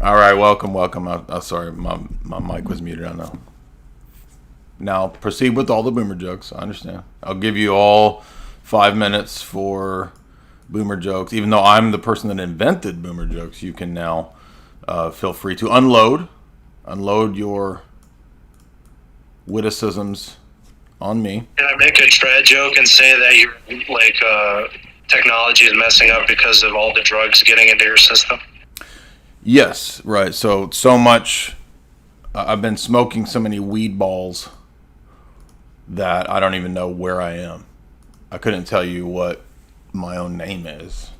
All right, welcome. I'm sorry, my mic was muted. I know. Now proceed with all the boomer jokes. I understand. I'll give you all 5 minutes for boomer jokes. Even though I'm the person that invented boomer jokes, you can now feel free to unload your witticisms on me. Can I make a trad joke and say that you technology is messing up because of all the drugs getting into your system? Yes, right. So much. I've been smoking so many weed balls that I don't even know where I am. I couldn't tell you what my own name is.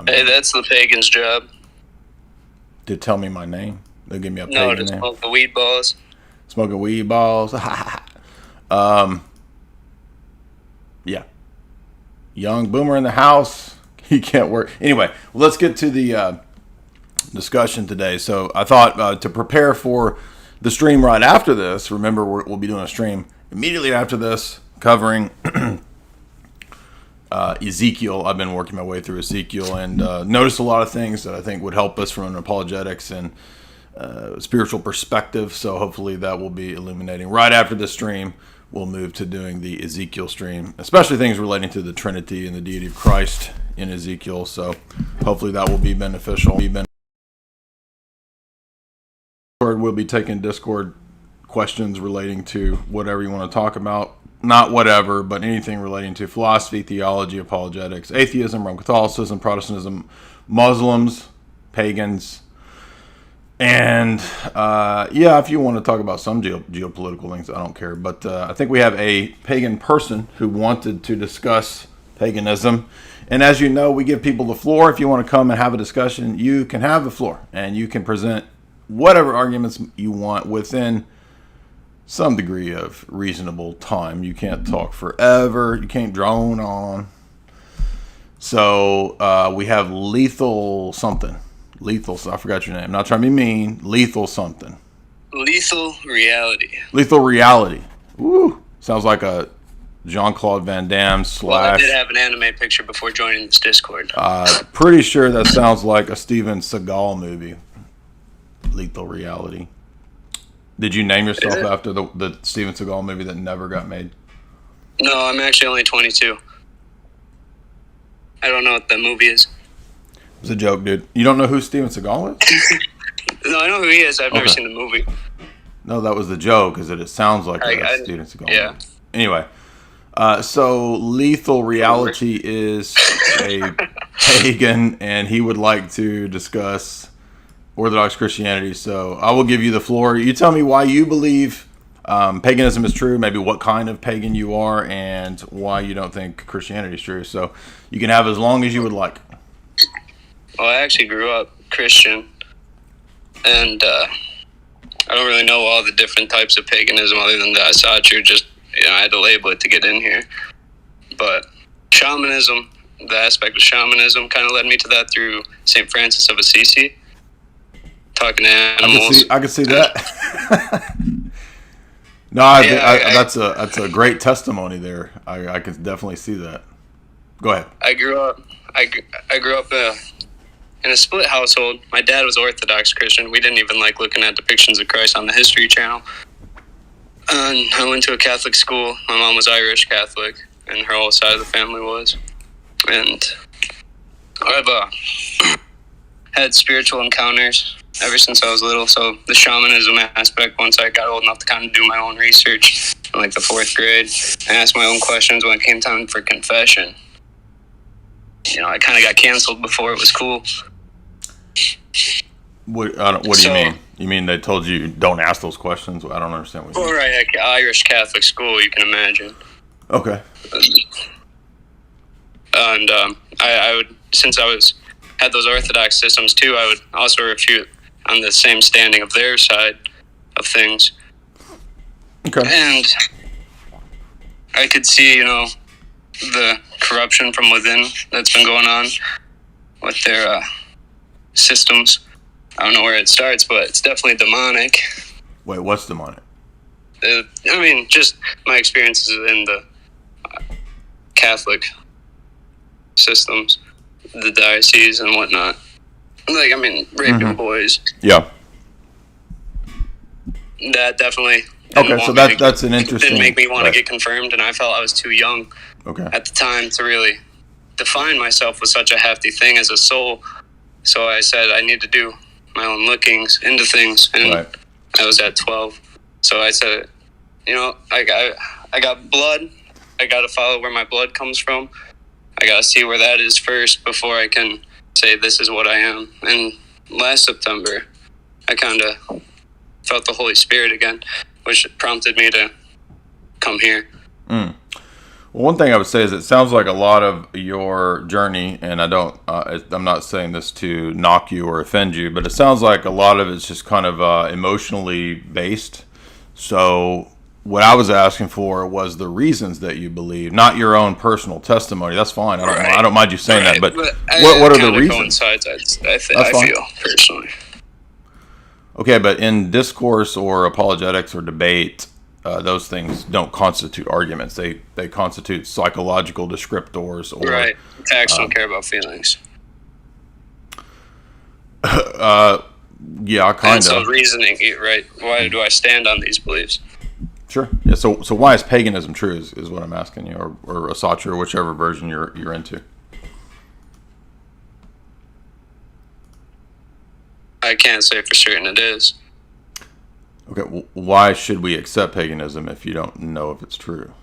Hey, that's the pagan's job. To tell me my name. They'll give me a pagan No, name. to smoke the weed balls. Smoking weed balls. Yeah. Young boomer in the house. He can't work. Anyway, let's get to the discussion today. So I thought to prepare for the stream right after this, remember we'll be doing a stream immediately after this covering Ezekiel. I've been working my way through Ezekiel and noticed a lot of things that I think would help us from an apologetics and spiritual perspective. So hopefully that will be illuminating. Right after the stream, we'll move to doing the Ezekiel stream, especially things relating to the Trinity and the deity of Christ in Ezekiel. So hopefully that will be beneficial. We'll be taking Discord questions relating to whatever you want to talk about. Not whatever, but anything relating to philosophy, theology, apologetics, atheism, Roman Catholicism, Protestantism, Muslims, pagans. And, if you want to talk about some geopolitical things, I don't care. But I think we have a pagan person who wanted to discuss paganism. And as you know, we give people the floor. If you want to come and have a discussion, you can have the floor. And you can present whatever arguments you want within some degree of reasonable time. You can't talk forever. You can't drone on. So we have lethal something. Lethal, I forgot your name. I'm not trying to be mean. Lethal something. Lethal reality. Lethal reality. Woo. Sounds like a Jean-Claude Van Damme / Well, I did have an anime picture before joining this Discord. Pretty sure that sounds like a Steven Seagal movie. Lethal reality. Did you name yourself after the Steven Seagal movie that never got made? No, I'm actually only 22. I don't know what that movie is. It's a joke, dude. You don't know who Steven Seagal is? No, I know who he is. I've never seen the movie. No, that was the joke, is that it sounds like a Steven Seagal movie. Anyway, so lethal reality is a pagan, and he would like to discuss Orthodox Christianity. So I will give you the floor. You tell me why you believe paganism is true, maybe what kind of pagan you are, and why you don't think Christianity is true. So you can have as long as you would like. Well, I actually grew up Christian, and I don't really know all the different types of paganism other than that. I saw it, I had to label it to get in here. But shamanism, the aspect of shamanism kind of led me to that through St. Francis of Assisi, talking to animals. I can see that. That's a great testimony there. I can definitely see that. Go ahead. I grew up in a split household. My dad was Orthodox Christian. We didn't even like looking at depictions of Christ on the History Channel. And I went to a Catholic school. My mom was Irish Catholic, and her whole side of the family was. And I've had spiritual encounters ever since I was little. So the shamanism aspect, once I got old enough to kind of do my own research in like the 4th grade, I asked my own questions when it came time for confession. I kind of got canceled before it was cool. What do you mean? You mean they told you don't ask those questions? I don't understand what you mean. Right, like Irish Catholic school, you can imagine. Okay. And I would, since I had those Orthodox systems too, I would also refute on the same standing of their side of things. Okay. And I could see, the corruption from within that's been going on with their systems. I don't know where it starts, but it's definitely demonic. Wait, what's demonic? Just my experiences in the Catholic systems, the diocese and whatnot. Like, I mean, raping boys. Yeah. That definitely. Okay, so that's an interesting. Didn't make me want to get confirmed, and I felt I was too young at the time to really define myself with such a hefty thing as a soul. So I said I need to do my own lookings into things, and I was at 12. So I said, you know, I got blood. I got to follow where my blood comes from. I got to see where that is first before I can say this is what I am. And last September, I kind of felt the Holy Spirit again, which prompted me to come here. Well, one thing I would say is it sounds like a lot of your journey, and I'm not saying this to knock you or offend you, but it sounds like a lot of it's just kind of emotionally based. So what I was asking for was the reasons that you believe, not your own personal testimony. That's fine. I don't mind you saying that, but what are the reasons? I feel personally. Okay, but in discourse or apologetics or debate, those things don't constitute arguments. They constitute psychological descriptors. Or, Attacks don't care about feelings. Yeah, kind of. So reasoning, right? Why do I stand on these beliefs? Sure. Yeah. So why is paganism true? Is what I'm asking you, or asatru, or whichever version you're into. I can't say for certain it is. Okay. Well, why should we accept paganism if you don't know if it's true?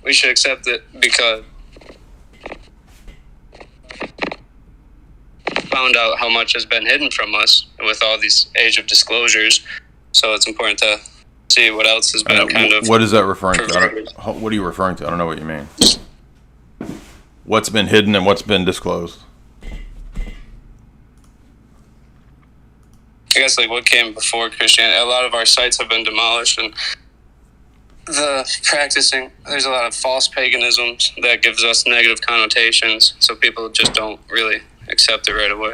We should accept it because found out how much has been hidden from us with all these age of disclosures. So it's important to see what else has been What is that referring to? What are you referring to? I don't know what you mean. What's been hidden and what's been disclosed? I guess like what came before Christianity. A lot of our sites have been demolished, and there's a lot of false paganisms that gives us negative connotations, so people just don't really accept it right away.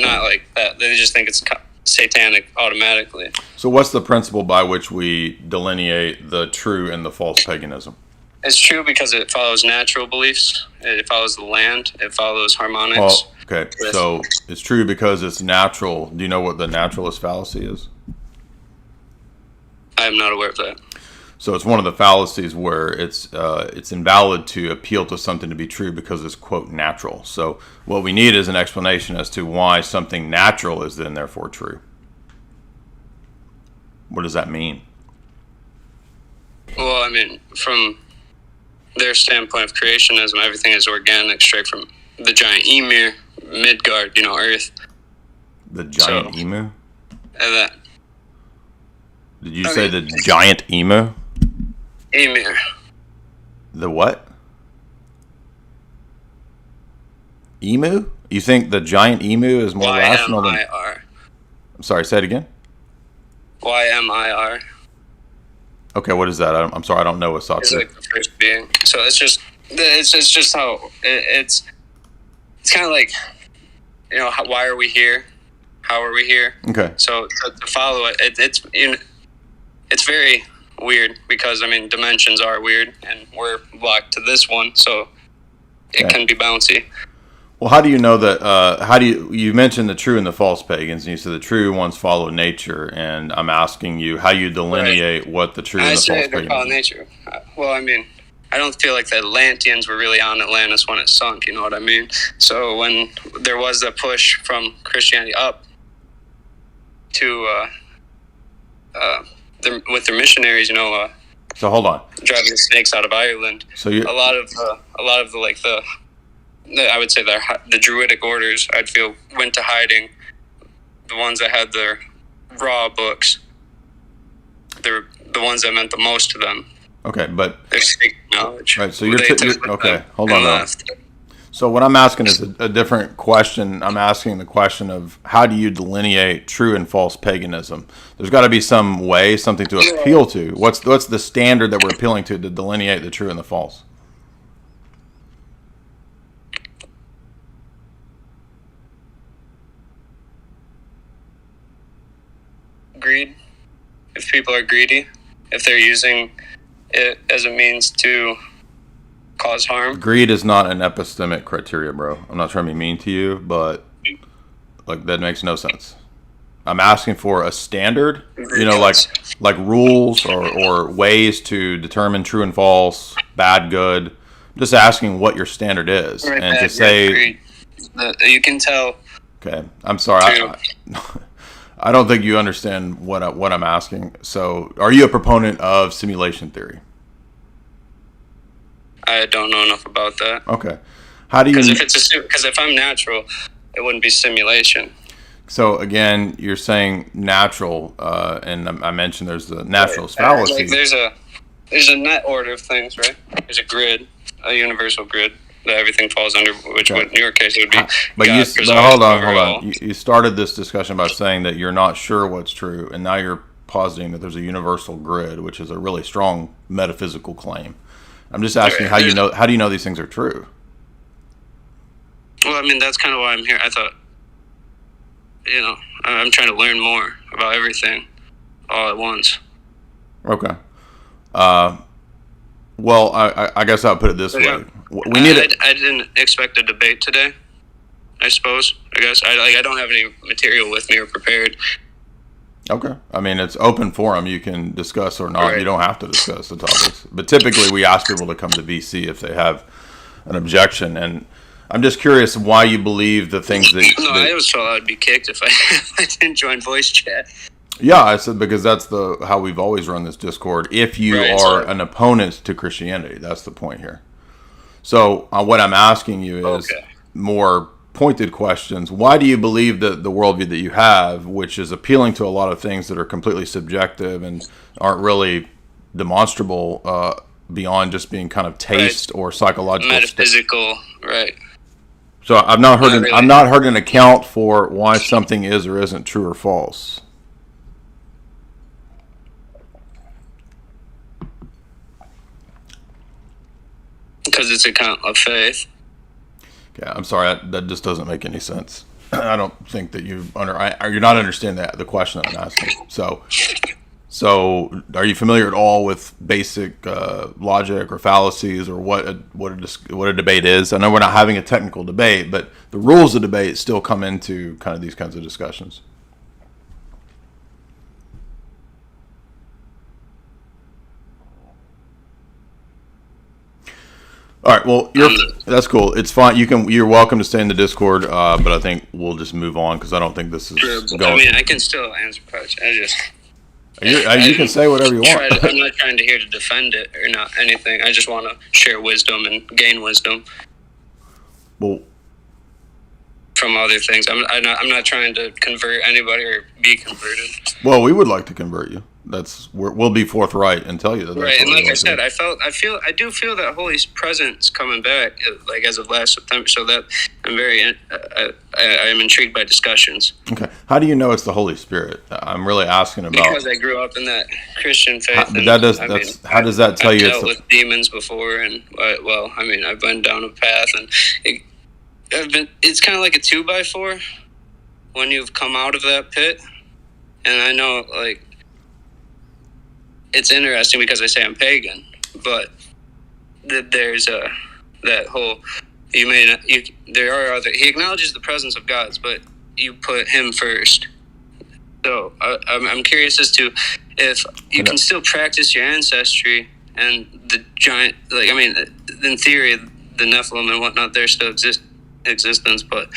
Not like that. They just think it's satanic automatically. So what's the principle by which we delineate the true and the false paganism? It's true because it follows natural beliefs. It follows the land. It follows harmonics. Well, okay, so it's true because it's natural. Do you know what the naturalist fallacy is? I am not aware of that. So it's one of the fallacies where it's invalid to appeal to something to be true because it's, quote, natural. So what we need is an explanation as to why something natural is then therefore true. What does that mean? Well, I mean, from their standpoint of creationism, everything is organic, straight from the giant emu, Midgard, Earth. The giant emu? And that. Did you say the giant emu? Emir. The what? Emu? You think the giant emu is more rational than... Y-M-I-R. I'm sorry, say it again? Y-M-I-R. Okay, what is that? I'm sorry, I don't know what's up. It's like the first being. So it's just how... It's kind of like, why are we here? How are we here? Okay. So to follow it, it's very weird because, dimensions are weird, and we're blocked to this one, so it can be bouncy. Well, how do you know that, you mentioned the true and the false pagans, and you said the true ones follow nature, and I'm asking you how you delineate what the true and the false pagans are. I say they follow nature. Well, I don't feel like the Atlanteans were really on Atlantis when it sunk, you know what I mean? So when there was a push from Christianity up to with their missionaries, so hold on, driving the snakes out of Ireland. So a lot of the I would say the Druidic orders, I'd feel, went to hiding. The ones that had their raw books, they're the ones that meant the most to them. Okay, but their sacred knowledge. Right. So you're okay. Hold on. Left. So what I'm asking is a different question. I'm asking the question of how do you delineate true and false paganism? There's got to be some way, something to appeal to. What's the standard that we're appealing to delineate the true and the false? Greed. If people are greedy, if they're using it as a means to cause harm. Greed is not an epistemic criteria, bro. I'm not trying to be mean to you, but like that makes no sense. I'm asking for a standard, like rules or ways to determine true and false, bad, good. I'm just asking what your standard is, Right, and to say you can tell. Okay, I'm sorry. I don't think you understand what I'm asking. So, are you a proponent of simulation theory? I don't know enough about that. Okay. How do you? Because if I'm natural, it wouldn't be simulation. So again, you're saying natural, and I mentioned there's the naturalist fallacy. Like there's a net order of things, right? There's a grid, a universal grid that everything falls under, which would, in your case, it would be. But hold on. You started this discussion by saying that you're not sure what's true, and now you're positing that there's a universal grid, which is a really strong metaphysical claim. I'm just asking how do you know these things are true? Well, I mean, that's kind of why I'm here. I thought, I'm trying to learn more about everything all at once. Okay. Well, I guess I'll put it this way. I didn't expect a debate today, I suppose. I guess. I don't have any material with me or prepared. Okay. I mean, it's open forum. You can discuss or not. Right. You don't have to discuss the topics. But typically we ask people to come to VC if they have an objection. And I'm just curious why you believe the things that... I always felt I would be kicked if I didn't join voice chat. Yeah, I said because that's how we've always run this Discord. If you are an opponent to Christianity, that's the point here. So what I'm asking you is more pointed questions. Why do you believe that the worldview that you have, which is appealing to a lot of things that are completely subjective and aren't really demonstrable beyond just being kind of taste or psychological, metaphysical, right? So I've not heard an account for why something is or isn't true or false. Because it's a count of faith. Okay, I'm sorry, that just doesn't make any sense. I don't think that you're not understanding the question that I'm asking. So are you familiar at all with basic logic or fallacies or what a debate is? I know we're not having a technical debate, but the rules of debate still come into kind of these kinds of discussions. All right. Well, that's cool. It's fine. You're welcome to stay in the Discord, but I think we'll just move on because I don't think this is going. I mean, I can still answer questions. You can say whatever you want. I'm not trying to here to defend it or not anything. I just want to share wisdom and gain wisdom. Well, from other things, I'm not trying to convert anybody or be converted. Well, we would like to convert you. We'll be forthright and tell you that. Right, and like I said, I do feel that Holy presence coming back, like as of last September. So that I'm I am intrigued by discussions. Okay, how do you know it's the Holy Spirit? I'm really asking about because I grew up in that Christian faith. How does that tell you? I've dealt with demons before, and I've been down a path, and it's kind of like a 2x4 when you've come out of that pit, and I know like. It's interesting because I say I'm pagan, but there's that whole there are other. He acknowledges the presence of gods, but you put him first. So I'm curious as to if you can still practice your ancestry and the giant, in theory, the Nephilim and whatnot, they're still existence, but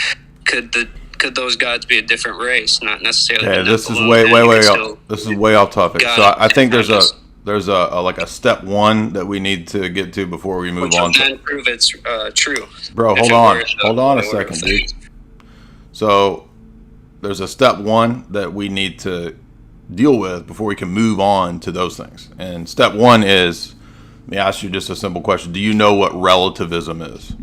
could those gods be a different race, not necessarily? Okay, this is way off topic. So I think there's a step one that we need to get to before we move on. Then prove it's true. Bro, hold on a second, dude. So there's a step one that we need to deal with before we can move on to those things. And step one is, let me ask you just a simple question. Do you know what relativism is?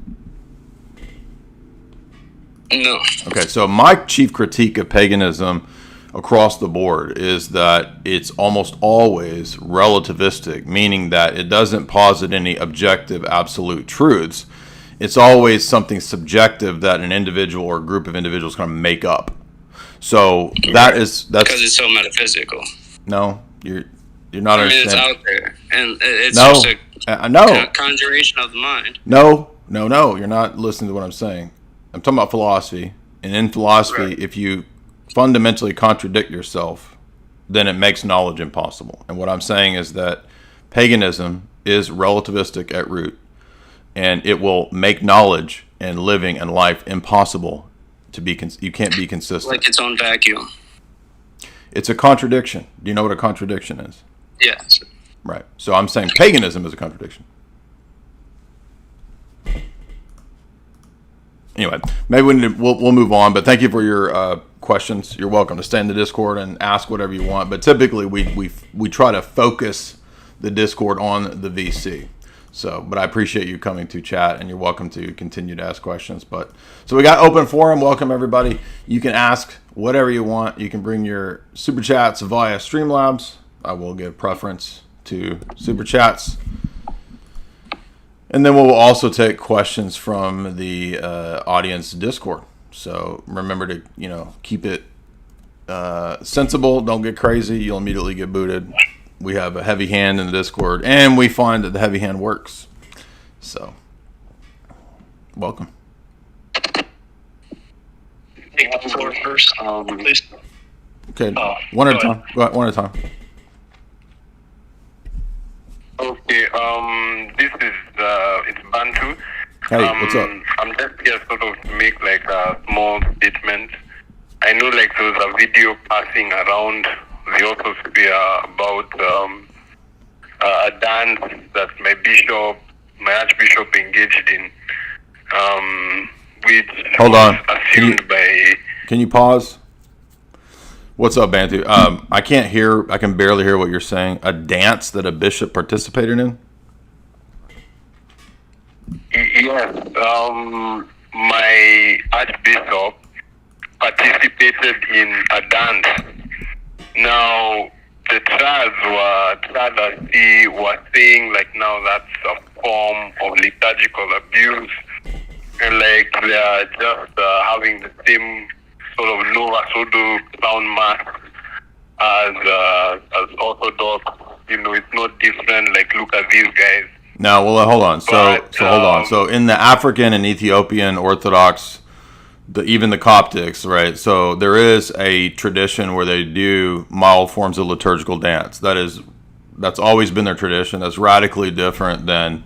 No. Okay, so my chief critique of paganism across the board is that it's almost always relativistic, meaning that it doesn't posit any objective absolute truths. It's always something subjective that an individual or a group of individuals kind of make up. So that's because it's so metaphysical. No, You're not It's understanding. out there, and it's No, just a no, conjuration of the mind. no. You're not listening to what I'm saying. I'm talking about philosophy, and in philosophy, Right. if you fundamentally contradict yourself, then it makes knowledge impossible. And what I'm saying is that paganism is relativistic at root, and it will make knowledge and living and life impossible to be. You can't be consistent. Like its own vacuum. It's a contradiction. Do you know what a contradiction is? Yes. Right. So I'm saying paganism is a contradiction. Anyway, maybe we'll move on. But thank you for your questions. You're welcome to stay in the Discord and ask whatever you want. But typically we try to focus the Discord on the VC. So, but I appreciate you coming to chat, and you're welcome to continue to ask questions. But so we got open forum. Welcome everybody. You can ask whatever you want. You can bring your super chats via Streamlabs. I will give preference to super chats. And then we'll also take questions from the audience Discord. So remember to, keep it sensible. Don't get crazy. You'll immediately get booted. We have a heavy hand in the Discord, and we find that the heavy hand works. So, welcome. Take the floor first, please. Okay, one at a time. Go ahead, one at a time. Okay, this is it's Bantu. Hey, what's up? I'm just here sort of to make like a small statement. I know like there was a video passing around the Orthosphere about a dance that my archbishop engaged in, which Hold on. was assumed by. Can you pause? What's up, Bantu? I can't hear. I can barely hear what you're saying. A dance that a bishop participated in? Yes, my archbishop participated in a dance. Now, the Tradas were saying like now that's a form of liturgical abuse, and like they are just having the same sort of Nova Sodo clown mask as Orthodox. It's not different. Like, look at these guys. No, well, hold on. So hold on. So in the African and Ethiopian Orthodox, even the Coptics, right? So there is a tradition where they do mild forms of liturgical dance. That's always been their tradition. That's radically different than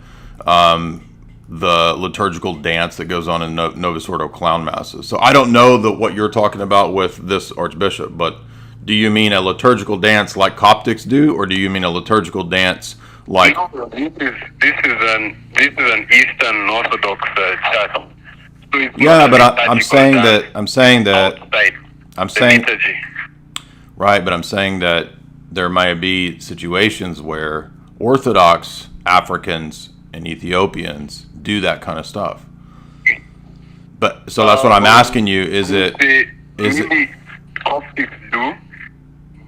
the liturgical dance that goes on in Novus Ordo clown masses. So I don't know what you're talking about with this archbishop, but do you mean a liturgical dance like Coptics do, or do you mean a liturgical dance like? No, this is an Eastern Orthodox church. So it's Yeah, not but a I'm liturgical saying dance that outside the liturgy. right, but I'm saying that there might be situations where Orthodox Africans and Ethiopians do that kind of stuff. But so that's what I'm asking you. Is it? Coptics do,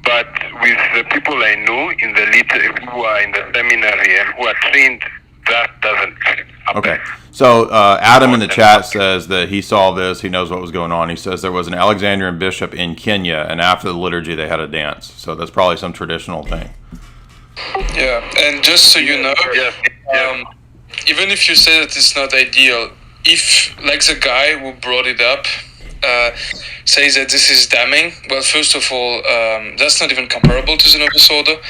but with the people I know who are in the seminary and who are trained, that doesn't happen. Okay. So Adam in the chat says that he saw this. He knows what was going on. He says there was an Alexandrian bishop in Kenya, and after the liturgy, they had a dance. So that's probably some traditional thing. Yeah, and just so you know, even if you say that it's not ideal, if, like the guy who brought it up, says that this is damning, well, first of all, that's not even comparable to the Novus Ordo.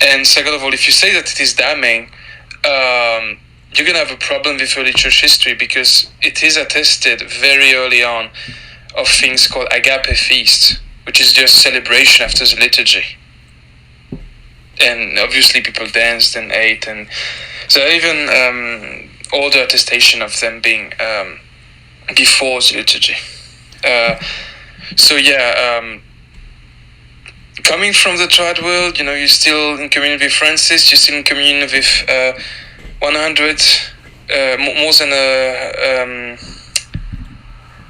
And second of all, if you say that it is damning, you're going to have a problem with early church history, because it is attested very early on of things called agape feast, which is just celebration after the liturgy. And obviously people danced and ate, and so even older attestation of them being before the liturgy. Coming from the trad world, you're still in communion with Francis, you're still in communion with 100, more than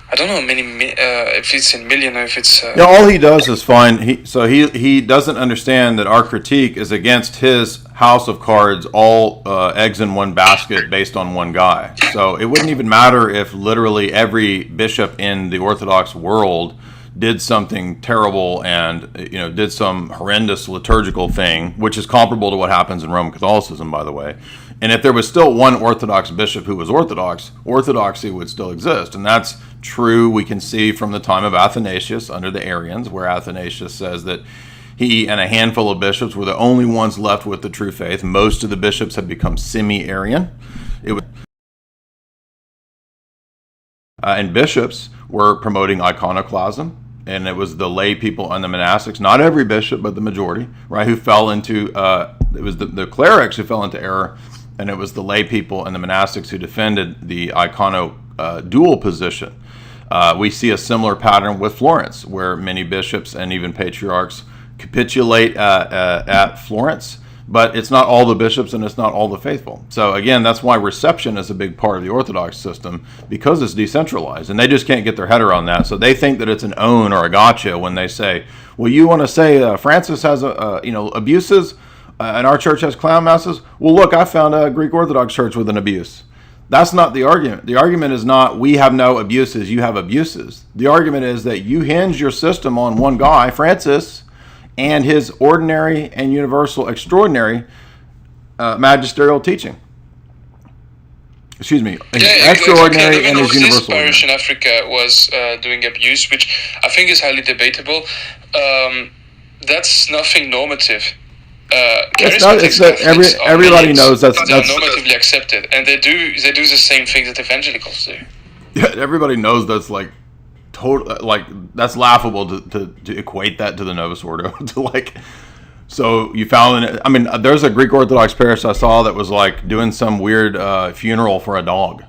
I don't know if it's in million or if it's. Yeah, all he does is find he doesn't understand that our critique is against his house of cards, all eggs in one basket based on one guy. So it wouldn't even matter if literally every bishop in the Orthodox world did something terrible and did some horrendous liturgical thing, which is comparable to what happens in Roman Catholicism, by the way. And if there was still one Orthodox bishop who was Orthodox, orthodoxy would still exist. And that's true, we can see from the time of Athanasius under the Arians, where Athanasius says that he and a handful of bishops were the only ones left with the true faith. Most of the bishops had become semi-Arian. And bishops were promoting iconoclasm, and it was the lay people and the monastics, not every bishop, but the majority, right, who fell into, it was the clerics who fell into error, and it was the lay people and the monastics who defended the dual position. We see a similar pattern with Florence, where many bishops and even patriarchs capitulate at Florence, but it's not all the bishops and it's not all the faithful. So again, that's why reception is a big part of the Orthodox system, because it's decentralized, and they just can't get their head around that. So they think that it's an own or a gotcha when they say, well, you want to say Francis has abuses and our church has clown masses? Well, look, I found a Greek Orthodox church with an abuse. That's not the argument. The argument is not we have no abuses, you have abuses. The argument is that you hinge your system on one guy, Francis, and his ordinary and universal extraordinary magisterial teaching. Excuse me, extraordinary and his universal. This parish in Africa was doing abuse, which I think is highly debatable. That's nothing normative. Everybody knows that's normatively accepted, and they do the same things that evangelicals do. Yeah, everybody knows that's like that's laughable to equate that to the Novus Ordo. So you found, there's a Greek Orthodox parish I saw that was like doing some weird funeral for a dog,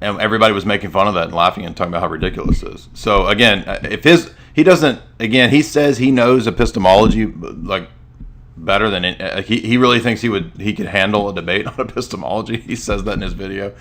and everybody was making fun of that and laughing and talking about how ridiculous it is. So again, he says he knows epistemology like better than he really thinks he could handle a debate on epistemology. He says that in his video,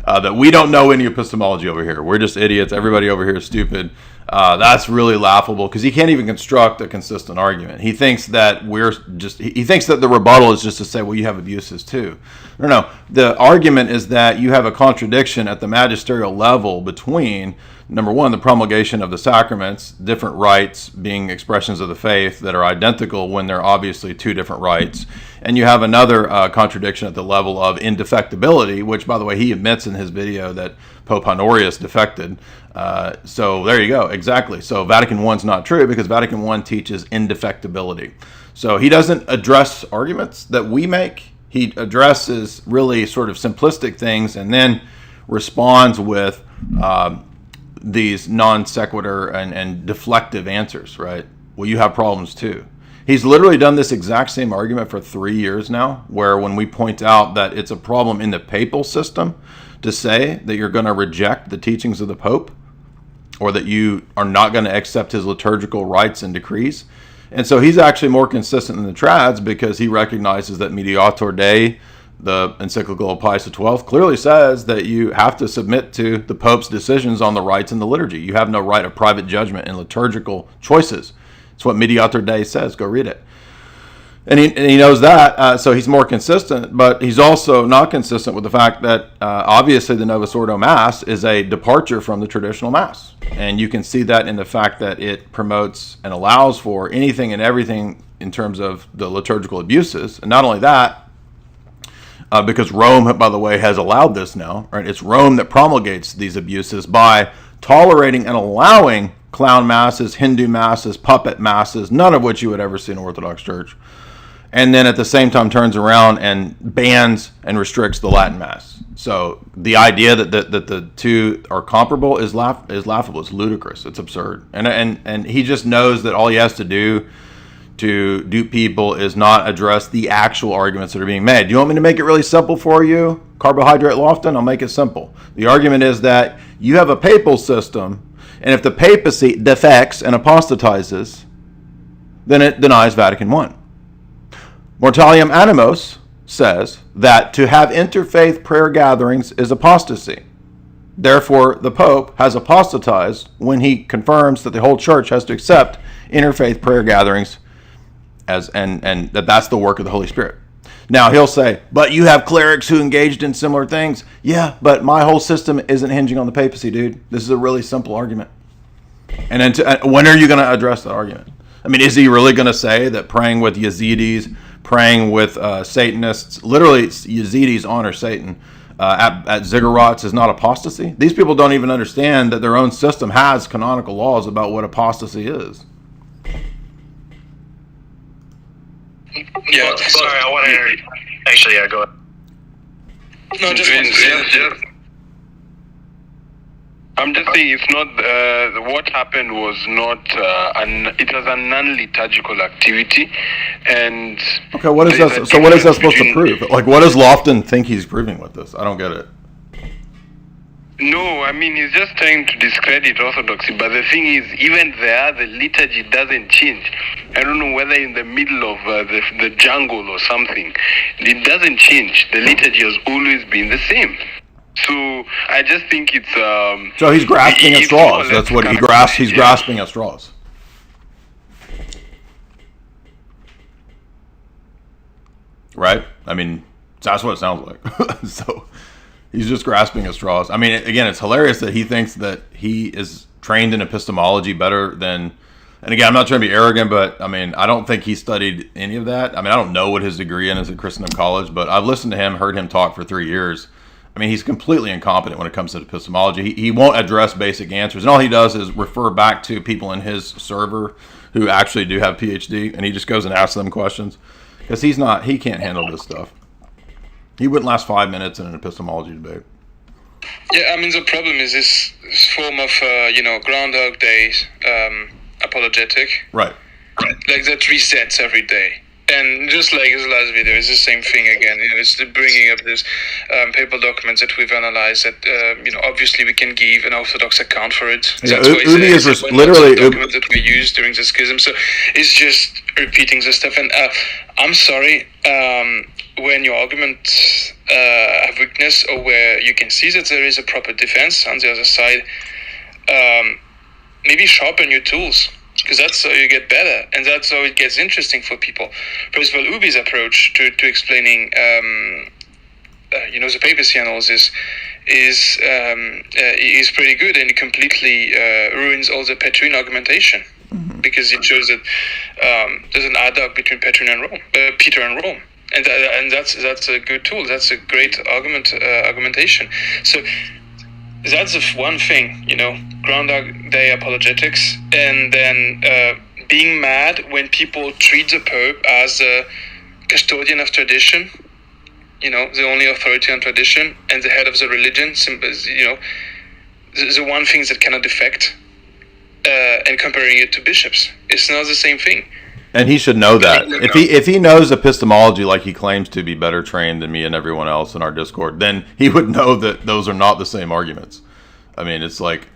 that we don't know any epistemology over here. We're just idiots. Everybody over here is stupid. That's really laughable, because he can't even construct a consistent argument. He thinks that he thinks that the rebuttal is just to say, well, you have abuses too. No. The argument is that you have a contradiction at the magisterial level between, number one, the promulgation of the sacraments, different rites being expressions of the faith that are identical when they're obviously two different rites. And you have another contradiction at the level of indefectibility, which, by the way, he admits in his video that Pope Honorius defected. So there you go, exactly. So Vatican I's not true, because Vatican I teaches indefectibility. So he doesn't address arguments that we make. He addresses really sort of simplistic things and then responds with these non sequitur and deflective answers, right? Well, you have problems too. He's literally done this exact same argument for 3 years now, where when we point out that it's a problem in the papal system to say that you're going to reject the teachings of the Pope, or that you are not going to accept his liturgical rites and decrees. And so he's actually more consistent than the trads, because he recognizes that Mediator Dei, the encyclical of Pius XII, clearly says that you have to submit to the Pope's decisions on the rites and the liturgy. You have no right of private judgment in liturgical choices. It's what Mediator Dei says. Go read it. And he knows that, so he's more consistent, but he's also not consistent with the fact that obviously the Novus Ordo Mass is a departure from the traditional Mass. And you can see that in the fact that it promotes and allows for anything and everything in terms of the liturgical abuses. And not only that, because Rome, by the way, has allowed this now, right? It's Rome that promulgates these abuses by tolerating and allowing clown masses, Hindu masses, puppet masses, none of which you would ever see in an Orthodox church. And then at the same time turns around and bans and restricts the Latin Mass. So the idea that the two are comparable is laughable. It's ludicrous. It's absurd. And he just knows that all he has to do to dupe people is not address the actual arguments that are being made. Do you want me to make it really simple for you, Carbohydrate Lofton? I'll make it simple. The argument is that you have a papal system, and if the papacy defects and apostatizes, then it denies Vatican I. Mortalium Animos says that to have interfaith prayer gatherings is apostasy. Therefore, the Pope has apostatized when he confirms that the whole church has to accept interfaith prayer gatherings and that's the work of the Holy Spirit. Now, he'll say, but you have clerics who engaged in similar things. Yeah, but my whole system isn't hinging on the papacy, dude. This is a really simple argument. And then when are you going to address that argument? I mean, is he really going to say that praying with Yazidis, praying with Satanists, literally Yazidis honor Satan, at ziggurats is not apostasy? These people don't even understand that their own system has canonical laws about what apostasy is. Yeah, sorry, I want to actually, yeah, go ahead. No, just I'm just saying it's not, what happened was not, it was a non-liturgical activity, and... Okay, what is that? So what is that supposed to prove? Like, what does Lofton think he's proving with this? I don't get it. No, I mean, he's just trying to discredit orthodoxy, but the thing is, even there, the liturgy doesn't change. I don't know whether in the middle of the jungle or something, it doesn't change. The liturgy has always been the same. So I just think it's... so he's grasping at straws. That's what he grasps. He's grasping at straws. Right? I mean, that's what it sounds like. So... he's just grasping at straws. I mean, again, it's hilarious that he thinks that he is trained in epistemology better than... and again, I'm not trying to be arrogant, but I mean, I don't think he studied any of that. I mean, I don't know what his degree in is at Christendom College, but I've listened to him, heard him talk for 3 years. I mean, he's completely incompetent when it comes to epistemology. He won't address basic answers, and all he does is refer back to people in his server who actually do have PhD, and he just goes and asks them questions because he can't handle this stuff. He wouldn't last 5 minutes in an epistemology debate. Yeah, I mean, the problem is this form of, Groundhog Day apologetic. Right. Like, that resets every day. And just like his last video, it's the same thing again. It's the bringing up this papal documents that we've analyzed that, obviously we can give an orthodox account for it. Yeah, that's why Ubi is literally... document that we used during the schism. So it's just repeating the stuff. And I'm sorry, when your arguments have weakness or where you can see that there is a proper defense on the other side, maybe sharpen your tools. Because that's how you get better, and that's how it gets interesting for people. First of all, Ubi's approach to explaining, the papacy analysis is pretty good, and it completely ruins all the Petrine argumentation, because it shows that there's an ad hoc between Peter and Rome, and that's a good tool. That's a great argumentation. So that's the one thing, Groundhog Day apologetics, and then being mad when people treat the Pope as a custodian of tradition, the only authority on tradition, and the head of the religion, the one thing that cannot defect, and comparing it to bishops. It's not the same thing. And he should know that. If he knows epistemology like he claims to be better trained than me and everyone else in our Discord, then he would know that those are not the same arguments. I mean, it's like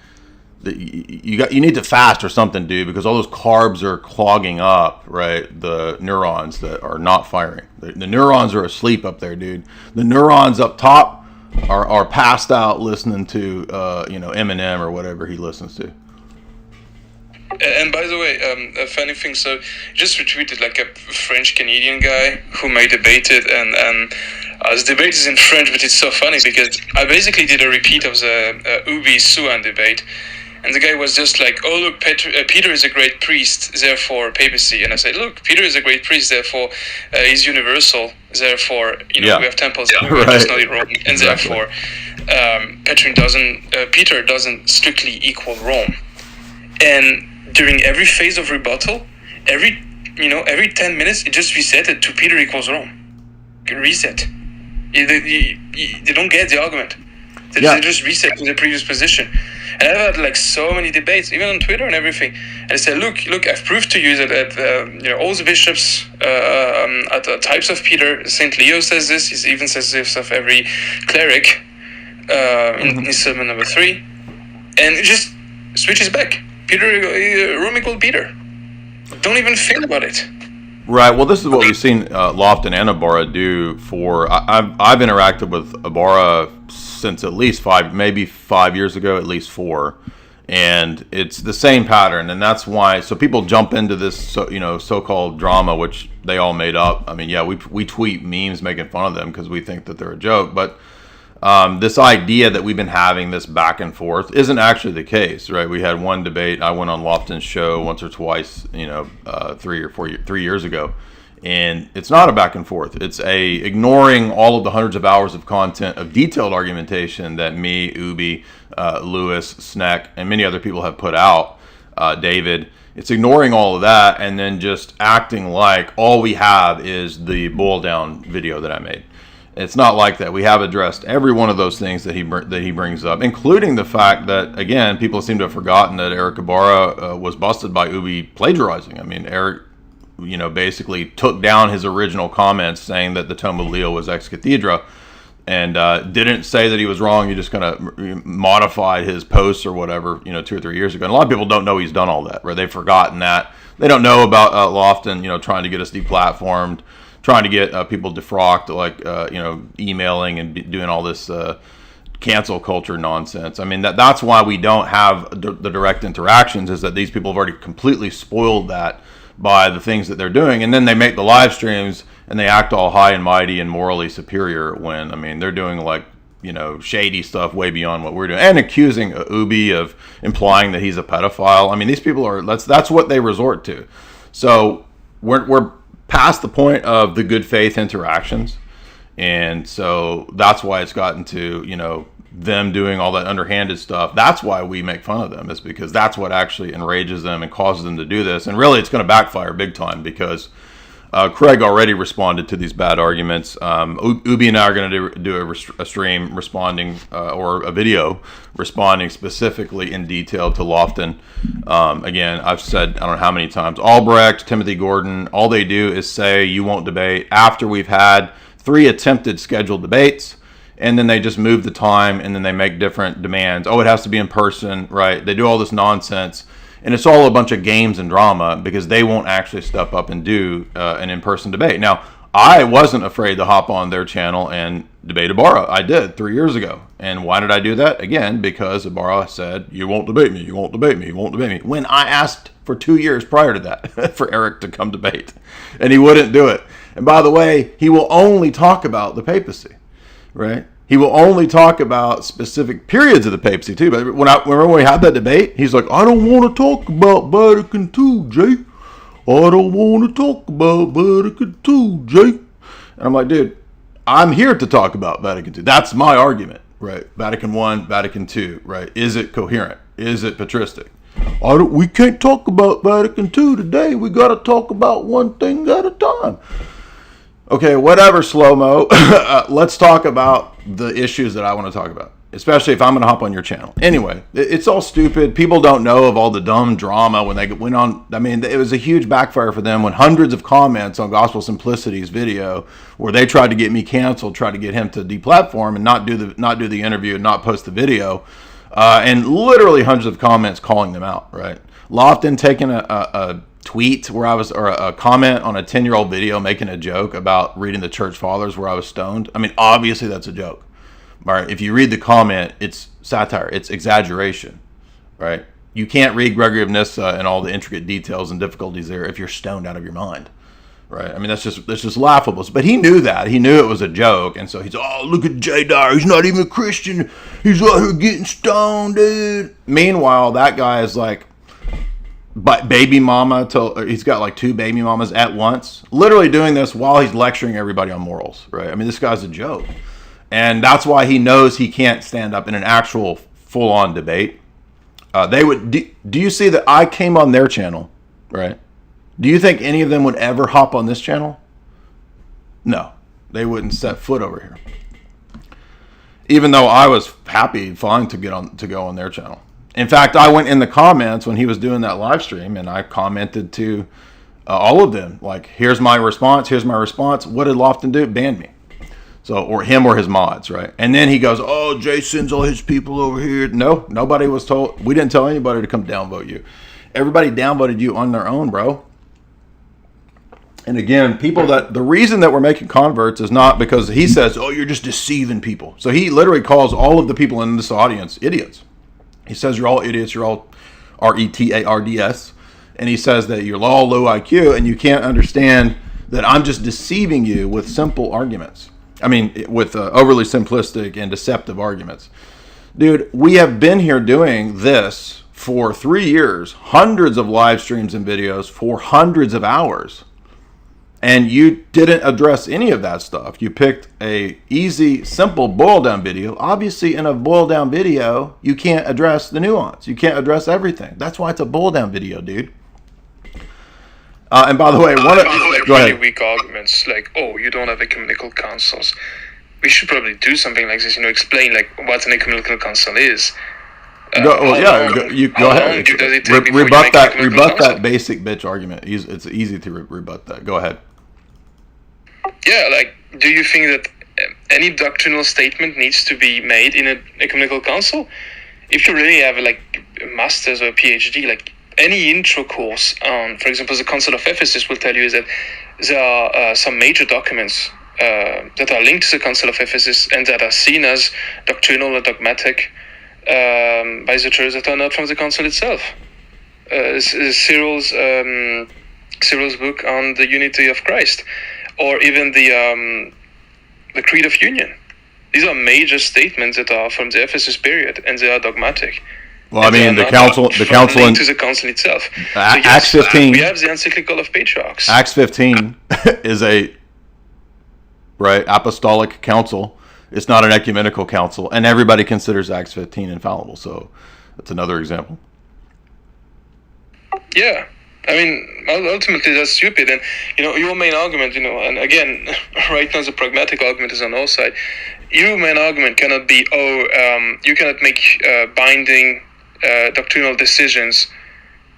you need to fast or something, dude, because all those carbs are clogging up, right? The neurons that are not firing. The neurons are asleep up there, dude. The neurons up top are passed out listening to Eminem or whatever he listens to. And by the way, a funny thing, so just retweeted like a French-Canadian guy who may debate it, and the debate is in French, but it's so funny because I basically did a repeat of the Ubi-Suan debate, and the guy was just like, oh look, Peter is a great priest, therefore papacy. And I said, look, Peter is a great priest, therefore he's universal, therefore we have temples, we're just not in Rome, and therefore Peter doesn't strictly equal Rome. And during every phase of rebuttal, every 10 minutes, it just resetted to Peter equals Rome. Reset. They don't get the argument. They just reset to the previous position. And I've had like so many debates, even on Twitter and everything. And I said, look, I've proved to you that all the bishops are the types of Peter. Saint Leo says this. He even says this of every cleric in his sermon number 3. And it just switches back. Rome equal Peter. Don't even think about it. Right. Well, this is what we've seen Lofton and Ibarra do for. I've interacted with Ibarra since at least 5 years ago, at least 4, and it's the same pattern, and that's why. So people jump into this, so-called drama, which they all made up. I mean, we tweet memes making fun of them because we think that they're a joke, but this idea that we've been having this back and forth isn't actually the case, right? We had one debate. I went on Lofton's show once or twice, 3 years ago, and it's not a back and forth. It's ignoring all of the hundreds of hours of content of detailed argumentation that me, Ubi, Lewis, Sneck, and many other people have put out. David. It's ignoring all of that and then just acting like all we have is the boil down video that I made. It's not like that. We have addressed every one of those things that he brings up, including the fact that, again, people seem to have forgotten that Eric Ibarra was busted by Ubi plagiarizing. I mean, Eric, basically took down his original comments saying that the Tome of Leo was ex cathedra, and didn't say that he was wrong. He just kind of modified his posts or whatever, 2 or 3 years ago. And a lot of people don't know he's done all that, right? They've forgotten that. They don't know about Lofton, trying to get us deplatformed, trying to get people defrocked, like, emailing and doing all this cancel culture nonsense. I mean, that's why we don't have the direct interactions, is that these people have already completely spoiled that by the things that they're doing. And then they make the live streams and they act all high and mighty and morally superior when, I mean, they're doing like, shady stuff way beyond what we're doing, and accusing Ubi of implying that he's a pedophile. I mean, these people are, that's what they resort to. So we're past the point of the good faith interactions. And so that's why it's gotten to, them doing all that underhanded stuff. That's why we make fun of them, is because that's what actually enrages them and causes them to do this. And really, it's going to backfire big time, because Craig already responded to these bad arguments. Ubi and I are going to do a stream responding, or a video responding specifically in detail to Lofton. Again, I've said, I don't know how many times, Albrecht, Timothy Gordon, all they do is say you won't debate after we've had 3 attempted scheduled debates. And then they just move the time, and then they make different demands. Oh, it has to be in person, right? They do all this nonsense, and it's all a bunch of games and drama, because they won't actually step up and do an in-person debate. Now, I wasn't afraid to hop on their channel and debate Ibarra. I did 3 years ago. And why did I do that? Again, because Ibarra said, you won't debate me, you won't debate me, you won't debate me. When I asked for 2 years prior to that for Eric to come debate, and he wouldn't do it. And by the way, he will only talk about the papacy. Right? He will only talk about specific periods of the papacy too. But remember when we had that debate, he's like, I don't want to talk about Vatican II, Jay. I don't want to talk about Vatican II, Jay. And I'm like, dude, I'm here to talk about Vatican II. That's my argument, right? Vatican I, Vatican II, right? Is it coherent? Is it patristic? We can't talk about Vatican II today. We got to talk about one thing at a time. Okay, whatever, slow-mo. Let's talk about the issues that I want to talk about, especially if I'm going to hop on your channel. Anyway, it's all stupid. People don't know of all the dumb drama when they went on. I mean, it was a huge backfire for them when hundreds of comments on Gospel Simplicity's video, where they tried to get me canceled, tried to get him to deplatform and not do the interview and not post the video, and literally hundreds of comments calling them out. Right? Lofton taking a tweet or a comment on a 10-year-old video making a joke about reading the church fathers where I was stoned. I mean, obviously that's a joke. Right? If you read the comment, it's satire, it's exaggeration, right? You can't read Gregory of Nyssa and all the intricate details and difficulties there if you're stoned out of your mind, right? I mean, that's just laughable. But he knew that. He knew it was a joke, and so he's, oh, look at Jay Dyer. He's not even a Christian. He's out here getting stoned, dude. Meanwhile, that guy is like, baby mama, he's got like 2 baby mamas at once, literally doing this while he's lecturing everybody on morals, right? I mean, this guy's a joke. And that's why he knows he can't stand up in an actual full-on debate. Do you see that I came on their channel, right? Do you think any of them would ever hop on this channel? No, they wouldn't set foot over here. Even though I was fine to go on their channel. In fact, I went in the comments when he was doing that live stream, and I commented to all of them, like, here's my response. What did Lofton do? Banned me. So, or him or his mods, right? And then he goes, oh, Jay sends all his people over here. No, nobody was told. We didn't tell anybody to come downvote you. Everybody downvoted you on their own, bro. And again, the reason that we're making converts is not because he says, oh, you're just deceiving people. So he literally calls all of the people in this audience idiots. He says you're all idiots, you're all retards, and he says that you're all low IQ and you can't understand that I'm just deceiving you with simple arguments. with overly simplistic and deceptive arguments. Dude, we have been here doing this for 3 years, hundreds of live streams and videos for hundreds of hours. And you didn't address any of that stuff. You picked a easy, simple boil-down video. Obviously, in a boil-down video, you can't address the nuance. You can't address everything. That's why it's a boil-down video, dude. And by the way, go ahead. Weak arguments like, oh, you don't have ecumenical councils. We should probably do something like this. Explain like what an ecumenical council is. Go ahead. Rebut that basic bitch argument. It's easy to rebut that. Go ahead. Yeah, like, do you think that any doctrinal statement needs to be made in an ecumenical council? If you really have like a master's or a PhD, like any intro course on, for example, the Council of Ephesus will tell you is that there are some major documents that are linked to the Council of Ephesus and that are seen as doctrinal or dogmatic by the church that are not from the council itself. Cyril's book on the unity of Christ, or even the Creed of Union. These are major statements that are from the Ephesus period, and they are dogmatic. Well, the council to the council itself. Acts 15. We have the encyclical of patriarchs. Acts 15 is a apostolic council. It's not an ecumenical council, and everybody considers Acts 15 infallible. So that's another example. Yeah, ultimately that's stupid. And your main argument, and again, right now the pragmatic argument is on our side. Your main argument cannot be, you cannot make binding doctrinal decisions,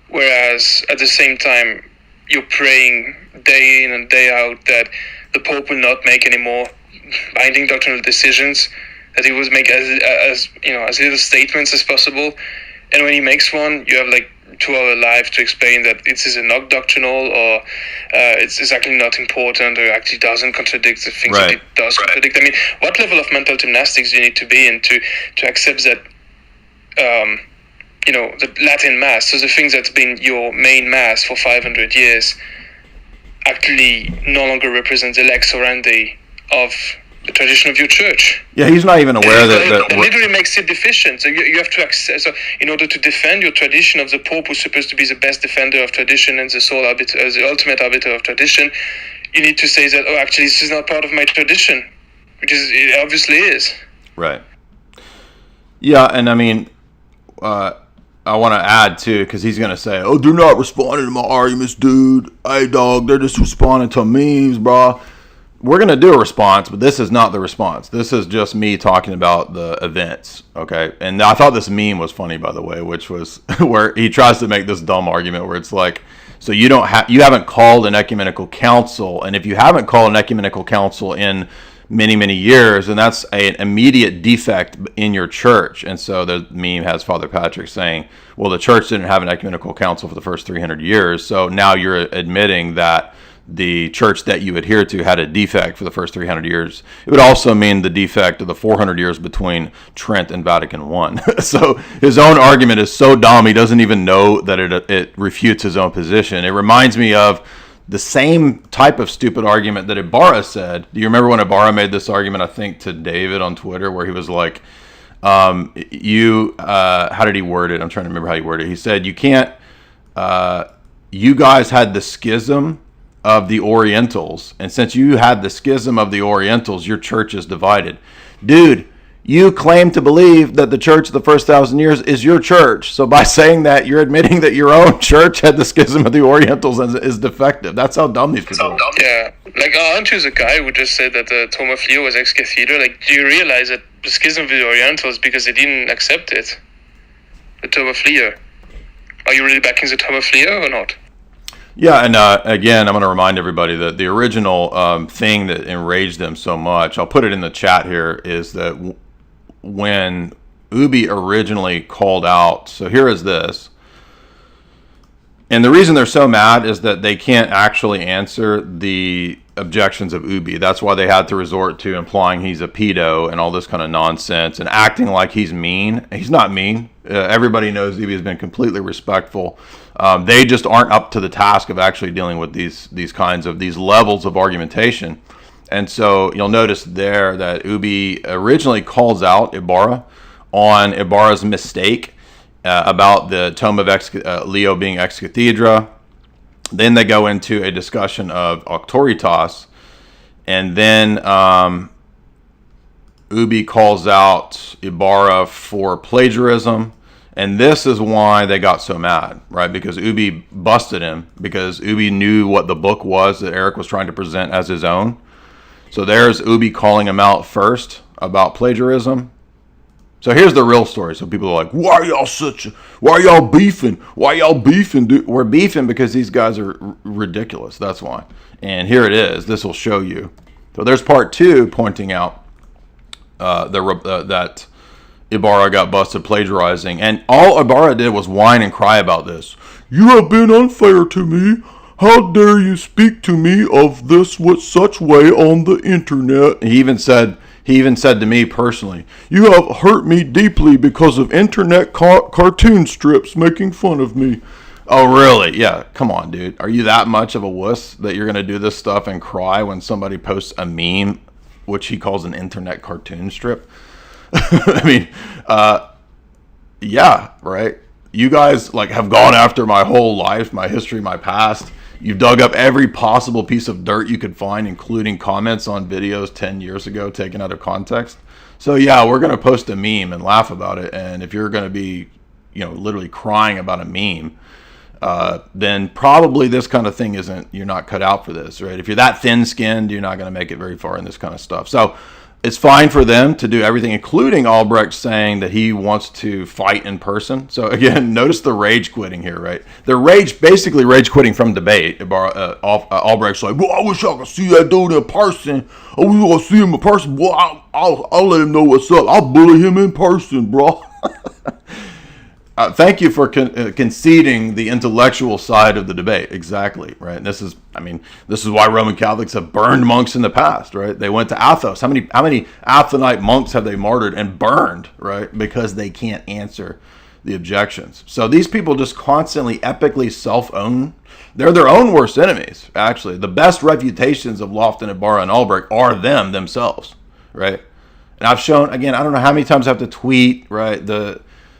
whereas at the same time you're praying day in and day out that the Pope will not make any more binding doctrinal decisions, that he will make as little statements as possible, and when he makes one, you have like 2 hours live to explain that this is not doctrinal, or it's actually not important, or actually doesn't contradict the things that it does contradict. What level of mental gymnastics do you need to be in to accept that the Latin Mass, so the thing that's been your main Mass for 500 years, actually no longer represents the lex orandi of the tradition of your church? Yeah, he's not even aware that literally makes it deficient. So you have to access. So in order to defend your tradition of the Pope, who's supposed to be the best defender of tradition and the ultimate arbiter of tradition, you need to say that, actually, this is not part of my tradition, which it obviously is. Right. Yeah, and I want to add too, because he's going to say, they're not responding to my arguments, dude. Hey, dog, they're just responding to memes, bro. We're going to do a response, but this is not the response. This is just me talking about the events, okay? And I thought this meme was funny, by the way, which was where he tries to make this dumb argument where it's like, so you haven't called an ecumenical council, and if you haven't called an ecumenical council in many years, then that's an immediate defect in your church. And so the meme has Father Patrick saying, well, the church didn't have an ecumenical council for the first 300 years, so now you're admitting that the church that you adhere to had a defect for the first 300 years. It would also mean the defect of the 400 years between Trent and Vatican I. So his own argument is so dumb, he doesn't even know that it refutes his own position. It reminds me of the same type of stupid argument that Ibarra said. Do you remember when Ibarra made this argument, I think, to David on Twitter, where he was like, how did he word it? I'm trying to remember how he worded it. He said, you can't, you guys had the schism of the Orientals, and since you had the schism of the Orientals, your church is divided. Dude, you claim to believe that the church of the first 1,000 years is your church. So by saying that, you're admitting that your own church had the schism of the Orientals and is defective. That's how dumb these people are. Yeah. Like, aren't you the guy who just said that the Tome of Leo was ex cathedra? Like, do you realize that the schism of the Orientals, because they didn't accept it, the Tome of Leo? Are you really backing the Tome of Leo or not? Yeah, and again, I'm going to remind everybody that the original thing that enraged them so much, I'll put it in the chat here, is that when Ubi originally called out, so here is this, and the reason they're so mad is that they can't actually answer the objections of Ubi. That's why they had to resort to implying he's a pedo and all this kind of nonsense and acting like he's mean. He's not mean. Everybody knows Ubi has been completely respectful. They just aren't up to the task of actually dealing with these levels of argumentation. And so you'll notice there that Ubi originally calls out Ibarra on Ibarra's mistake about the Tome of Leo being ex cathedra. Then they go into a discussion of auctoritas, and then Ubi calls out Ibarra for plagiarism. And this is why they got so mad, right? Because Ubi busted him, because Ubi knew what the book was that Eric was trying to present as his own. So there's Ubi calling him out first about plagiarism. So here's the real story. So people are like, why are y'all beefing? Why y'all beefing? Dude? We're beefing because these guys are ridiculous. That's why. And here it is. This will show you. So there's part 2 pointing out that Ibarra got busted plagiarizing, and all Ibarra did was whine and cry about this. You have been unfair to me. How dare you speak to me of this with such way on the internet? He even said to me personally, you have hurt me deeply because of internet cartoon strips making fun of me. Oh, really? Yeah, come on, dude. Are you that much of a wuss that you're going to do this stuff and cry when somebody posts a meme, which he calls an internet cartoon strip? I mean, yeah, right? You guys like have gone after my whole life, my history, my past. You've dug up every possible piece of dirt you could find, including comments on videos 10 years ago taken out of context. So yeah, we're going to post a meme and laugh about it. And if you're going to be, literally crying about a meme, then probably this kind of thing you're not cut out for this, right? If you're that thin-skinned, you're not going to make it very far in this kind of stuff. So it's fine for them to do everything, including Albrecht saying that he wants to fight in person. So again, notice the rage quitting here, right? They're basically rage quitting from debate. Albrecht's like, well, I wish I could see that dude in person. I wish I could see him in person. Well, I'll let him know what's up. I'll bully him in person, bro. Thank you for conceding the intellectual side of the debate. Exactly, right? And this is why Roman Catholics have burned monks in the past, right? They went to Athos. How many Athonite monks have they martyred and burned, right? Because they can't answer the objections. So these people just constantly epically self-own. They're their own worst enemies, actually. The best refutations of Lofton, Ibarra, and Albrecht are themselves, right? And I've shown, again, I don't know how many times I have to tweet, right?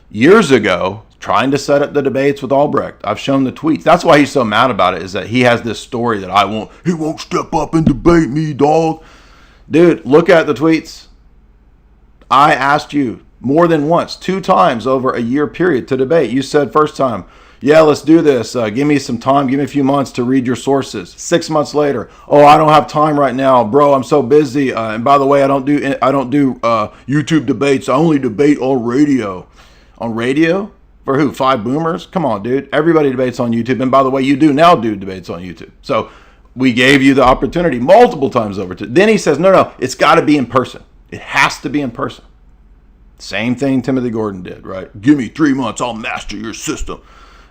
Years ago, trying to set up the debates with Albrecht, I've shown the tweets. That's why he's so mad about it, is that he has this story that he won't step up and debate me, dog. Dude, look at the tweets. I asked you more than once, 2 times over a year period to debate. You said first time, yeah, let's do this. Give me some time. Give me a few months to read your sources. 6 months later, oh, I don't have time right now, bro. I'm so busy. And by the way, I don't do YouTube debates. I only debate on radio. On radio? For who? 5 boomers? Come on, dude. Everybody debates on YouTube. And by the way, you do now do debates on YouTube. So we gave you the opportunity multiple times over. Then he says, no, it's got to be in person. It has to be in person. Same thing Timothy Gordon did, right? Give me 3 months. I'll master your system.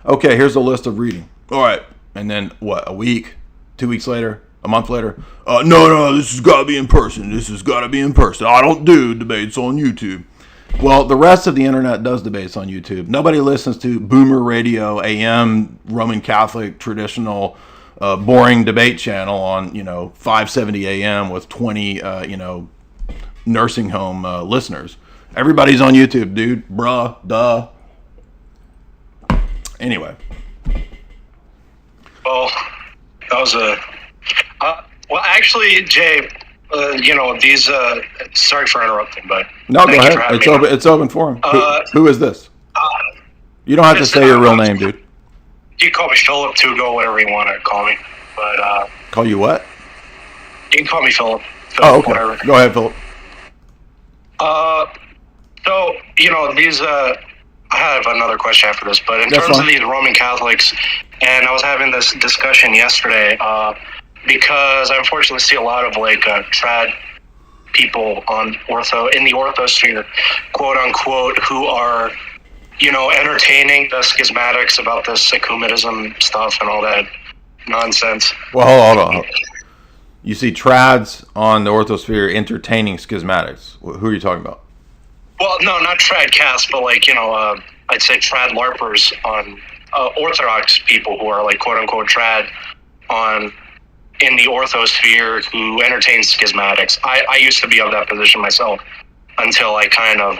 Okay, here's a list of reading. All right. And then what? A week? 2 weeks later? A month later? No, this has got to be in person. This has got to be in person. I don't do debates on YouTube. Well, the rest of the internet does debates on YouTube. Nobody listens to Boomer Radio, AM, Roman Catholic, traditional, boring debate channel on, 570 AM with 20, nursing home listeners. Everybody's on YouTube, dude. Bruh, duh. Anyway. Well, that was well, actually, Jay, these, sorry for interrupting, but. No, go ahead. It's open for him. Who is this? You don't have to say your real name, dude. You can call me Philip, Tugo, whatever you want to call me. But, call you what? You can call me Philip. Oh, okay. Whatever. Go ahead, Philip. So, these, I have another question after this, but in terms of these Roman Catholics, and I was having this discussion yesterday, because I unfortunately see a lot of trad people in the orthosphere, quote unquote, who are, entertaining the schismatics about this ecumenism stuff and all that nonsense. Well, hold on. You see trads on the orthosphere entertaining schismatics. Who are you talking about? Well, no, not trad cast, but I'd say trad LARPers on Orthodox people who are quote unquote trad on in the orthosphere who entertain schismatics. I used to be of that position myself until I kind of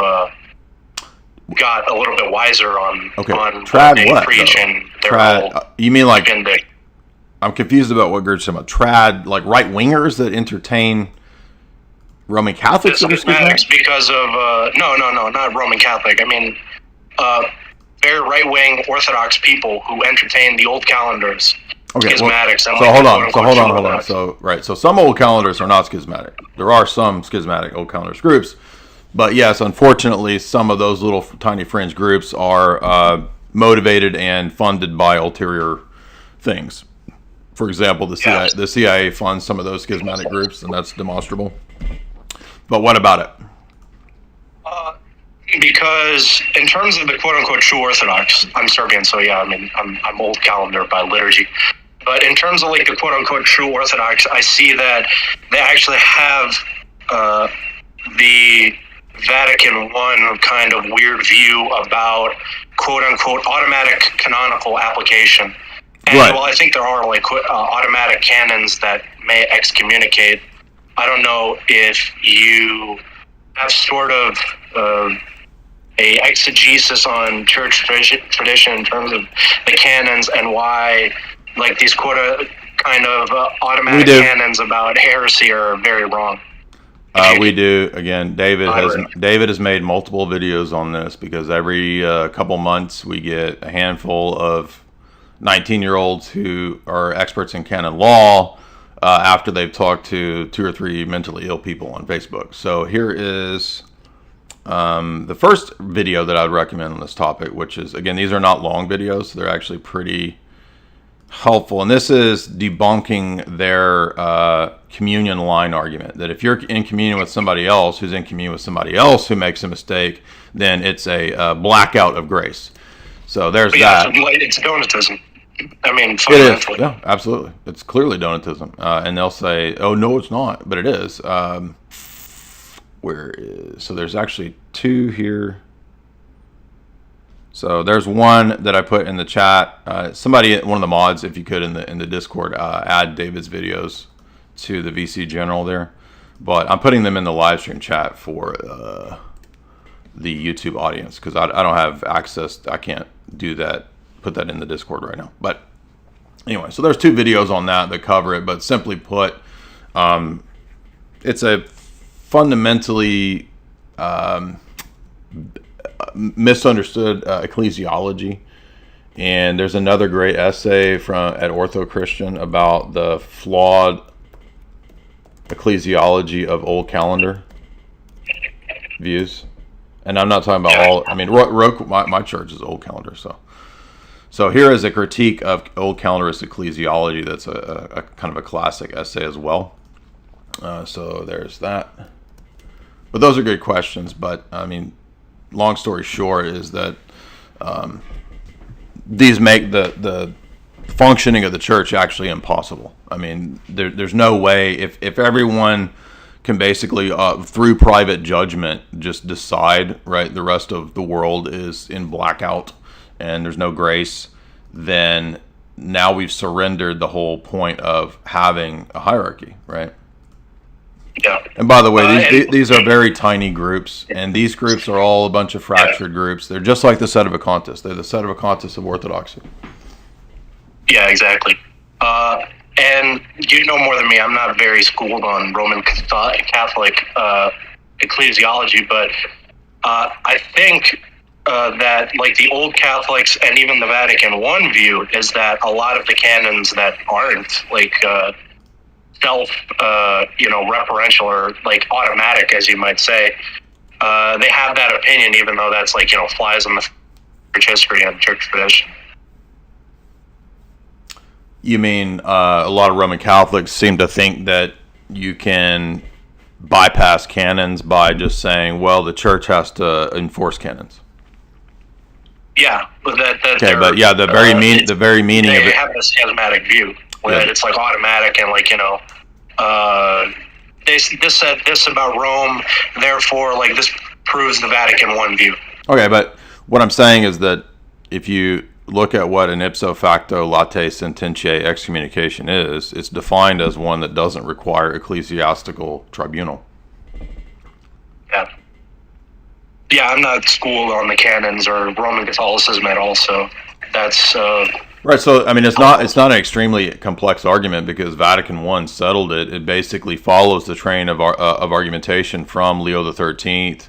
got a little bit wiser on trad they what preach though? and their Trad, whole you mean like agenda. I'm confused about what you're talking about. Trad, like right wingers that entertain Roman Catholics that are schismatics schismatic? because of no, not Roman Catholic. I mean, very right wing Orthodox people who entertain the old calendars. Okay, Schismatics. well, and so like hold on. So some old calendars are not schismatic. There are some schismatic old calendars groups, but yes, unfortunately, some of those little tiny fringe groups are motivated and funded by ulterior things. For example, the CIA funds some of those schismatic groups, and that's demonstrable. But what about it? Because in terms of the quote-unquote true Orthodox, I'm Serbian, so yeah, I mean, I'm old calendar by liturgy. But in terms of like the quote-unquote true Orthodox, I see that they actually have the Vatican I kind of weird view about quote-unquote automatic canonical application. And right. Well, I think there are like automatic canons that may excommunicate. I don't know if you have sort of a exegesis on church tradition in terms of the canons and why like these kind of automatic canons about heresy are very wrong. We do. Again, David has made multiple videos on this because every couple months we get a handful of 19-year-olds who are experts in canon law after they've talked to 2 or 3 mentally ill people on Facebook. So here is the first video that I'd recommend on this topic, which is, again, these are not long videos. So they're actually pretty helpful. And this is debunking their communion line argument, that if you're in communion with somebody else who's in communion with somebody else who makes a mistake, then it's a blackout of grace. So there's that. It's Donatism. I mean, it is. Yeah, absolutely. It's clearly Donatism. And they'll say, oh, no, it's not. But it is. So there's actually 2 here. So there's one that I put in the chat. Somebody, one of the mods, if you could, in the Discord, add David's videos to the VC General there. But I'm putting them in the live stream chat for the YouTube audience because I don't have access. I can't do that. Put that in the Discord right now. But anyway, so there's 2 videos on that cover it. But simply put, it's a fundamentally misunderstood ecclesiology. And there's another great essay at Ortho Christian about the flawed ecclesiology of old calendar views. And I'm not talking about all. I mean, my church is old calendar, so here is a critique of old calendarist ecclesiology. That's a kind of a classic essay as well. So there's that. But those are good questions. But I mean, long story short is that these make the functioning of the church actually impossible. I mean, there's no way if everyone can basically through private judgment just decide, right, the rest of the world is in blackout and there's no grace, then now we've surrendered the whole point of having a hierarchy, right? Yeah. And by the way, these are very tiny groups, and these groups are all a bunch of fractured groups. They're just like the Sedevacantists. They're the Sedevacantists of Orthodoxy. Yeah, exactly. And you know more than me. I'm not very schooled on Roman Catholic ecclesiology, but I think that like the old Catholics and even the Vatican I view is that a lot of the canons that aren't like referential or like automatic, as you might say, they have that opinion, even though that's like, flies in the church history and church tradition. You mean a lot of Roman Catholics seem to think that you can bypass canons by just saying, well, the church has to enforce canons. Yeah, but the very meaning of it. They have a schismatic view where it's like automatic and like this said this about Rome, therefore like this proves the Vatican I view. Okay, but what I'm saying is that if you look at what an ipso facto latae sententiae excommunication is, it's defined as one that doesn't require ecclesiastical tribunal. Yeah. Yeah, I'm not schooled on the canons or Roman Catholicism at all, so that's... Right, so I mean, it's not an extremely complex argument because Vatican I settled it. It basically follows the train of argumentation from Leo XIII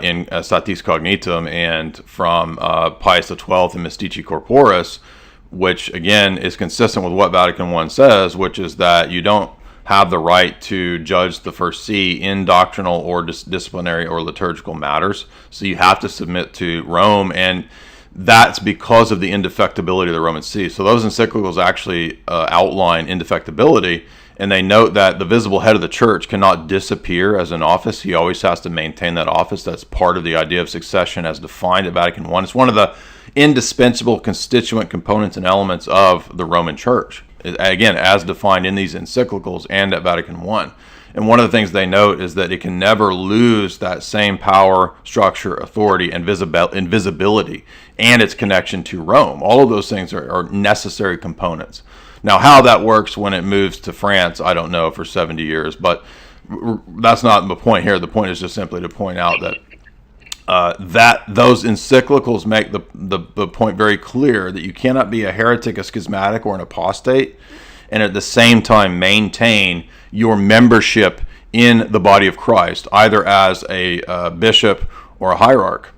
in Satis Cognitum and from Pius XII in Mystici Corporis, which again is consistent with what Vatican I says, which is that you don't have the right to judge the First See in doctrinal or disciplinary or liturgical matters. So you have to submit to Rome, and that's because of the indefectibility of the Roman See. So those encyclicals actually outline indefectibility, and they note that the visible head of the church cannot disappear as an office. He always has to maintain that office. That's part of the idea of succession as defined at Vatican I. It's one of the indispensable constituent components and elements of the Roman Church, again, as defined in these encyclicals and at Vatican I. And one of the things they note is that it can never lose that same power, structure, authority, and visibility, and its connection to Rome. All of those things are necessary components. Now, how that works when it moves to France, I don't know for 70 years, but that's not the point here. The point is just simply to point out that that those encyclicals make the point very clear that you cannot be a heretic, a schismatic, or an apostate, and at the same time maintain your membership in the body of Christ, either as a bishop or a hierarch.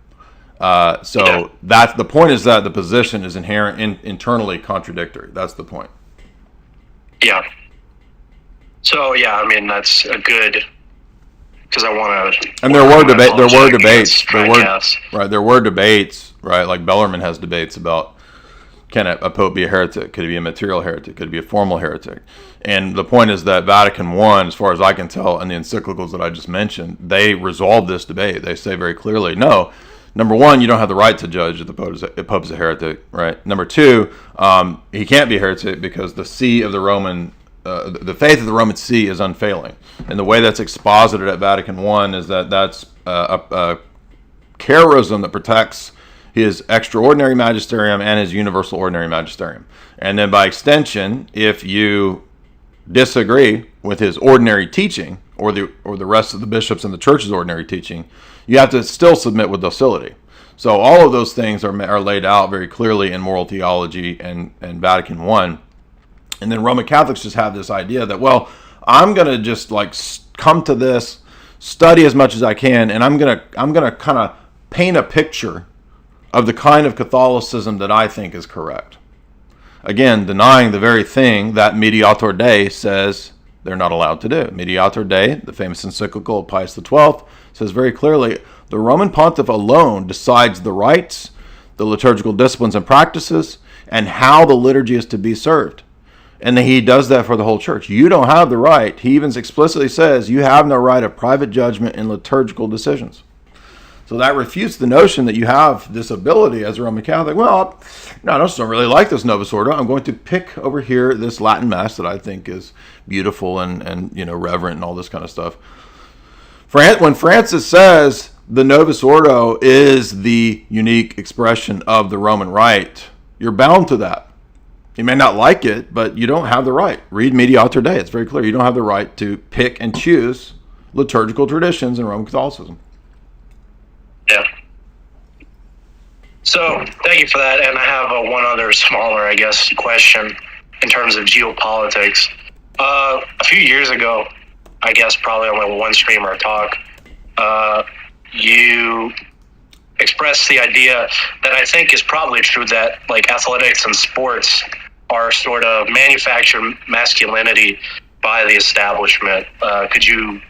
So that's the point, is that the position is internally contradictory. That's the point. Yeah. So yeah, I mean that's a good, because I want to. And there were debates. There were debates. Right, like Bellarmine has debates about, can a pope be a heretic? Could he be a material heretic? Could he be a formal heretic? And the point is that Vatican I, as far as I can tell, and the encyclicals that I just mentioned, they resolve this debate. They say very clearly, no, number one, you don't have the right to judge if the pope is a heretic, right? Number two, he can't be a heretic because the see of the Roman, the faith of the Roman See is unfailing. And the way that's exposited at Vatican I is that that's a charism that protects his extraordinary magisterium and his universal ordinary magisterium. And then by extension, if you disagree with his ordinary teaching or the rest of the bishops in the church's ordinary teaching, you have to still submit with docility. So all of those things are laid out very clearly in moral theology and Vatican I. And then Roman Catholics just have this idea that, well, I'm going to just like come to this, study as much as I can, and I'm going to kind of paint a picture of the kind of Catholicism that I think is correct. Again, denying the very thing that Mediator Dei says they're not allowed to do. Mediator Dei, the famous encyclical of Pius XII, says very clearly, the Roman Pontiff alone decides the rites, the liturgical disciplines and practices, and how the liturgy is to be served. And he does that for the whole church. You don't have the right. He even explicitly says you have no right of private judgment in liturgical decisions. So that refutes the notion that you have this ability as a Roman Catholic. Well, no, I just don't really like this Novus Ordo. I'm going to pick over here this Latin Mass that I think is beautiful and reverent and all this kind of stuff. When Francis says the Novus Ordo is the unique expression of the Roman Rite, you're bound to that. You may not like it, but you don't have the right. Read Mediator Dei. It's very clear. You don't have the right to pick and choose liturgical traditions in Roman Catholicism. Yeah. So thank you for that. And I have one other smaller, I guess, question in terms of geopolitics. A few years ago, I guess probably on like one stream or talk, you expressed the idea that I think is probably true, that like athletics and sports are sort of manufactured masculinity by the establishment. Could you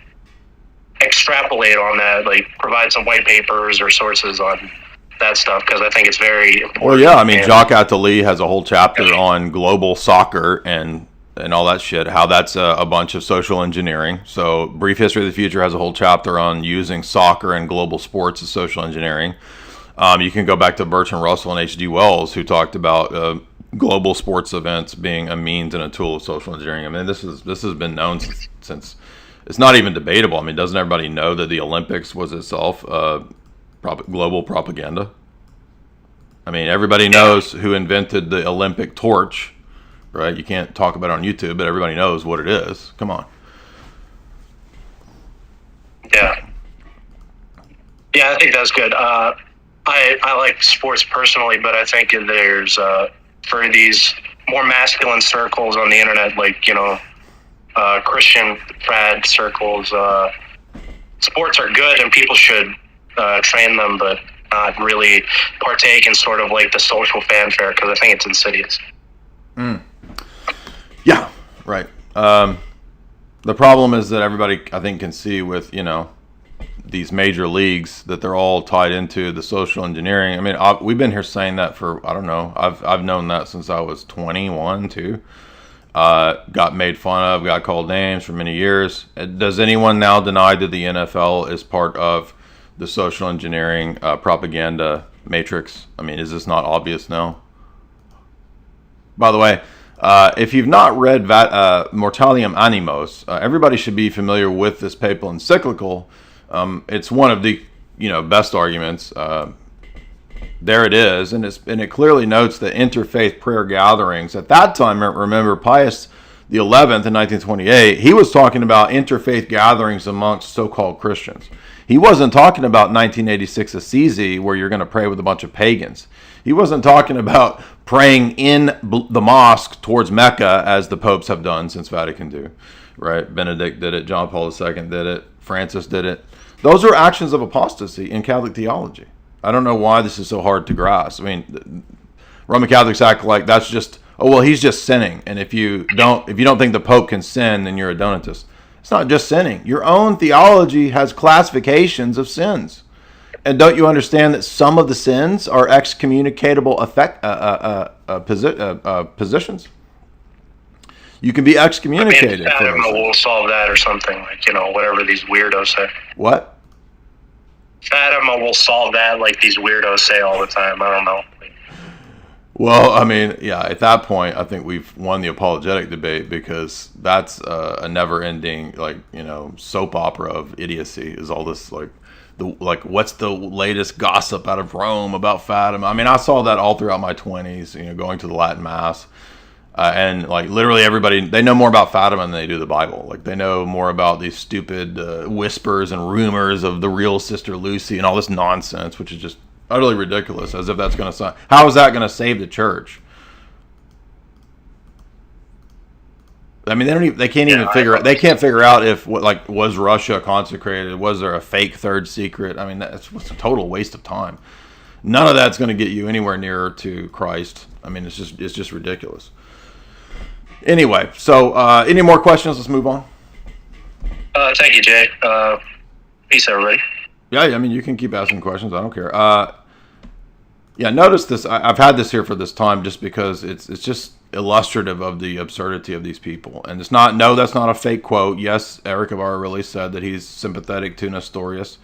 extrapolate on that, like provide some white papers or sources on that stuff, because I think it's very important. Well, yeah, I mean, Jacques Attali has a whole chapter on global soccer and all that shit, how that's a bunch of social engineering. So Brief History of the Future has a whole chapter on using soccer and global sports as social engineering. You can go back to Bertrand Russell and H.G. Wells, who talked about global sports events being a means and a tool of social engineering. I mean, this has been known since it's not even debatable. I mean, doesn't everybody know that the Olympics was itself global propaganda? I mean, everybody knows who invented the Olympic torch, right? You can't talk about it on YouTube, but everybody knows what it is. Come on. Yeah. Yeah, I think that's good. I like sports personally, but I think there's for these more masculine circles on the internet, like, you know, Christian trad circles, sports are good and people should train them, but not really partake in sort of like the social fanfare, because I think it's insidious. Yeah, right. The problem is that everybody, I think, can see with, you know, these major leagues that they're all tied into the social engineering. I mean, we've been here saying that for, I don't know, I've known that since I was 21 too. Got made fun of, got called names for many years. Does anyone now deny that the NFL is part of the social engineering propaganda matrix? I mean, is this not obvious now? By the way, if you've not read Mortalium Animos, everybody should be familiar with this papal encyclical. It's one of the, you know, best arguments. There it is, and it clearly notes that interfaith prayer gatherings at that time. Remember, Pius XI in 1928, he was talking about interfaith gatherings amongst so-called Christians. He wasn't talking about 1986 Assisi, where you're going to pray with a bunch of pagans. He wasn't talking about praying in the mosque towards Mecca, as the popes have done since Vatican II, right? Benedict did it, John Paul II did it, Francis did it. Those are actions of apostasy in Catholic theology. I don't know why this is so hard to grasp. I mean, Roman Catholics act like that's just, oh, well, he's just sinning. And if you don't think the Pope can sin, then you're a Donatist. It's not just sinning. Your own theology has classifications of sins. And don't you understand that some of the sins are excommunicatable positions? You can be excommunicated. I mean, Fatima will solve that or something, like, you know, whatever these weirdos say. What? Fatima will solve that, like these weirdos say all the time. I don't know. Well, I mean, yeah, at that point, I think we've won the apologetic debate, because that's a never-ending, like, you know, soap opera of idiocy. Is all this what's the latest gossip out of Rome about Fatima? I mean, I saw that all throughout my 20s, you know, going to the Latin Mass. And like literally everybody, they know more about Fatima than they do the Bible. Like they know more about these stupid whispers and rumors of the real Sister Lucy and all this nonsense, which is just utterly ridiculous. As if that's going to, how is that going to save the church? I mean, they can't even figure out. They can't figure out if was Russia consecrated? Was there a fake third secret? I mean, that's a total waste of time. None of that's going to get you anywhere nearer to Christ. I mean, it's just ridiculous. Anyway, so any more questions? Let's move on. Thank you, Jay. Peace, everybody. Yeah, I mean, you can keep asking questions. I don't care. Yeah, notice this. I've had this here for this time just because it's just illustrative of the absurdity of these people. And it's not, no, that's not a fake quote. Yes, Eric Ibarra really said that he's sympathetic to Nestorius.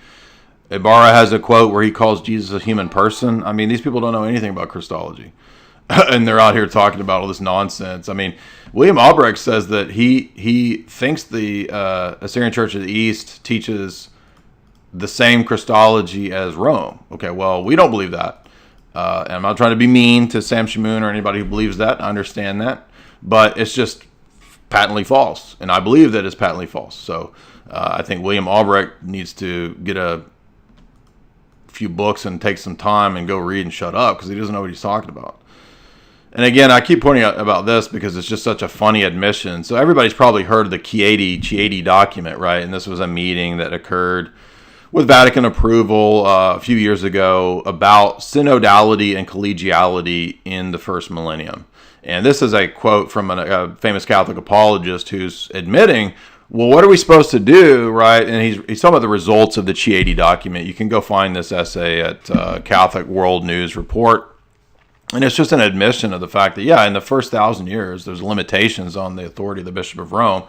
Ibarra has a quote where he calls Jesus a human person. I mean, these people don't know anything about Christology. And they're out here talking about all this nonsense. I mean, William Albrecht says that he thinks the Assyrian Church of the East teaches the same Christology as Rome. Okay, well, we don't believe that. And I'm not trying to be mean to Sam Shamoon or anybody who believes that. I understand that. But it's just patently false. And I believe that it's patently false. So I think William Albrecht needs to get a few books and take some time and go read and shut up, because he doesn't know what he's talking about. And again, I keep pointing out about this because it's just such a funny admission. So everybody's probably heard of the Chieti document, right? And this was a meeting that occurred with Vatican approval a few years ago about synodality and collegiality in the first millennium. And this is a quote from a famous Catholic apologist who's admitting, well, what are we supposed to do, right? And he's talking about the results of the Chieti document. You can go find this essay at Catholic World News Report. And it's just an admission of the fact that, yeah, in the first 1,000 years, there's limitations on the authority of the Bishop of Rome.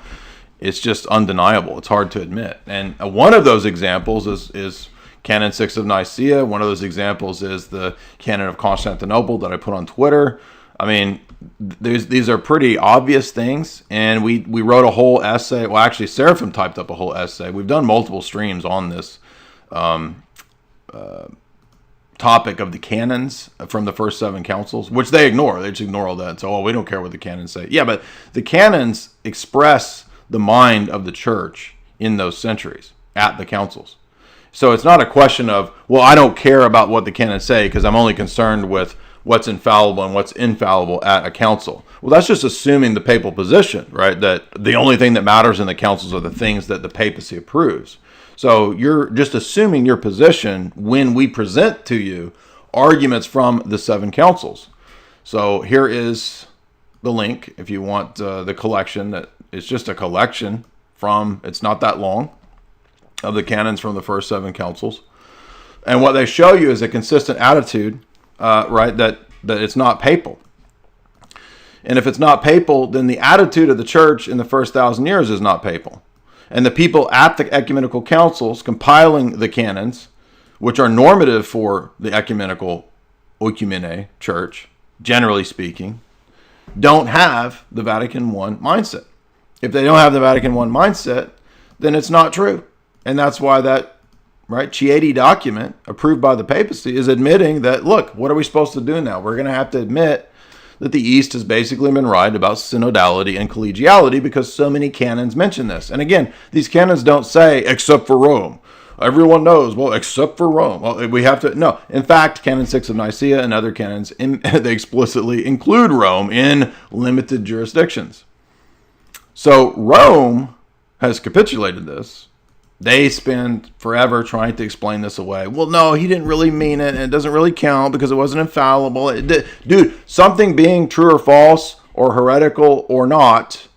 It's just undeniable. It's hard to admit. And one of those examples is Canon 6 of Nicaea. One of those examples is the Canon of Constantinople that I put on Twitter. I mean, these are pretty obvious things. And we wrote a whole essay. Well, actually, Seraphim typed up a whole essay. We've done multiple streams on this topic of the canons from the first 7 councils, which they ignore. They just ignore all that. So, we don't care what the canons say. Yeah, but the canons express the mind of the church in those centuries at the councils. So it's not a question of, well, I don't care about what the canons say because I'm only concerned with what's infallible and what's infallible at a council. Well, that's just assuming the papal position, right? That the only thing that matters in the councils are the things that the papacy approves. So you're just assuming your position when we present to you arguments from the 7 councils. So here is the link if you want the collection. That it's just a collection from, it's not that long, of the canons from the first 7 councils. And what they show you is a consistent attitude, right, that it's not papal. And if it's not papal, then the attitude of the church in the first 1,000 years is not papal. And the people at the ecumenical councils compiling the canons, which are normative for the ecumenical oikumene church, generally speaking, don't have the Vatican I mindset. If they don't have the Vatican I mindset, then it's not true. And that's why that, right, Chieti document approved by the papacy is admitting that, look, what are we supposed to do now? We're going to have to admit that the East has basically been right about synodality and collegiality because so many canons mention this. And again, these canons don't say, except for Rome. Everyone knows, well, except for Rome. Well, we have to, no. In fact, Canon 6 of Nicaea and other canons, they explicitly include Rome in limited jurisdictions. So Rome has capitulated this. They spend forever trying to explain this away. Well, no, he didn't really mean it, and it doesn't really count because it wasn't infallible. Dude, something being true or false or heretical or not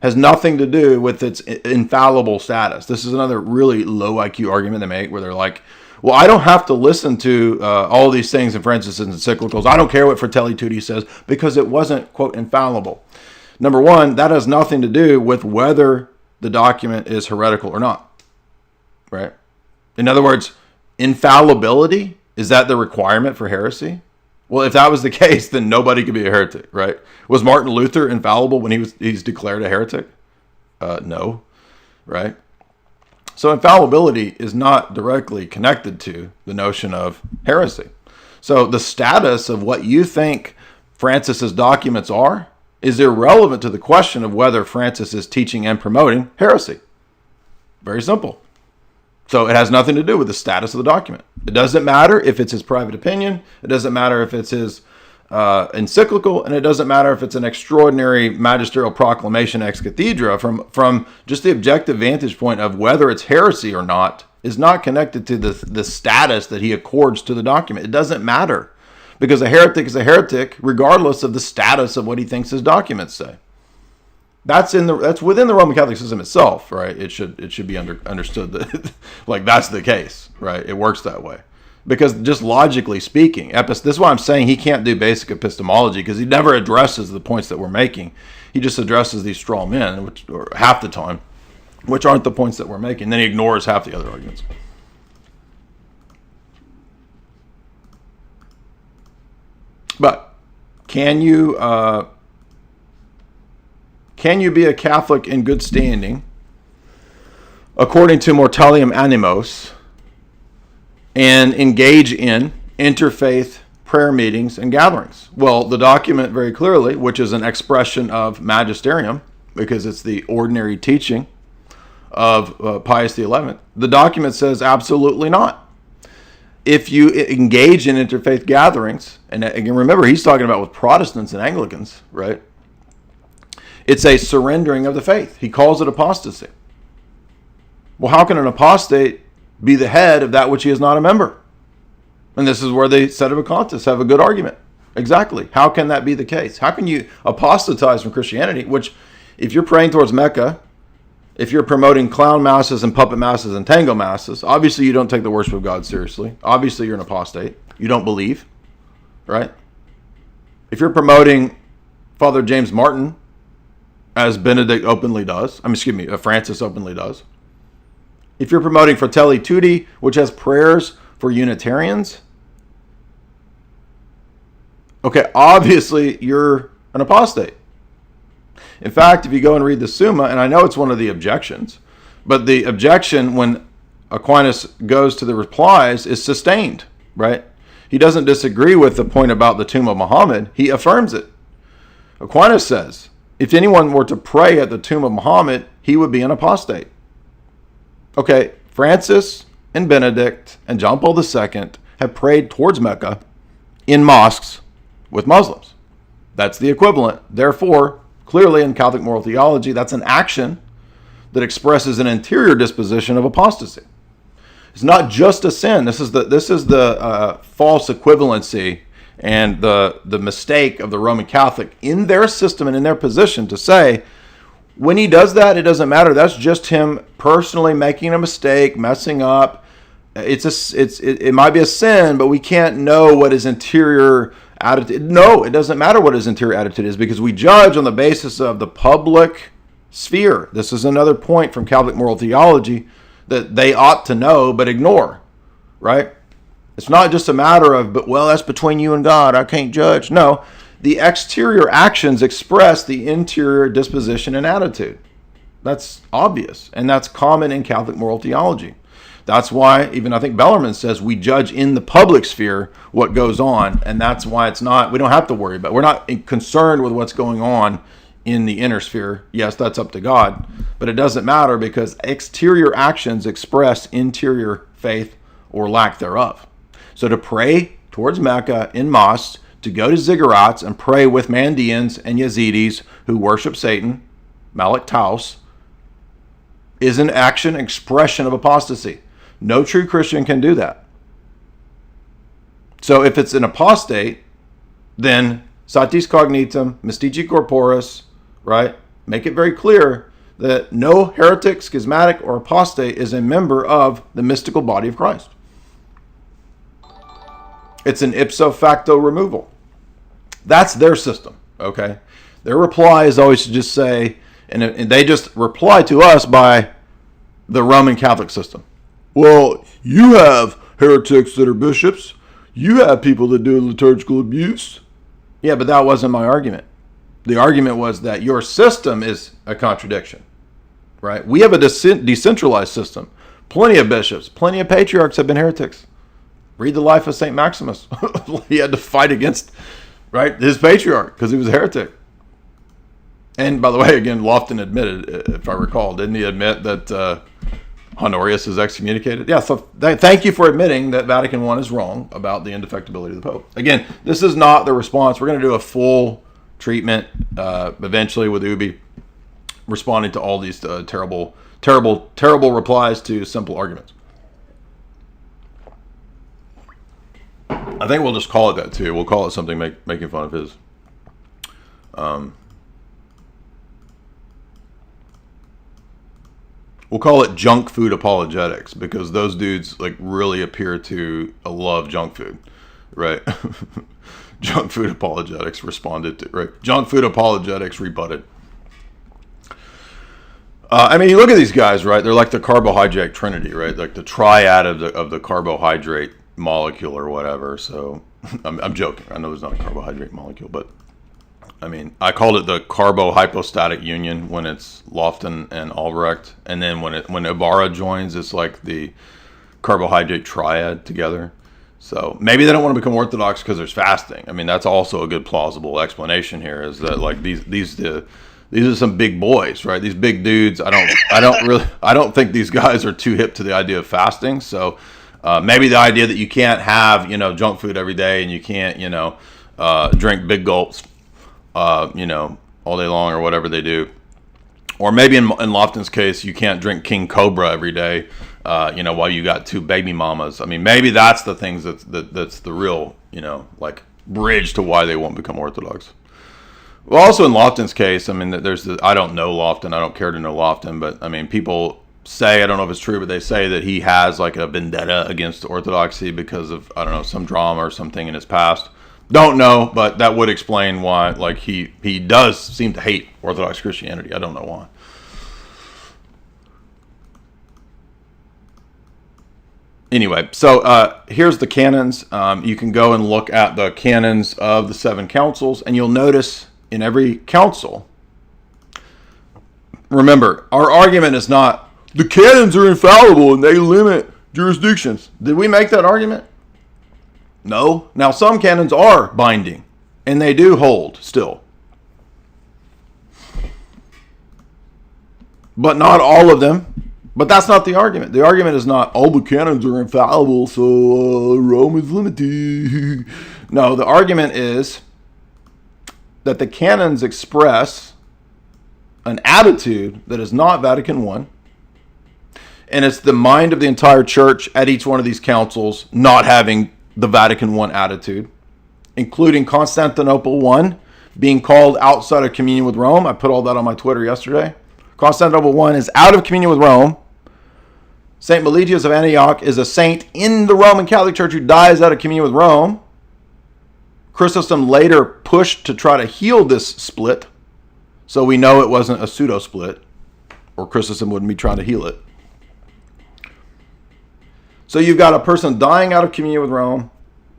has nothing to do with its infallible status. This is another really low IQ argument they make where they're like, well, I don't have to listen to all these things in Francis's encyclicals. I don't care what Fratelli Tutti says because it wasn't, quote, infallible. Number one, that has nothing to do with whether the document is heretical or not. Right? In other words, infallibility, is that the requirement for heresy? Well, if that was the case, then nobody could be a heretic, right? Was Martin Luther infallible when he's declared a heretic? No, right? So infallibility is not directly connected to the notion of heresy. So the status of what you think Francis's documents are is irrelevant to the question of whether Francis is teaching and promoting heresy. Very simple. So it has nothing to do with the status of the document. It doesn't matter if it's his private opinion. It doesn't matter if it's his encyclical. And it doesn't matter if it's an extraordinary magisterial proclamation ex cathedra. From just the objective vantage point of whether it's heresy or not is not connected to the status that he accords to the document. It doesn't matter. Because a heretic is a heretic regardless of the status of what he thinks his documents say. That's within the Roman Catholic system itself, right? It should be understood that like that's the case, right? It works that way. Because just logically speaking, this is why I'm saying he can't do basic epistemology because he never addresses the points that we're making. He just addresses these straw men, or half the time, which aren't the points that we're making. Then he ignores half the other arguments. But can you be a Catholic in good standing according to Mortalium Animos and engage in interfaith prayer meetings and gatherings? Well, the document very clearly, which is an expression of magisterium, because it's the ordinary teaching of Pius XI, the document says absolutely not. If you engage in interfaith gatherings, and again, remember, he's talking about with Protestants and Anglicans, right? It's a surrendering of the faith. He calls it apostasy. Well, how can an apostate be the head of that which he is not a member? And this is where the Sedevacantists have a good argument. Exactly. How can that be the case? How can you apostatize from Christianity, which if you're praying towards Mecca, if you're promoting clown masses and puppet masses and tango masses, obviously you don't take the worship of God seriously. Obviously you're an apostate. You don't believe, right? If you're promoting Father James Martin, as Benedict openly does, Francis openly does. If you're promoting Fratelli Tutti, which has prayers for Unitarians, okay, obviously you're an apostate. In fact, if you go and read the Summa, and I know it's one of the objections, but the objection when Aquinas goes to the replies is sustained, right? He doesn't disagree with the point about the tomb of Muhammad. He affirms it. Aquinas says, if anyone were to pray at the tomb of Muhammad, he would be an apostate. Okay, Francis and Benedict and John Paul II have prayed towards Mecca in mosques with Muslims. That's the equivalent. Therefore, clearly in Catholic moral theology, that's an action that expresses an interior disposition of apostasy. It's not just a sin. This is the false equivalency and the mistake of the Roman Catholic in their system and in their position to say, when he does that, it doesn't matter. That's just him personally making a mistake, messing up. It might be a sin, but we can't know what his interior attitude. No, it doesn't matter what his interior attitude is, because we judge on the basis of the public sphere. This is another point from Catholic moral theology that they ought to know but ignore, right? It's not just a matter of, but well, that's between you and God, I can't judge. No, the exterior actions express the interior disposition and attitude. That's obvious, and that's common in Catholic moral theology. That's why even I think Bellarmine says we judge in the public sphere what goes on, and that's why we don't have to worry about it. We're not concerned with what's going on in the inner sphere. Yes, that's up to God, but it doesn't matter because exterior actions express interior faith or lack thereof. So to pray towards Mecca in mosques, to go to ziggurats and pray with Mandeans and Yazidis who worship Satan, Malik Taus, is an action expression of apostasy. No true Christian can do that. So if it's an apostate, then satis cognitum, mystici corporis, right? Make it very clear that no heretic, schismatic, or apostate is a member of the mystical body of Christ. It's an ipso facto removal. That's their system, okay? Their reply is always to just say, and they just reply to us by the Roman Catholic system. Well, you have heretics that are bishops. You have people that do liturgical abuse. Yeah, but that wasn't my argument. The argument was that your system is a contradiction, right? We have a decentralized system. Plenty of bishops, plenty of patriarchs have been heretics. Read the life of St. Maximus. He had to fight against, right, his patriarch because he was a heretic. And by the way, again, Lofton admitted, if I recall, didn't he admit that Honorius is excommunicated? Yeah, so thank you for admitting that Vatican I is wrong about the indefectibility of the Pope. Again, this is not the response. We're going to do a full treatment eventually with Ubi, responding to all these terrible replies to simple arguments. I think we'll just call it that too. We'll call it something making fun of his. We'll call it junk food apologetics because those dudes like really appear to love junk food, right? Junk food apologetics responded to, right? Junk food apologetics rebutted. I mean, you look at these guys, right? They're like the carbohydrate trinity, right? Like the triad of the carbohydrate molecule or whatever. So I'm joking. I know there's not a carbohydrate molecule, but I mean, I called it the carbohypostatic union when it's Lofton and Albrecht, and then when Ibarra joins, it's like the carbohydrate triad together. So maybe they don't want to become Orthodox because there's fasting. I mean, that's also a good plausible explanation here. Is that like these are some big boys, right? These big dudes. I don't think these guys are too hip to the idea of fasting. So maybe the idea that you can't have junk food every day and you can't drink big gulps all day long or whatever they do, or maybe in Lofton's case you can't drink King Cobra every day while you got two baby mamas. I mean, maybe that's the things that's the real like bridge to why they won't become Orthodox. Well, also in Lofton's case, I mean, I don't know Lofton, I don't care to know Lofton, but I mean, people say, I don't know if it's true, but they say that he has like a vendetta against Orthodoxy because of, I don't know, some drama or something in his past. Don't know, but that would explain why, like, he does seem to hate Orthodox Christianity. I don't know why. Anyway, so here's the canons. You can go and look at the canons of the 7 councils, and you'll notice in every council, remember, our argument is not, the canons are infallible and they limit jurisdictions. Did we make that argument? No. Now, some canons are binding, and they do hold still. But not all of them. But that's not the argument. The argument is not, all the canons are infallible, so Rome is limited. No, the argument is that the canons express an attitude that is not Vatican I, and it's the mind of the entire church at each one of these councils not having the Vatican I attitude, including Constantinople I being called outside of communion with Rome. I put all that on my Twitter yesterday. Constantinople I is out of communion with Rome. St. Meletius of Antioch is a saint in the Roman Catholic Church who dies out of communion with Rome. Chrysostom later pushed to try to heal this split, so we know it wasn't a pseudo-split, or Chrysostom wouldn't be trying to heal it. So you've got a person dying out of communion with Rome,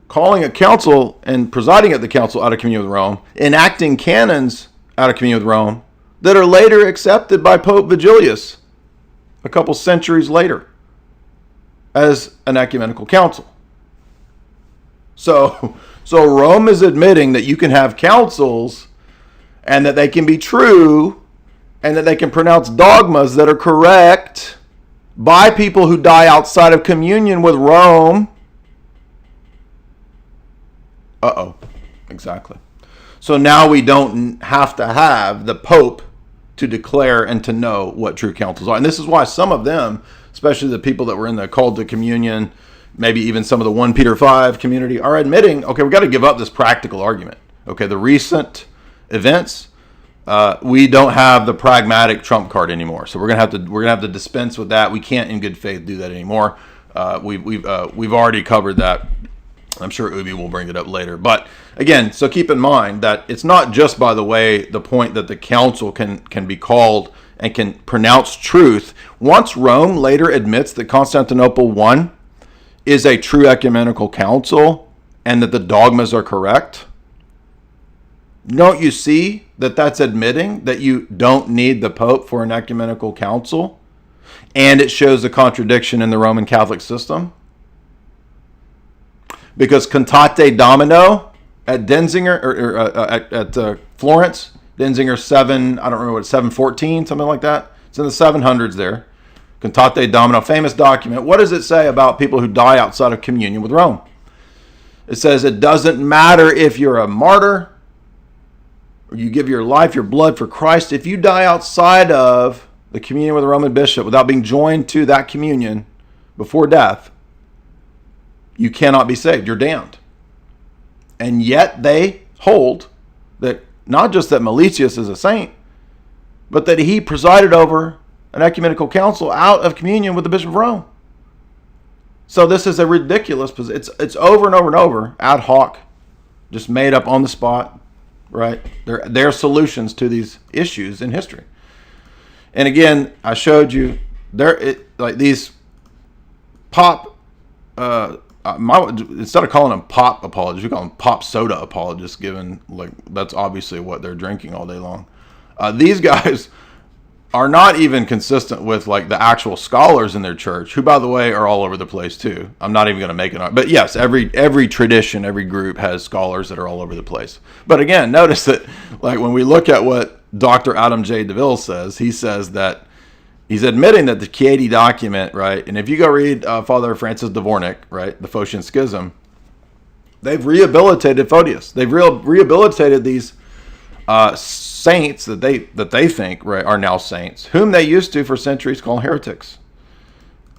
calling a council and presiding at the council out of communion with Rome, enacting canons out of communion with Rome that are later accepted by Pope Vigilius a couple centuries later as an ecumenical council. So Rome is admitting that you can have councils and that they can be true and that they can pronounce dogmas that are correct by people who die outside of communion with Rome. Exactly. So now we don't have to have the Pope to declare and to know what true councils are. And this is why some of them, especially the people that were in the called to communion, maybe even some of the 1 Peter 5 community, are admitting, okay, we've got to give up this practical argument. Okay, the recent events, we don't have the pragmatic trump card anymore. So we're gonna have to dispense with that. We can't in good faith do that anymore. We've already covered that. I'm sure Ubi will bring it up later. But again, so keep in mind that it's not just, by the way, the point that the council can be called and can pronounce truth. Once Rome later admits that Constantinople I is a true ecumenical council and that the dogmas are correct, don't you see that that's admitting that you don't need the Pope for an ecumenical council? And it shows a contradiction in the Roman Catholic system. Because Cantate Domino at Denzinger, or at Florence, Denzinger 7, I don't remember what, 714, something like that. It's in the 700s there. Cantate Domino, famous document. What does it say about people who die outside of communion with Rome? It says it doesn't matter if you're a martyr, or you give your life, your blood for Christ. If you die outside of the communion with a Roman bishop without being joined to that communion before death, you cannot be saved. You're damned. And yet they hold that not just that Meletius is a saint, but that he presided over an ecumenical council out of communion with the Bishop of Rome. So this is a ridiculous position. It's over and over and over, ad hoc, just made up on the spot, right? They're solutions to these issues in history. And again, I showed you these pop. Instead of calling them pop apologists, we call them pop soda apologists, given that's obviously what they're drinking all day long. These guys are not even consistent with the actual scholars in their church, who, by the way, are all over the place too. I'm not even going to make it. But yes, every tradition, every group has scholars that are all over the place. But again, notice that when we look at what Dr. Adam J. DeVille says, he says that he's admitting that the Chieti document, right? And if you go read Father Francis Dvornik, right, the Phocian Schism, they've rehabilitated Photius. They've rehabilitated these saints that they think, right, are now saints, whom they used to for centuries call heretics.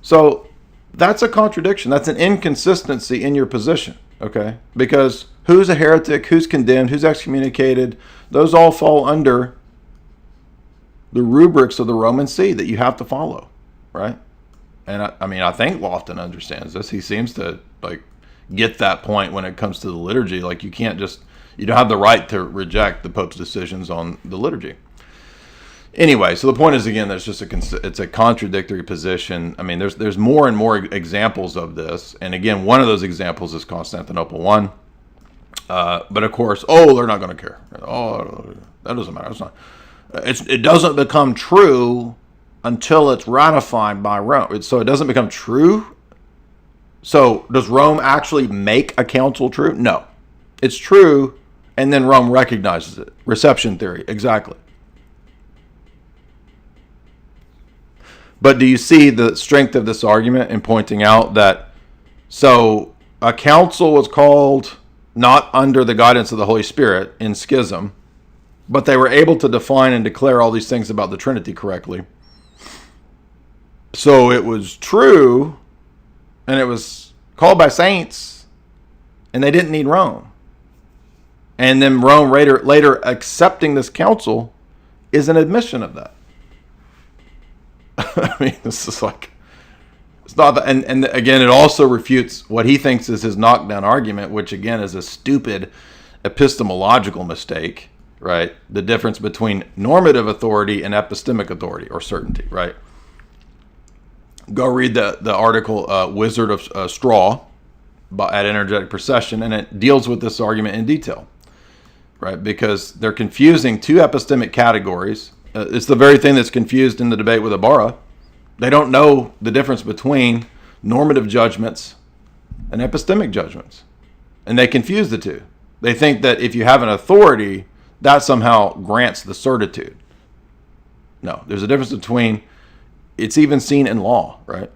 So that's a contradiction. That's an inconsistency in your position, okay? Because who's a heretic, who's condemned, who's excommunicated, those all fall under the rubrics of the Roman See that you have to follow, right? And I think Lofton understands this. He seems to get that point when it comes to the liturgy. You don't have the right to reject the Pope's decisions on the liturgy. Anyway, so the point is, again, it's a contradictory position. I mean, there's more and more examples of this, and again, one of those examples is Constantinople I. But of course, they're not going to care. That doesn't matter. It's not. It doesn't become true until it's ratified by Rome. So it doesn't become true. So does Rome actually make a council true? No. It's true, and then Rome recognizes it. Reception theory, exactly. But do you see the strength of this argument in pointing out that, so a council was called not under the guidance of the Holy Spirit in schism, but they were able to define and declare all these things about the Trinity correctly. So it was true, and it was called by saints, and they didn't need Rome. And then Rome later accepting this council is an admission of that. I mean, this is like, it's not that, and again, it also refutes what he thinks is his knockdown argument, which again is a stupid epistemological mistake, right? The difference between normative authority and epistemic authority or certainty, right? Go read the article Wizard of Straw at Energetic Procession, and it deals with this argument in detail, right? Because they're confusing two epistemic categories. It's the very thing that's confused in the debate with Ibarra. They don't know the difference between normative judgments and epistemic judgments, and they confuse the two. They think that if you have an authority, that somehow grants the certitude. No, there's a difference between, it's even seen in law, right?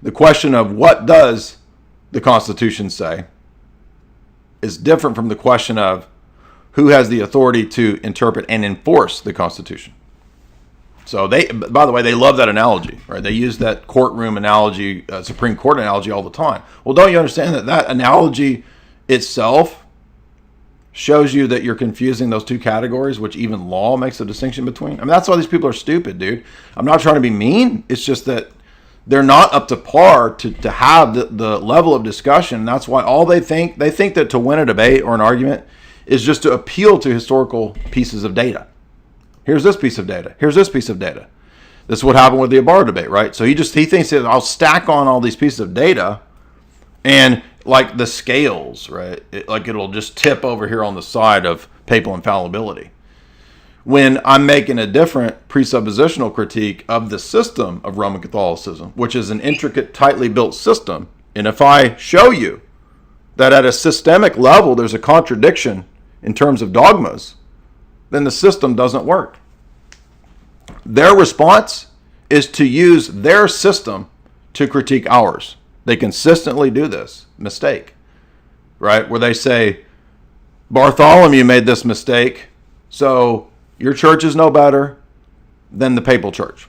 The question of what does the Constitution say is different from the question of who has the authority to interpret and enforce the Constitution. So they, by the way, they love that analogy, right? They use that courtroom analogy, Supreme Court analogy all the time. Well, don't you understand that that analogy itself shows you that you're confusing those two categories, which even law makes a distinction between? I mean, that's why these people are stupid, dude. I'm not trying to be mean. It's just that they're not up to par to have the level of discussion. That's why all they think that to win a debate or an argument is just to appeal to historical pieces of data. Here's this piece of data. Here's this piece of data. This is what happened with the Ibarra debate, right? So he thinks that I'll stack on all these pieces of data, and like the scales, right? It'll just tip over here on the side of papal infallibility. When I'm making a different presuppositional critique of the system of Roman Catholicism, which is an intricate, tightly built system, and if I show you that at a systemic level there's a contradiction in terms of dogmas, then the system doesn't work. Their response is to use their system to critique ours. They consistently do this mistake, right? Where they say, Bartholomew made this mistake, so your church is no better than the papal church.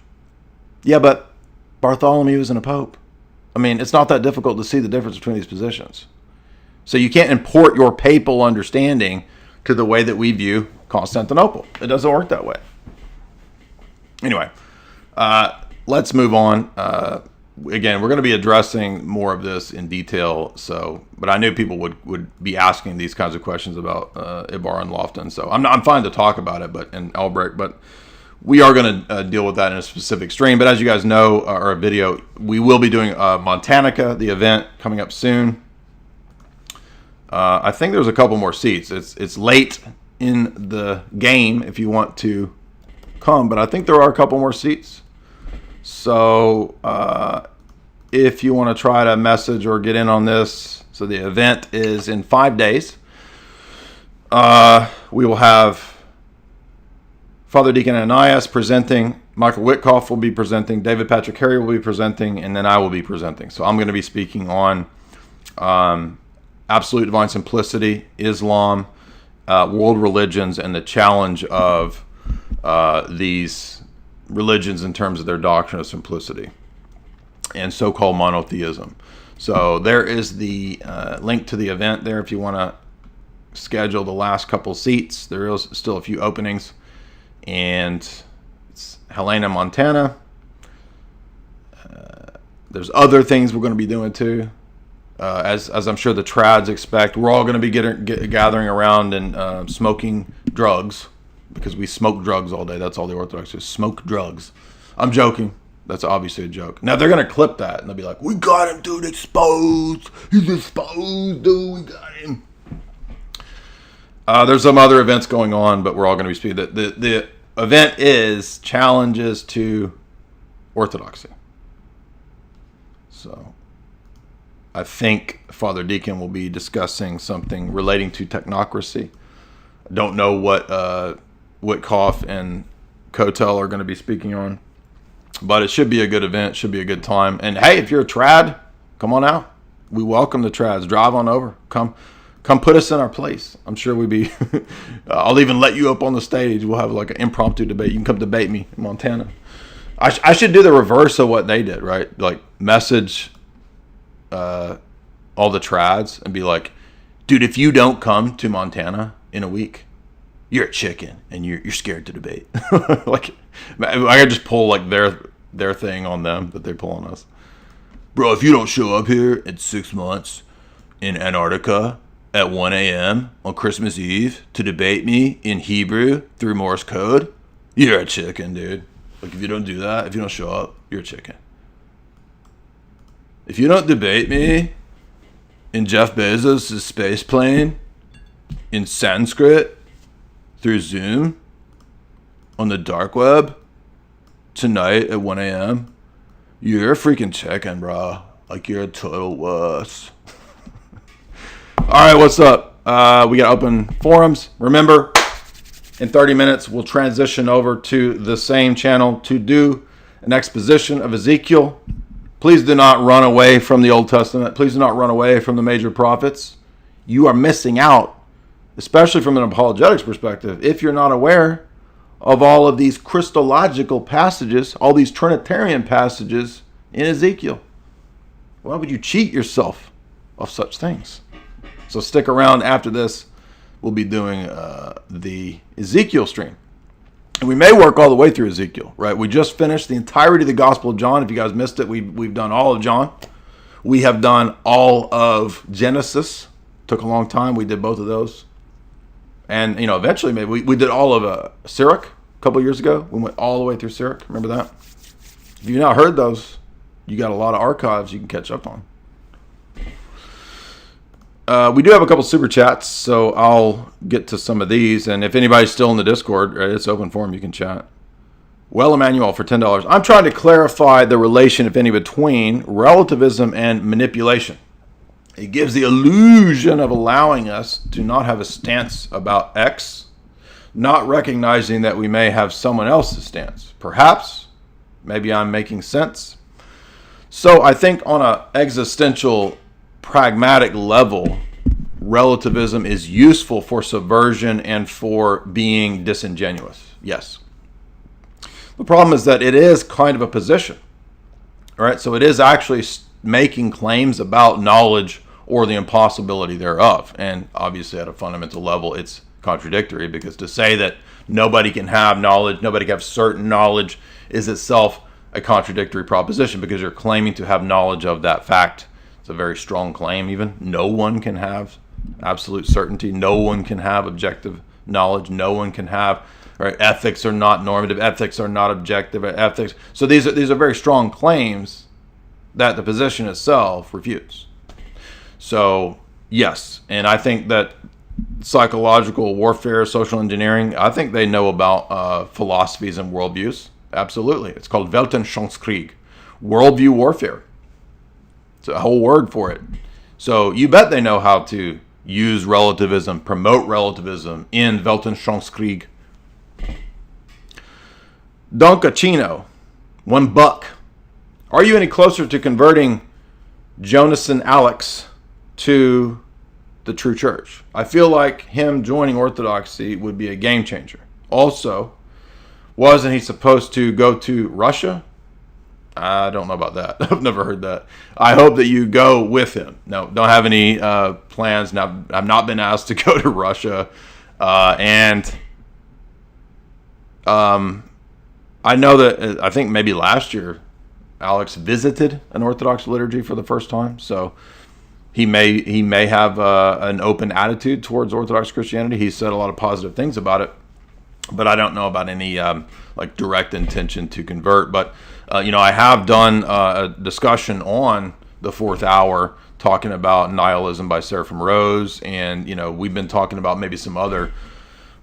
Yeah, but Bartholomew isn't a pope. I mean, it's not that difficult to see the difference between these positions. So you can't import your papal understanding to the way that we view Constantinople. It doesn't work that way. Anyway, let's move on. Again, we're going to be addressing more of this in detail. But I knew people would be asking these kinds of questions about Ibarra and Lofton. So I'm fine to talk about it, and Albrecht, but we are going to deal with that in a specific stream. But as you guys know, our video, we will be doing Montanica, the event coming up soon. I think there's a couple more seats. It's late in the game if you want to come, but I think there are a couple more seats. So if you want to try to message or get in on this, so the event is in 5 days. We will have Father Deacon Ananias presenting, Michael Witkoff will be presenting, David Patrick Harry will be presenting, and then I will be presenting. So I'm going to be speaking on absolute divine simplicity, Islam, world religions, and the challenge of these religions in terms of their doctrine of simplicity and so-called monotheism. So there is the link to the event there if you want to schedule the last couple seats. There is still a few openings, and it's Helena, Montana. There's other things we're going to be doing too. As I'm sure the trads expect, we're all going to be gathering around and smoking drugs, because we smoke drugs all day. That's all the Orthodox do, smoke drugs. I'm joking. That's obviously a joke. Now they're going to clip that and they'll be like, we got him, dude, exposed. He's exposed, dude, we got him. There's some other events going on, but we're all going to be speaking. The event is Challenges to Orthodoxy. So I think Father Deacon will be discussing something relating to technocracy. I don't know what Witkoff and Kotel are going to be speaking on, but it should be a good event, should be a good time. And hey, if you're a trad, come on out. We welcome the trads. Drive on over. Come put us in our place. I'm sure we'd be, I'll even let you up on the stage. We'll have like an impromptu debate. You can come debate me in Montana. I should do the reverse of what they did, right? Like message all the trads and be like, dude, if you don't come to Montana in a week, you're a chicken and you're scared to debate. Like, I could just pull like their thing on them that they pull on us. Bro, if you don't show up here in 6 months in Antarctica at 1 a.m. on Christmas Eve to debate me in Hebrew through Morse code, you're a chicken, dude. Like, if you don't do that, if you don't show up, you're a chicken. If you don't debate me in Jeff Bezos' space plane in Sanskrit through Zoom on the dark web tonight at 1 a.m., you're a freaking chicken, bro. Like, you're a total wuss. All right, what's up? We got open forums. Remember, in 30 minutes, we'll transition over to the same channel to do an exposition of Ezekiel. Please do not run away from the Old Testament. Please do not run away from the major prophets. You are missing out, especially from an apologetics perspective, if you're not aware of all of these Christological passages, all these Trinitarian passages in Ezekiel. Why would you cheat yourself of such things? So stick around after this. We'll be doing the Ezekiel stream. And we may work all the way through Ezekiel, right? We just finished the entirety of the Gospel of John. If you guys missed it, we've done all of John. We have done all of Genesis. Took a long time. We did both of those. And, eventually maybe we did all of Sirach a couple years ago. We went all the way through Sirach. Remember that? If you've not heard those, you got a lot of archives you can catch up on. We do have a couple super chats, so I'll get to some of these. And if anybody's still in the Discord, right, it's open forum, you can chat. Well, Emmanuel, for $10. I'm trying to clarify the relation, if any, between relativism and manipulation. It gives the illusion of allowing us to not have a stance about X, not recognizing that we may have someone else's stance. Perhaps, maybe I'm making sense. So I think on an existential, pragmatic level, relativism is useful for subversion and for being disingenuous. Yes. The problem is that it is kind of a position. All right, so it is actually making claims about knowledge or the impossibility thereof. And obviously at a fundamental level, it's contradictory, because to say that nobody can have knowledge, nobody can have certain knowledge, is itself a contradictory proposition, because you're claiming to have knowledge of that fact. It's a very strong claim even. No one can have absolute certainty. No one can have objective knowledge. No one can have, right? Ethics are not normative. Ethics are not objective. Ethics. So these are very strong claims that the position itself refutes. So yes, and I think that psychological warfare, social engineering, I think they know about philosophies and worldviews. Absolutely. It's called Weltanschauungskrieg, worldview warfare. It's a whole word for it. So you bet they know how to use relativism, promote relativism in Weltanschauungskrieg. Doncachino, $1. Are you any closer to converting Jonas and Alex to the true church? I feel like him joining Orthodoxy would be a game changer. Also, wasn't he supposed to go to Russia? I don't know about that. I've never heard that. I hope that you go with him. No, don't have any plans. Now, I've not been asked to go to Russia. And I know that, I think maybe last year, Alex visited an Orthodox liturgy for the first time. So he may have an open attitude towards Orthodox Christianity. He said a lot of positive things about it. But I don't know about any direct intention to convert. But I have done a discussion on the Fourth Hour talking about nihilism by Seraphim Rose, and we've been talking about maybe some other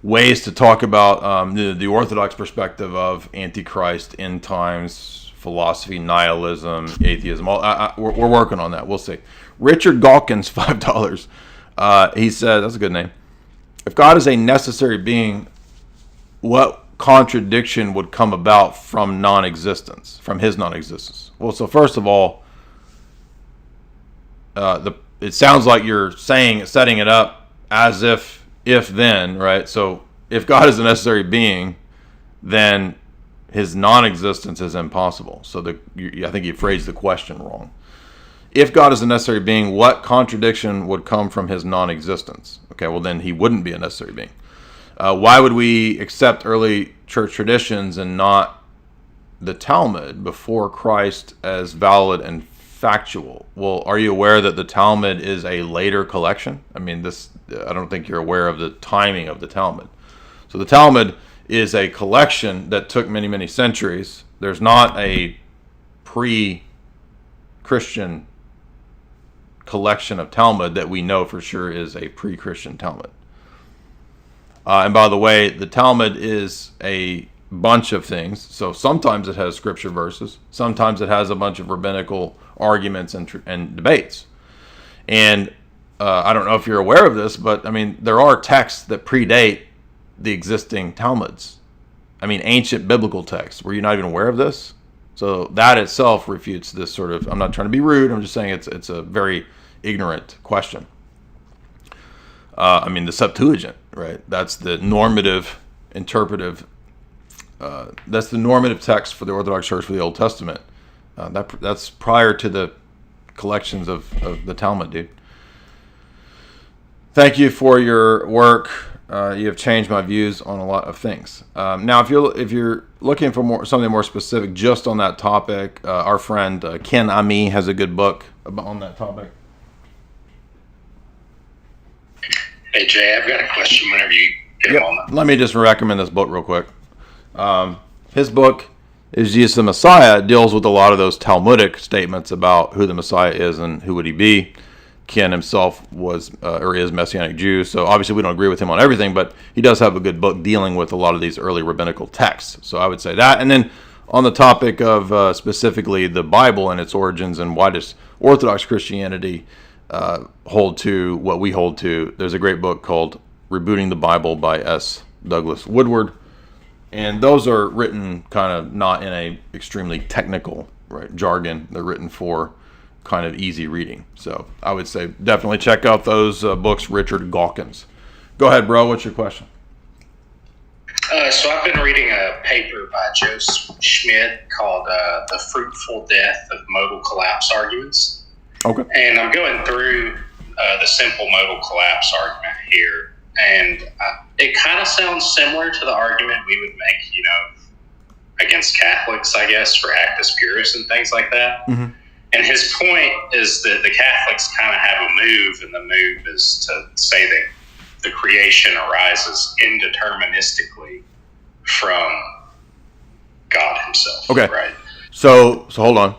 ways to talk about the Orthodox perspective of Antichrist, end times, philosophy, nihilism, atheism. We're working on that. We'll see. Richard Galkins, $5. He said, that's a good name. If God is a necessary being, what contradiction would come about from non-existence, from his non-existence? Well, so first of all, it sounds like you're setting it up as if then, right? So if God is a necessary being, then his non-existence is impossible. So I think you phrased the question wrong. If God is a necessary being, what contradiction would come from his non-existence? Okay, well then he wouldn't be a necessary being. Why would we accept early church traditions and not the Talmud before Christ as valid and factual? Well, are you aware that the Talmud is a later collection? I mean, I don't think you're aware of the timing of the Talmud. So the Talmud is a collection that took many, many centuries. There's not a pre-Christian collection of Talmud that we know for sure is a pre-Christian Talmud. And by the way, the Talmud is a bunch of things. So sometimes it has scripture verses. Sometimes it has a bunch of rabbinical arguments and debates. And I don't know if you're aware of this, but I mean, there are texts that predate the existing Talmuds. I mean, ancient biblical texts. Were you not even aware of this? So that itself refutes this sort of, I'm not trying to be rude, I'm just saying it's a very ignorant question. I mean, the Septuagint, right? That's the normative, interpretive, that's the normative text for the Orthodox Church for the Old Testament. That's prior to the collections of the Talmud, dude. Thank you for your work. You have changed my views on a lot of things. Now, if you're looking for something more specific, just on that topic, our friend Ken Ami has a good book on that topic. Hey Jay, I've got a question. Whenever you get a moment, let me just recommend this book real quick. His book is Jesus the Messiah. It deals with a lot of those Talmudic statements about who the Messiah is and who would he be. Ken himself was or is Messianic Jew, so obviously we don't agree with him on everything, but he does have a good book dealing with a lot of these early rabbinical texts. So I would say that. And then on the topic of specifically the Bible and its origins and why does Orthodox Christianity hold to what we hold to, there's a great book called Rebooting the Bible by S. Douglas Woodward. And those are written kind of not in a extremely technical jargon. They're written for kind of easy reading. So I would say definitely check out those books, Richard Galkins. Go ahead, bro. What's your question? So I've been reading a paper by Joe Schmidt called The Fruitful Death of Modal Collapse Arguments. Okay. And I'm going through the simple modal collapse argument here. And it kind of sounds similar to the argument we would make, against Catholics, I guess, for actus purus and things like that. Mm-hmm. And his point is that the Catholics kind of have a move, and the move is to say that the creation arises indeterministically from God himself. Okay. Right? So hold on.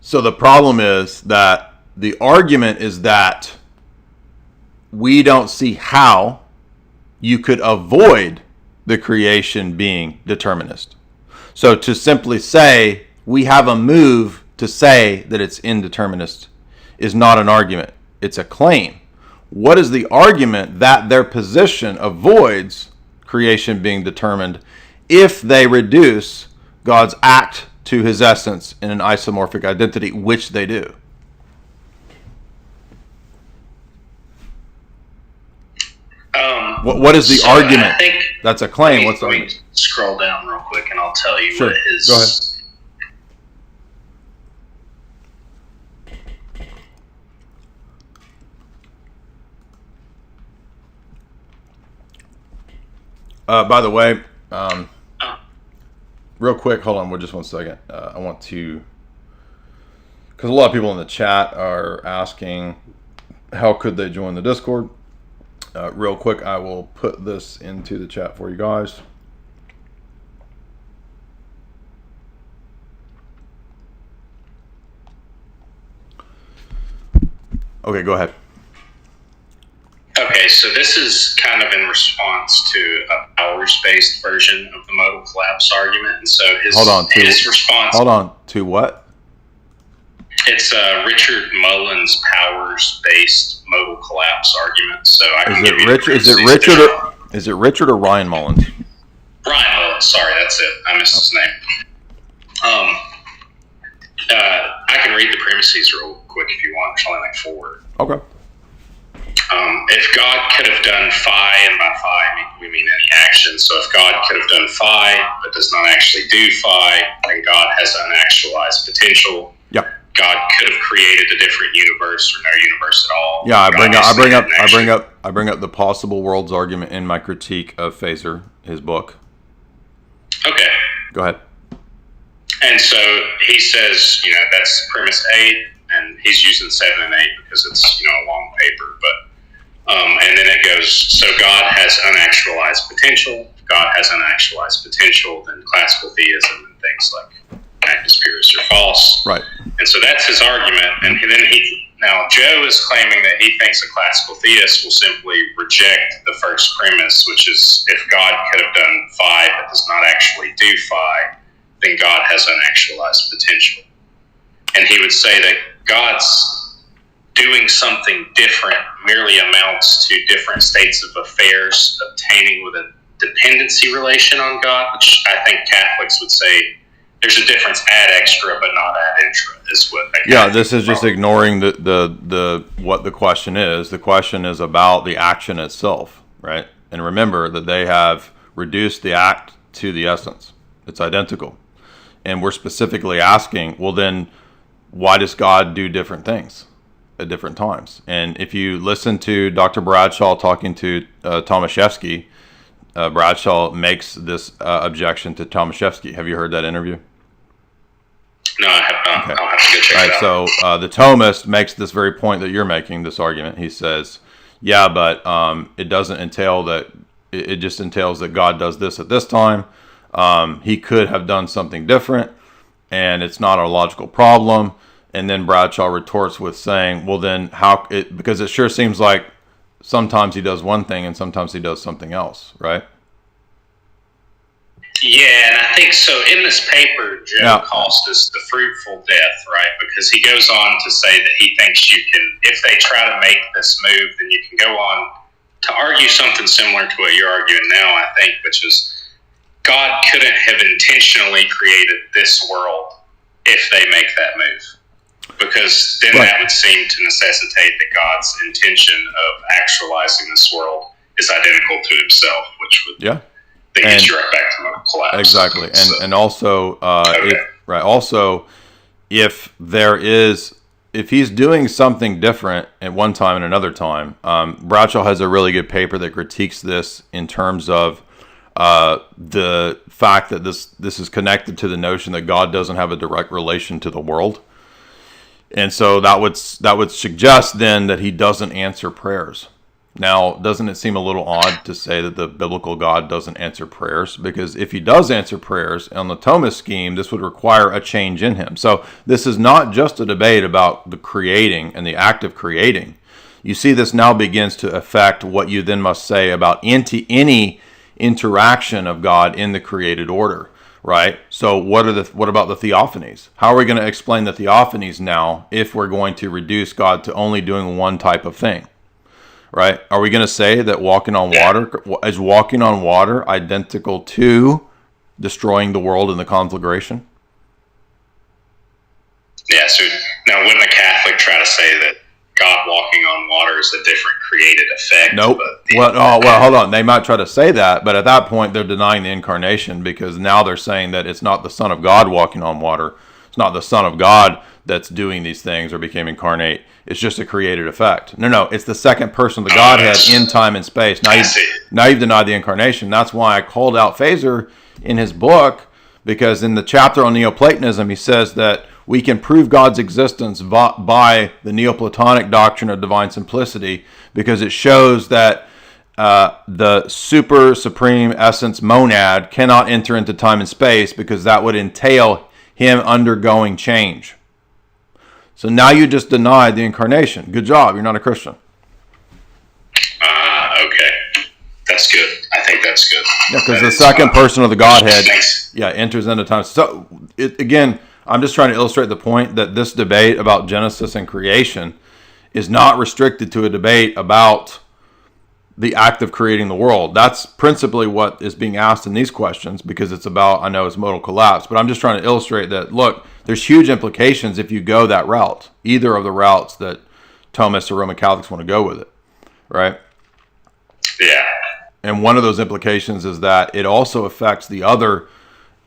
So the problem is that the argument is that we don't see how you could avoid the creation being determinist. So to simply say we have a move to say that it's indeterminist is not an argument. It's a claim. What is the argument that their position avoids creation being determined if they reduce God's act to his essence in an isomorphic identity, which they do? What is the argument? That's a claim. What's the argument? Scroll down real quick and I'll tell you what his... Go ahead. By the way, real quick, hold on just 1 second. I want to, because a lot of people in the chat are asking how could they join the Discord. Real quick, I will put this into the chat for you guys. Okay, go ahead. Okay, so this is kind of in response to a powers-based version of the modal collapse argument. And so his response... Hold on. To what? It's Richard Mullen's powers-based modal collapse argument. So I can give you Is it Richard or Ryan Mullins? Ryan Mullins. Sorry, that's it. I missed his name. I can read the premises real quick if you want. There's only like 4. Okay. If God could have done phi, and by phi we mean any action, so if God could have done phi but does not actually do phi, then God has unactualized potential. Yeah. God could have created a different universe or no universe at all. Yeah, I bring up the possible worlds argument in my critique of Phaser, his book. Okay. Go ahead. And so he says, that's premise 8, and he's using 7 and 8 because it's, a long paper. But and then it goes, so God has unactualized potential. If God has unactualized potential, then classical theism and things like active spirits are false. Right. And so that's his argument. And then now Joe is claiming that he thinks a classical theist will simply reject the first premise, which is if God could have done phi but does not actually do phi, then God has unactualized potential. And he would say that God's doing something different merely amounts to different states of affairs obtaining with a dependency relation on God, which I think Catholics would say there's a difference ad extra but not ad intra is what. This is just ignoring the what the question is. The question is about the action itself, right? And remember that they have reduced the act to the essence. It's identical. And we're specifically asking, well then, why does God do different things at different times? And if you listen to Dr. Bradshaw talking to Tomaszewski, Bradshaw makes this objection to Tomaszewski. Have you heard that interview? No, I have not. Okay. I'll have to go check it out. So the Thomist makes this very point that you're making, this argument. He says, yeah, but it doesn't entail that, it just entails that God does this at this time. He could have done something different, and it's not a logical problem. And then Bradshaw retorts with saying, well, then because it sure seems like sometimes he does one thing and sometimes he does something else, right? Yeah, and I think so. In this paper, Joe calls this the fruitful death, right? Because he goes on to say that he thinks you can, if they try to make this move, then you can go on to argue something similar to what you're arguing now, I think, which is God couldn't have intentionally created this world if they make that move. Because then that would seem to necessitate that God's intention of actualizing this world is identical to himself, which would then get you right back to modal collapse. Exactly. And also, if he's doing something different at one time and another time, Bradshaw has a really good paper that critiques this in terms of the fact that this is connected to the notion that God doesn't have a direct relation to the world. And so that would suggest then that he doesn't answer prayers. Now, doesn't it seem a little odd to say that the biblical God doesn't answer prayers? Because if he does answer prayers on the Thomist scheme, this would require a change in him. So this is not just a debate about the creating and the act of creating. You see, this now begins to affect what you then must say about any interaction of God in the created order. Right. So what about the theophanies? How are we going to explain the theophanies now if we're going to reduce God to only doing one type of thing? Right? Are we going to say that walking on water identical to destroying the world in the conflagration? Yeah. So now, wouldn't a Catholic try to say that God walking on water is a different created effect? Nope. Hold on. They might try to say that, but at that point they're denying the incarnation, because now they're saying that it's not the Son of God walking on water. It's not the Son of God that's doing these things or became incarnate. It's just a created effect. No. It's the second person of the Godhead in time and space. Now you've denied the incarnation. That's why I called out Phaser in his book, because in the chapter on Neoplatonism, he says that we can prove God's existence by the Neoplatonic doctrine of divine simplicity, because it shows that the supreme essence monad cannot enter into time and space, because that would entail him undergoing change. So now you just denied the incarnation. Good job. You're not a Christian. Okay. That's good. I think that's good. Yeah, because the second person of the Godhead, enters into time. So, again, I'm just trying to illustrate the point that this debate about Genesis and creation is not restricted to a debate about the act of creating the world. That's principally what is being asked in these questions, because it's about, I know it's modal collapse, but I'm just trying to illustrate that, look, there's huge implications if you go that route, either of the routes that Thomists or Roman Catholics want to go with it, right? Yeah. And one of those implications is that it also affects the other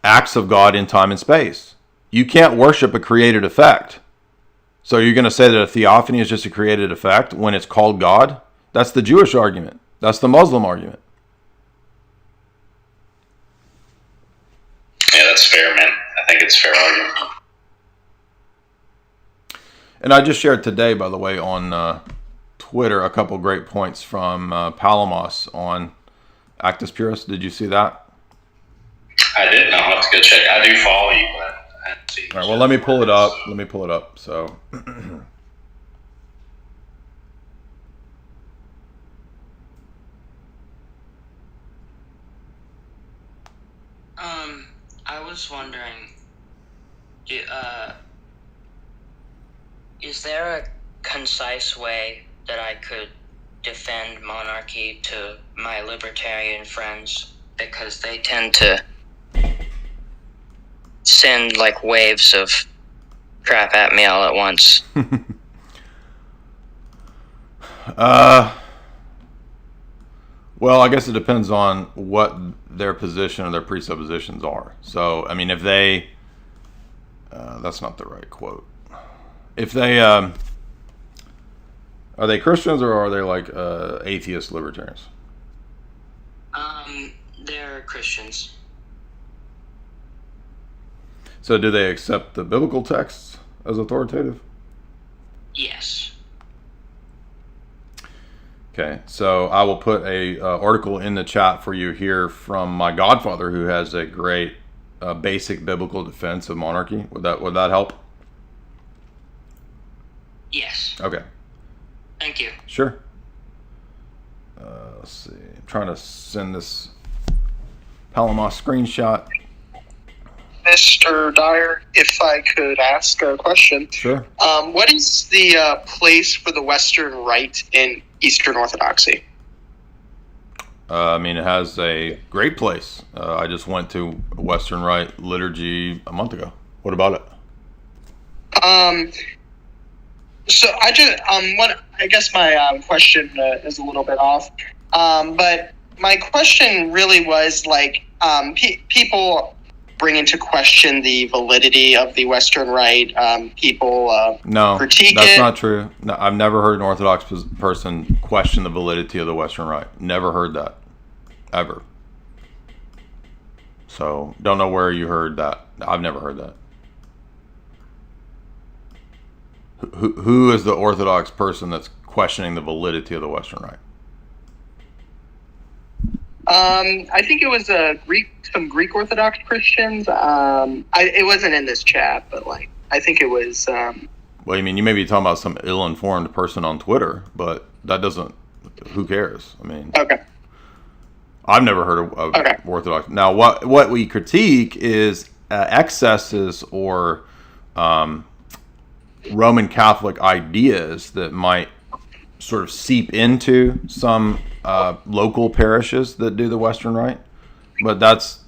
acts of God in time and space. You can't worship a created effect. So you're going to say that a theophany is just a created effect when it's called God? That's the Jewish argument. That's the Muslim argument. Yeah, that's fair, man. I think it's a fair argument. And I just shared today, by the way, on Twitter, a couple great points from Palamos on Actus Purus. Did you see that? I didn't. I'll have to go check. I do follow you, but I haven't seen it. All right, well, let me pull it up. So... I was wondering, is there a concise way that I could defend monarchy to my libertarian friends? Because they tend to send like waves of crap at me all at once. Well, I guess it depends on what their position or their presuppositions are. So, I mean, if they... that's not the right quote. If they... are they Christians or are they like atheist libertarians? They're Christians. So do they accept the biblical texts as authoritative? Yes. Okay, so I will put a article in the chat for you here from my godfather, who has a great basic biblical defense of monarchy. Would that help? Yes. Okay. Thank you. Sure. Let's see. I'm trying to send this Palamos screenshot. Mr. Dyer, if I could ask a question. Sure. What is the place for the Western Rite in Eastern Orthodoxy? I mean, it has a great place. I just went to Western Rite liturgy a month ago. What about it? So I just I guess my question is a little bit off, but my question really was like people bring into question the validity of the Western Rite. People no, critique that's it. not true. No, I've never heard an Orthodox person question the validity of the Western Rite. Never heard that, ever. So don't know where you heard that. I've never heard that. Who is the Orthodox person that's questioning the validity of the Western Rite? I think it was some Greek Orthodox Christians. It wasn't in this chat, but like I think it was. Well, I mean, you may be talking about some ill-informed person on Twitter, but that doesn't. Who cares? I mean, okay. I've never heard of Orthodox. Now, what we critique is excesses or Roman Catholic ideas that might sort of seep into some local parishes that do the Western Rite, but that's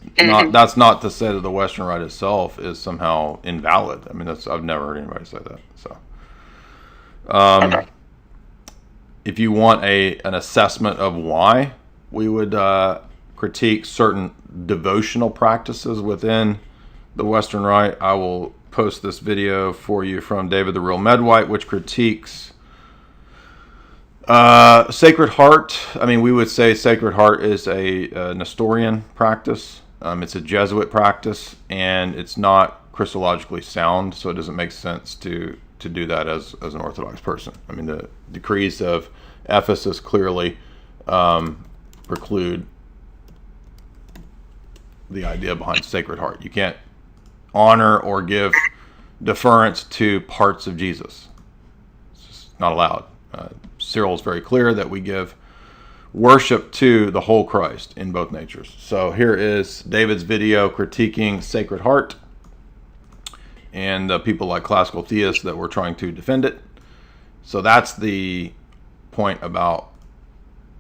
not to say that the Western Rite itself is somehow invalid. I mean, I've never heard anybody say that. So, if you want an assessment of why we would critique certain devotional practices within the Western Rite, I will post this video for you from David the Real Medwhite, which critiques Sacred Heart. I mean, we would say Sacred Heart is a Nestorian practice. It's a Jesuit practice, and it's not Christologically sound, so it doesn't make sense to do that as an Orthodox person. I mean, the decrees of Ephesus clearly preclude the idea behind Sacred Heart. You can't honor or give deference to parts of Jesus. It's just not allowed. Cyril is very clear that we worship to the whole Christ in both natures. So here is David's video critiquing Sacred Heart and people like classical theists that were trying to defend it. So that's the point about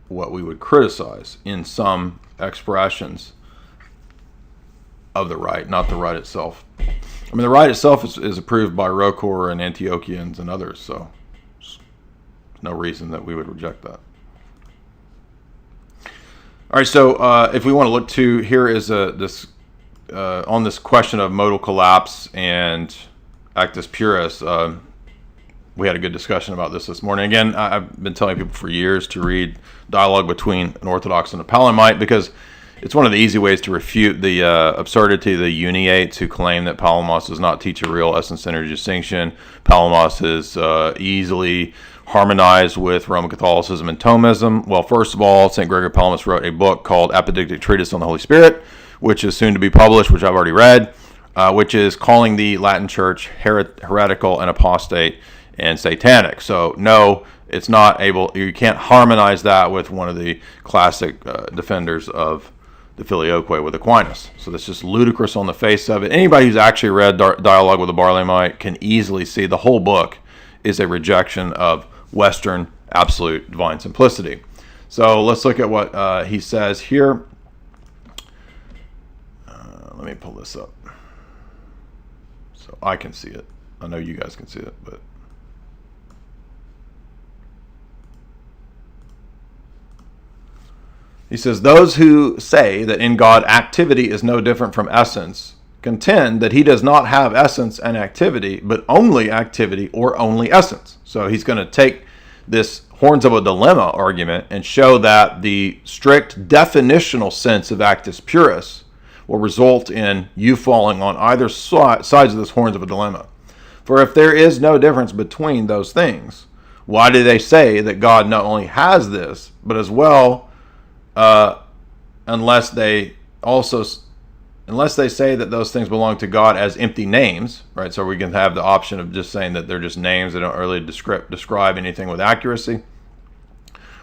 what we would criticize in some expressions of the rite, not the rite itself. I mean, the rite itself is approved by Rocor and Antiochians and others, so there's no reason that we would reject that. All right, so if we want to look to, here is on this question of modal collapse and actus purus. We had a good discussion about this morning. Again, I've been telling people for years to read dialogue between an Orthodox and a Palamite, because it's one of the easy ways to refute the absurdity of the uniates who claim that Palamos does not teach a real essence-energy distinction. Palamos is easily harmonized with Roman Catholicism and Thomism. Well, first of all, St. Gregory Palamas wrote a book called Apodictic Treatise on the Holy Spirit, which is soon to be published, which I've already read, which is calling the Latin Church heretical and apostate and satanic. So no, it's not able, you can't harmonize that with one of the classic defenders of the Filioque with Aquinas. So that's just ludicrous on the face of it. Anybody who's actually read Dialogue with a Barlaamite can easily see the whole book is a rejection of Western absolute divine simplicity. So let's look at what he says here. Let me pull this up so I can see it. I know you guys can see it, but he says, those who say that in God activity is no different from essence contend that he does not have essence and activity, but only activity or only essence. So he's going to take this horns of a dilemma argument and show that the strict definitional sense of actus purus will result in you falling on either sides of this horns of a dilemma. For if there is no difference between those things, why do they say that God not only has this, but as well, unless they say that those things belong to God as empty names, right? So we can have the option of just saying that they're just names, they don't really describe anything with accuracy,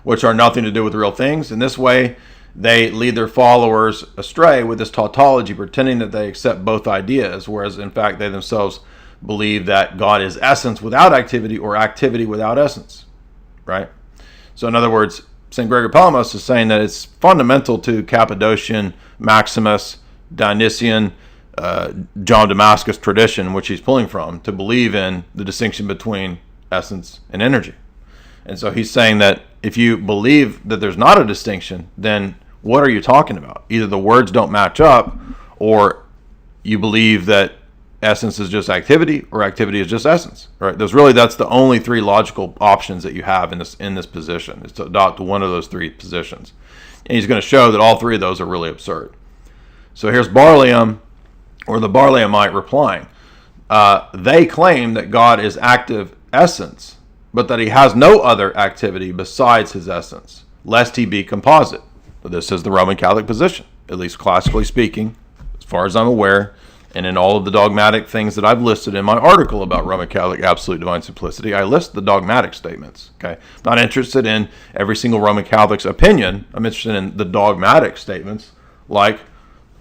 which are nothing to do with real things. In this way, they lead their followers astray with this tautology, pretending that they accept both ideas, whereas in fact they themselves believe that God is essence without activity or activity without essence, right? So in other words, St. Gregory Palamas is saying that it's fundamental to Cappadocian, Maximus, Dionysian, John Damascus tradition, which he's pulling from, to believe in the distinction between essence and energy. And so he's saying that if you believe that there's not a distinction, then what are you talking about? Either the words don't match up, or you believe that essence is just activity, or activity is just essence, right? That's the only three logical options that you have in this position, is to adopt one of those three positions. And he's going to show that all three of those are really absurd. So here's Barlaam, or the Barlaamite, replying. They claim that God is active essence, but that he has no other activity besides his essence, lest he be composite. So this is the Roman Catholic position, at least classically speaking, as far as I'm aware. And in all of the dogmatic things that I've listed in my article about Roman Catholic absolute divine simplicity, I list the dogmatic statements. Okay, not interested in every single Roman Catholic's opinion. I'm interested in the dogmatic statements, like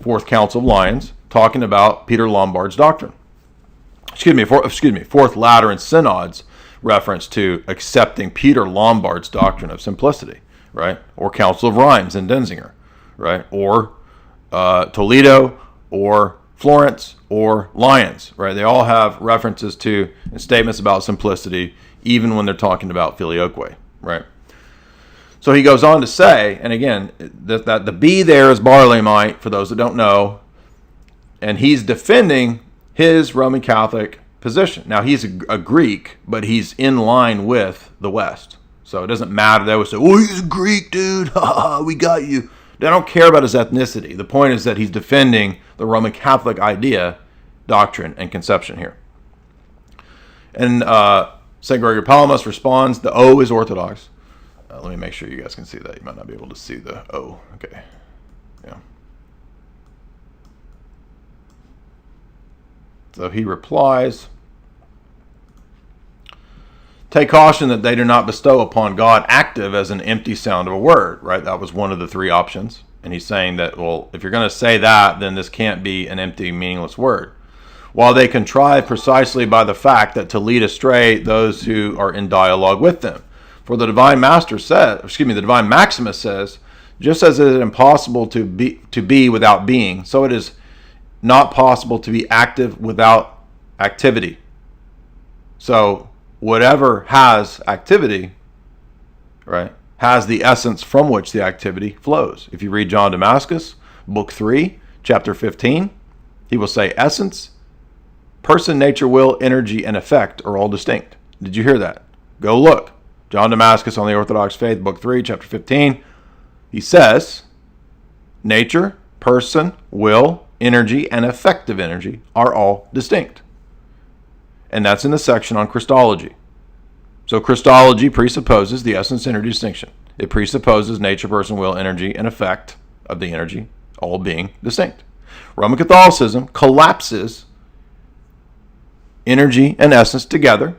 Fourth Council of Lyons, talking about Peter Lombard's doctrine. Fourth Lateran Synod's reference to accepting Peter Lombard's doctrine of simplicity, right? Or Council of Reims and Denzinger, right? Or Toledo, or Florence, or Lyons, right? They all have references to and statements about simplicity, even when they're talking about filioque, right? So he goes on to say, and again, that the B there is Barlaamite, for those that don't know, and he's defending his Roman Catholic position. Now, he's a Greek, but he's in line with the West. So it doesn't matter. They always say, oh, he's a Greek, dude. We got you. They don't care about his ethnicity. The point is that he's defending the Roman Catholic idea, doctrine, and conception here. And St. Gregory Palamas responds, the O is Orthodox. Let me make sure you guys can see that. You might not be able to see the O. Okay. Yeah. So he replies, Take caution that they do not bestow upon God active as an empty sound of a word, right? That was one of the three options. And he's saying that, well, if you're going to say that, then this can't be an empty, meaningless word. While they contrive precisely by the fact that to lead astray those who are in dialogue with them. For the divine the divine Maximus says, just as it is impossible to be without being, so it is not possible to be active without activity. So whatever has activity, right, has the essence from which the activity flows. If you read John Damascus, book 3, chapter 15, he will say essence, person, nature, will, energy, and effect are all distinct. Did you hear that? Go look. John Damascus on the Orthodox Faith, book 3, chapter 15. He says, nature, person, will, energy, and effective energy are all distinct. And that's in the section on Christology. So Christology presupposes the essence-energy distinction. It presupposes nature, person, will, energy, and effect of the energy all being distinct. Roman Catholicism collapses energy and essence together.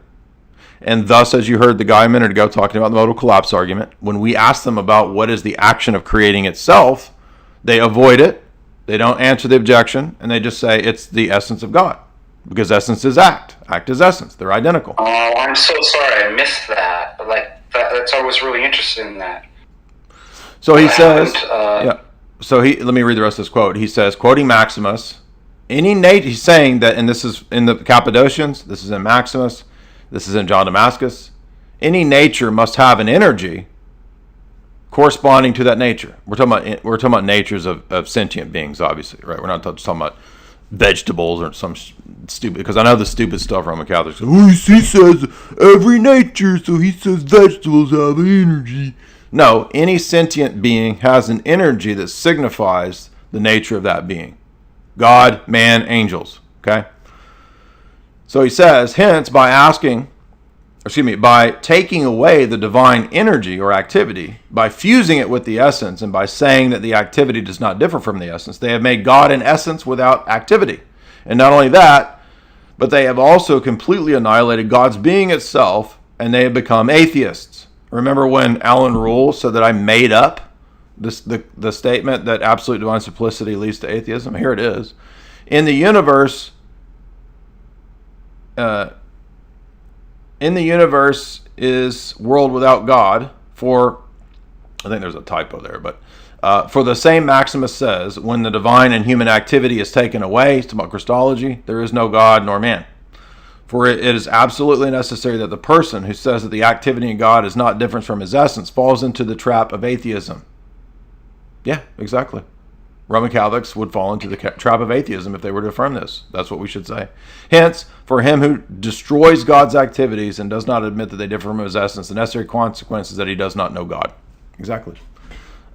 And thus, as you heard the guy a minute ago talking about the modal collapse argument, when we ask them about what is the action of creating itself, they avoid it, they don't answer the objection, and they just say it's the essence of God. Because essence is act. Act is essence. They're identical. Oh, I'm so sorry. I missed that. That's I was really interested in that. So he says, let me read the rest of this quote. He says, quoting Maximus, he's saying that, and this is in the Cappadocians, this is in Maximus, this is in John Damascus, any nature must have an energy corresponding to that nature. We're talking about natures of sentient beings, obviously, right? We're not just talking about vegetables or some stupid, because I know the stupid stuff Roman Catholics say, oh, he says every nature, so he says vegetables have energy. No, any sentient being has an energy that signifies the nature of that being. God, man, angels. Okay? So he says, hence, by taking away the divine energy or activity, by fusing it with the essence, and by saying that the activity does not differ from the essence, they have made God an essence without activity. And not only that, but they have also completely annihilated God's being itself, and they have become atheists. Remember when Alan Rule said that I made up the statement that absolute divine simplicity leads to atheism? Here it is. In the universe is world without God, for, I think there's a typo there, but for the same Maximus says, when the divine and human activity is taken away, it's about Christology, there is no God nor man. For it is absolutely necessary that the person who says that the activity in God is not different from his essence falls into the trap of atheism. Yeah, exactly. Roman Catholics would fall into the trap of atheism if they were to affirm this. That's what we should say. Hence, for him who destroys God's activities and does not admit that they differ from his essence, the necessary consequence is that he does not know God. Exactly.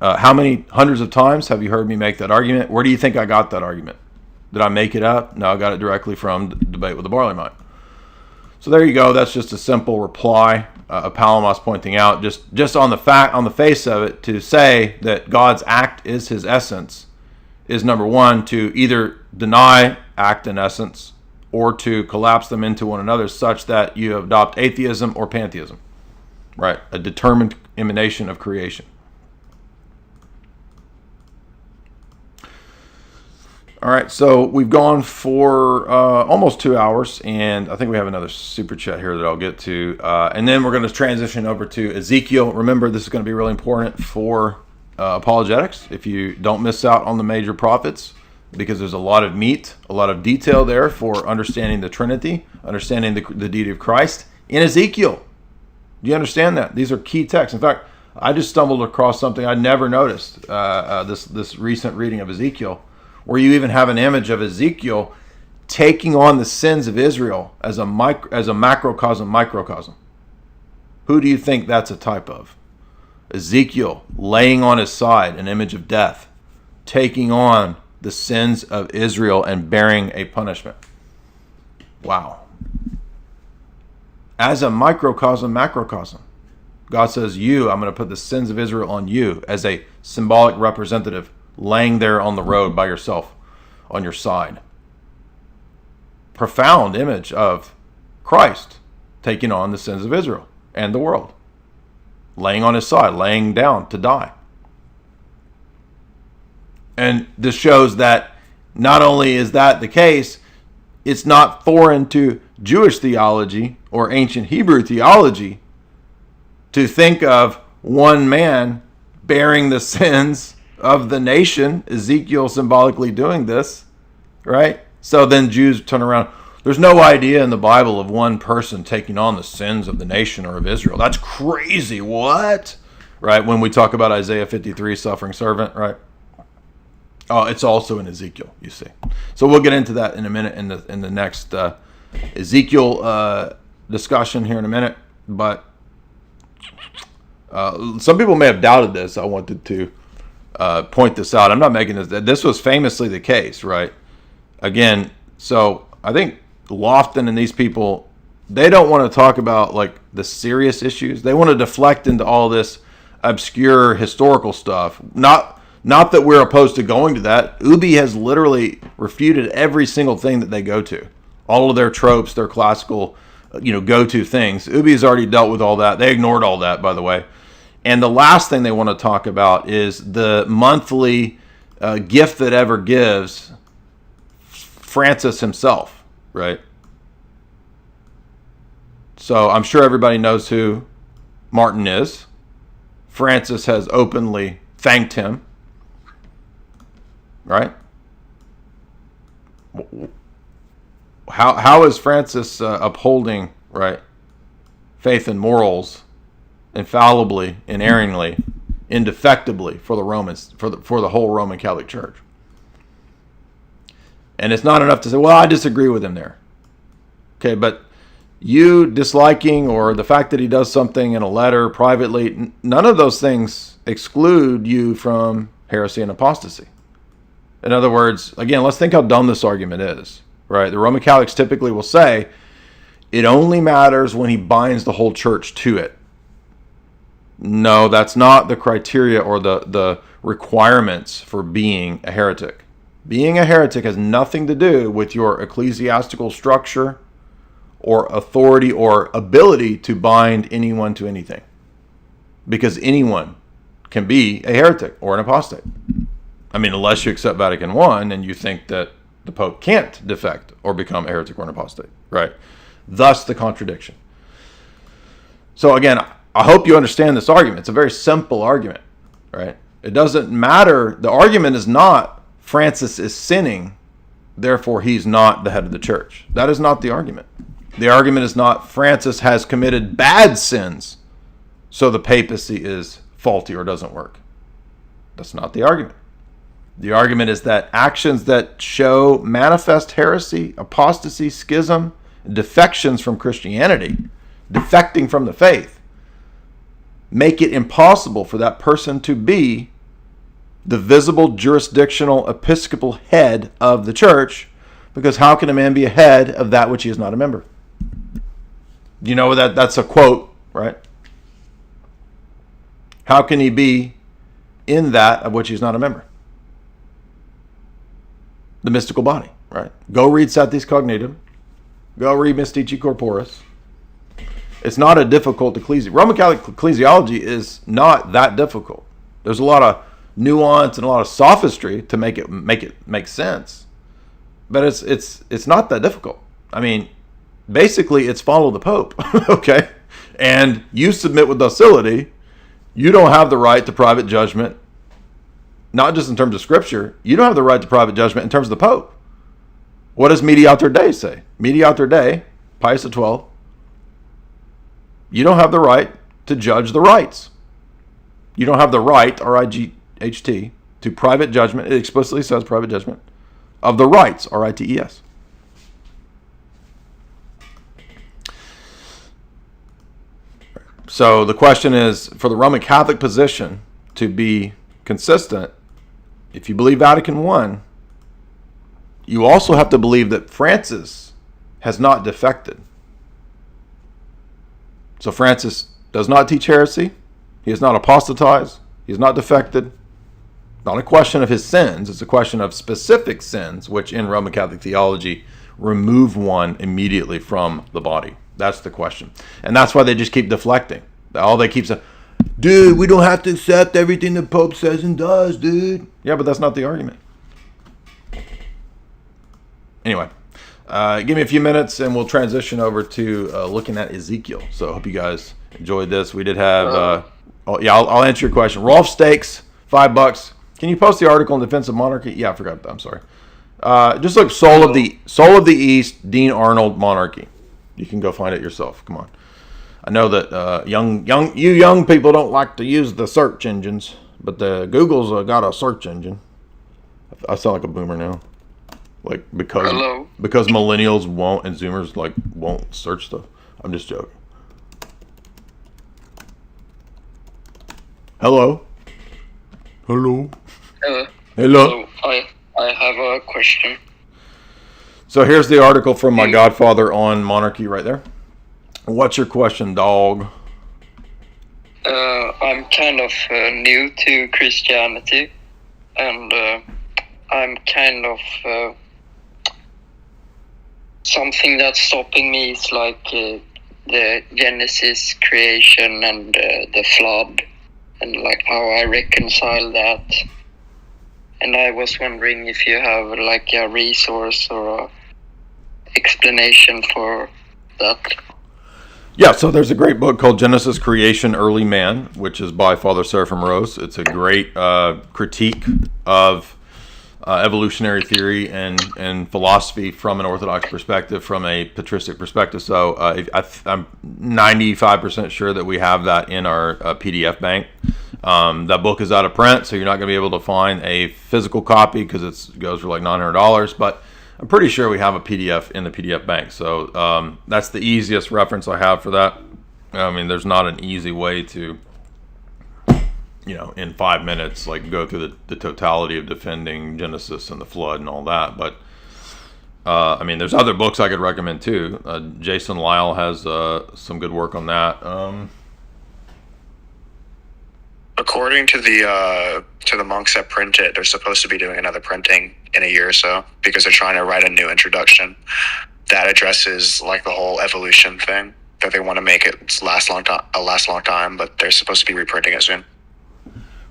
How many hundreds of times have you heard me make that argument? Where do you think I got that argument? Did I make it up? No, I got it directly from Debate with the Barley Mind. So there you go. That's just a simple reply. Palamos pointing out, just on the face of it, to say that God's act is his essence is, number one, to either deny act and essence or to collapse them into one another such that you adopt atheism or pantheism, right? A determined emanation of creation. All right, so we've gone for almost 2 hours, and I think we have another super chat here that I'll get to. And then we're going to transition over to Ezekiel. Remember, this is going to be really important for apologetics. If you don't miss out on the major prophets, because there's a lot of meat, a lot of detail there for understanding the Trinity, understanding the deity of Christ in Ezekiel. Do you understand that? These are key texts. In fact, I just stumbled across something I never noticed this recent reading of Ezekiel, where you even have an image of Ezekiel taking on the sins of Israel as a macrocosm, microcosm. Who do you think that's a type of? Ezekiel laying on his side an image of death, taking on the sins of Israel and bearing a punishment. Wow. As a microcosm, macrocosm. God says, I'm going to put the sins of Israel on you as a symbolic representative, laying there on the road by yourself, on your side. Profound image of Christ taking on the sins of Israel. and the world, laying on his side, laying down to die. And this shows that not only is that the case, it's not foreign to Jewish theology or ancient Hebrew theology to think of one man bearing the sins of the nation, Ezekiel symbolically doing this, right? So then Jews turn around. There's no idea in the Bible of one person taking on the sins of the nation or of Israel. That's crazy. What? Right? When we talk about Isaiah 53, suffering servant, right? Oh, it's also in Ezekiel, you see. So we'll get into that in a minute in the next Ezekiel discussion here in a minute. But some people may have doubted this. I wanted to point this out. I'm not making this. This was famously the case, right? Again, so I think Lofton and these people, they don't want to talk about like the serious issues. They want to deflect into all this obscure historical stuff. Not that we're opposed to going to that. Ubi has literally refuted every single thing that they go to. All of their tropes, their classical, go-to things. Ubi has already dealt with all that. They ignored all that, by the way. And the last thing they want to talk about is the monthly gift that ever gives, Francis himself. Right. So I'm sure everybody knows who Martin is. Francis has openly thanked him. Right? How is Francis upholding, right, faith and morals infallibly, inerringly, indefectibly for the Romans, for the whole Roman Catholic Church? And it's not enough to say, well, I disagree with him there. Okay, but you disliking or the fact that he does something in a letter privately, none of those things exclude you from heresy and apostasy. In other words, again, let's think how dumb this argument is, right? The Roman Catholics typically will say it only matters when he binds the whole church to it. No, that's not the criteria or the requirements for being a heretic. Being a heretic has nothing to do with your ecclesiastical structure or authority or ability to bind anyone to anything. Because anyone can be a heretic or an apostate. I mean, unless you accept Vatican I and you think that the Pope can't defect or become a heretic or an apostate, right? Thus the contradiction. So again, I hope you understand this argument. It's a very simple argument, right? It doesn't matter. The argument is not Francis is sinning, therefore he's not the head of the church. That is not the argument. The argument is not Francis has committed bad sins, so the papacy is faulty or doesn't work. That's not the argument. The argument is that actions that show manifest heresy, apostasy, schism, defections from Christianity, defecting from the faith, make it impossible for that person to be the visible jurisdictional episcopal head of the church, because how can a man be a head of that which he is not a member? You know that that's a quote, right? How can he be in that of which he's not a member? The mystical body, right? Go read Satis Cognitum. Go read Mystici Corporis. It's not a difficult ecclesiology. Roman Catholic ecclesiology is not that difficult. There's a lot of nuance and a lot of sophistry to make it make sense, but it's not that difficult. I mean, basically, it's follow the Pope, okay? And you submit with docility. You don't have the right to private judgment, not just in terms of Scripture. You don't have the right to private judgment in terms of the Pope. What does Mediator Dei say? Mediator Dei, Pius XII. You don't have the right to judge the rights. You don't have the right, R-I-G-H-T, to private judgment. It explicitly says private judgment of the rights, R-I-T-E-S. So the question is, for the Roman Catholic position to be consistent, if you believe Vatican I, you also have to believe that Francis has not defected. So Francis does not teach heresy. He is not apostatized. He is not defected. Not a question of his sins. It's a question of specific sins, which in Roman Catholic theology remove one immediately from the body. That's the question. And that's why they just keep deflecting. All they keep saying, dude, we don't have to accept everything the Pope says and does, dude. Yeah, but that's not the argument. Anyway, give me a few minutes and we'll transition over to looking at Ezekiel. So I hope you guys enjoyed this. We did have, I'll answer your question. Rolf Stakes, $5. Can you post the article in defense of monarchy? Yeah, I forgot that. I'm sorry. Just look Soul of the East, Dean Arnold, Monarchy. You can go find it yourself. Come on. I know that young people don't like to use the search engines, but the Google's got a search engine. I sound like a boomer now, like because millennials won't and Zoomers won't search stuff. I'm just joking. Hello. I have a question. So here's the article from my godfather on monarchy right there. What's your question, dog? I'm kind of new to Christianity, and I'm kind of something that's stopping me is like the Genesis creation and the flood, and like how I reconcile that. And I was wondering if you have like a resource or a explanation for that. Yeah, so there's a great book called Genesis Creation Early Man, which is by Father Seraphim Rose. It's a great critique of evolutionary theory and philosophy from an Orthodox perspective, from a patristic perspective. So I'm 95% sure that we have that in our PDF bank. That book is out of print, so you're not going to be able to find a physical copy because it goes for like $900, but I'm pretty sure we have a PDF in the PDF bank. So that's the easiest reference I have for that. I mean, there's not an easy way to, in 5 minutes, like go through the totality of defending Genesis and the flood and all that. But I mean, there's other books I could recommend too. Jason Lyle has some good work on that. According to the monks that print it, they're supposed to be doing another printing in a year or so because they're trying to write a new introduction that addresses like the whole evolution thing, that they want to make it last long time, but they're supposed to be reprinting it soon.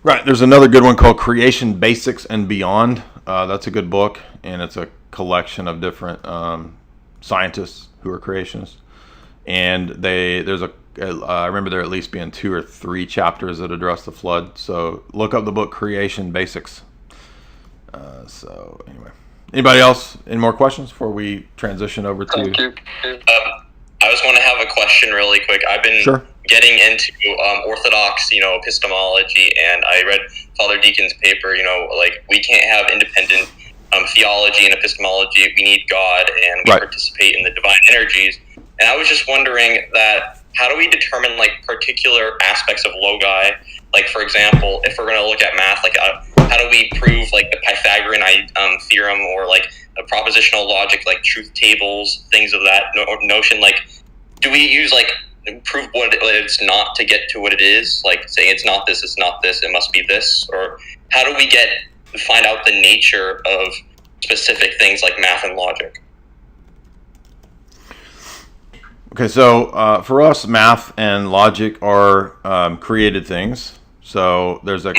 Right. There's another good one called Creation Basics and Beyond. That's a good book, and it's a collection of different scientists who are creationists. And I remember there at least being 2 or 3 chapters that address the flood. So look up the book Creation Basics. So anyway, anybody else? Any more questions before we transition over to? Thank you. I just want to have a question really quick. I've been getting into Orthodox, epistemology, and I read Father Deacon's paper. Like we can't have independent theology and epistemology. We need God, and we participate in the divine energies. And I was just wondering that how do we determine like particular aspects of logi? Like for example, if we're going to look at math, like how do we prove like the Pythagorean theorem or like a propositional logic, like truth tables, things of that notion? Like, do we use like prove what it's not to get to what it is? Like saying it's not this, it must be this, or how do we find out the nature of specific things like math and logic? Okay, so for us, math and logic are created things. So there's a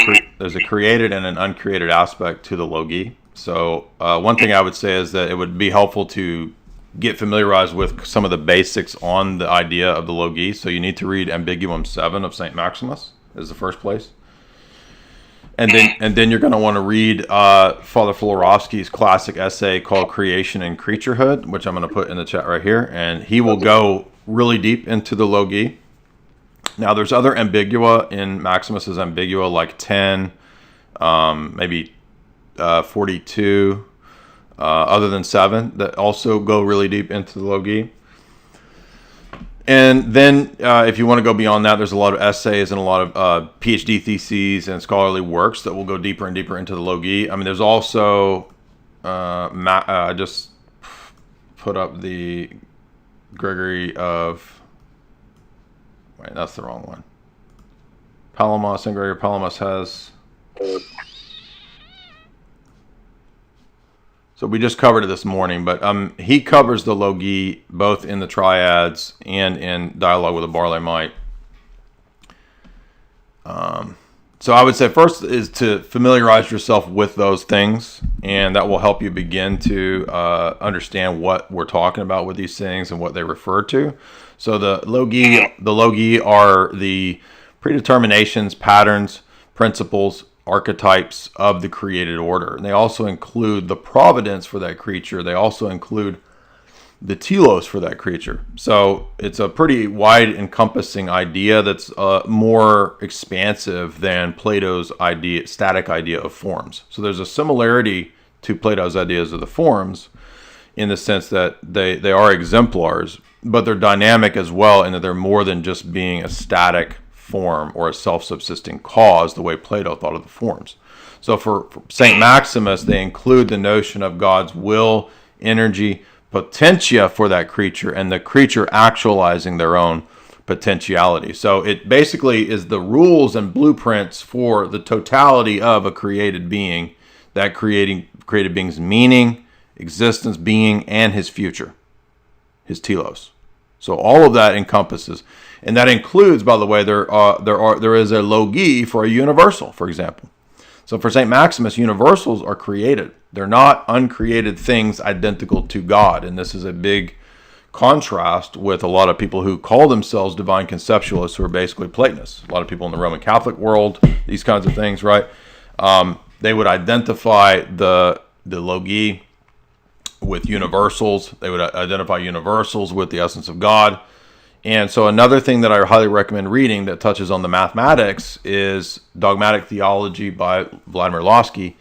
created and an uncreated aspect to the logi. So one thing I would say is that it would be helpful to get familiarized with some of the basics on the idea of the logi. So you need to read Ambiguum 7 of St. Maximus is the first place. And then you're going to want to read Father Florovsky's classic essay called Creation and Creaturehood, which I'm going to put in the chat right here. And he will go really deep into the logi. Now, there's other ambigua in Maximus's ambigua, like 10, maybe 42, other than 7, that also go really deep into the logi. And then if you want to go beyond that, there's a lot of essays and a lot of PhD theses and scholarly works that will go deeper and deeper into the logi. I mean, there's also, I just put up the Gregory of, wait, that's the wrong one. Palamas, and Gregory Palamas has, So we just covered it this morning, but he covers the logi both in the triads and in Dialogue with a Barlaymite. So I would say first is to familiarize yourself with those things, and that will help you begin to understand what we're talking about with these things and what they refer to. So the logi are the predeterminations, patterns, principles, archetypes of the created order. And they also include the providence for that creature. They also include the telos for that creature. So it's a pretty wide encompassing idea that's more expansive than Plato's static idea of forms. So there's a similarity to Plato's ideas of the forms in the sense that they are exemplars, but they're dynamic as well in that they're more than just being a static form or a self-subsisting cause the way Plato thought of the forms. So for St. Maximus, they include the notion of God's will, energy, potentia for that creature, and the creature actualizing their own potentiality. So it basically is the rules and blueprints for the totality of a created being, that created being's meaning, existence, being, and his future, his telos. So all of that encompasses, and that includes, by the way, there is a logi for a universal, for example. So for St. Maximus, universals are created. They're not uncreated things identical to God. And this is a big contrast with a lot of people who call themselves divine conceptualists who are basically Platonists. A lot of people in the Roman Catholic world, these kinds of things, right? They would identify the logi with universals. They would identify universals with the essence of God. And so another thing that I highly recommend reading that touches on the mathematics is Dogmatic Theology by Vladimir Lossky.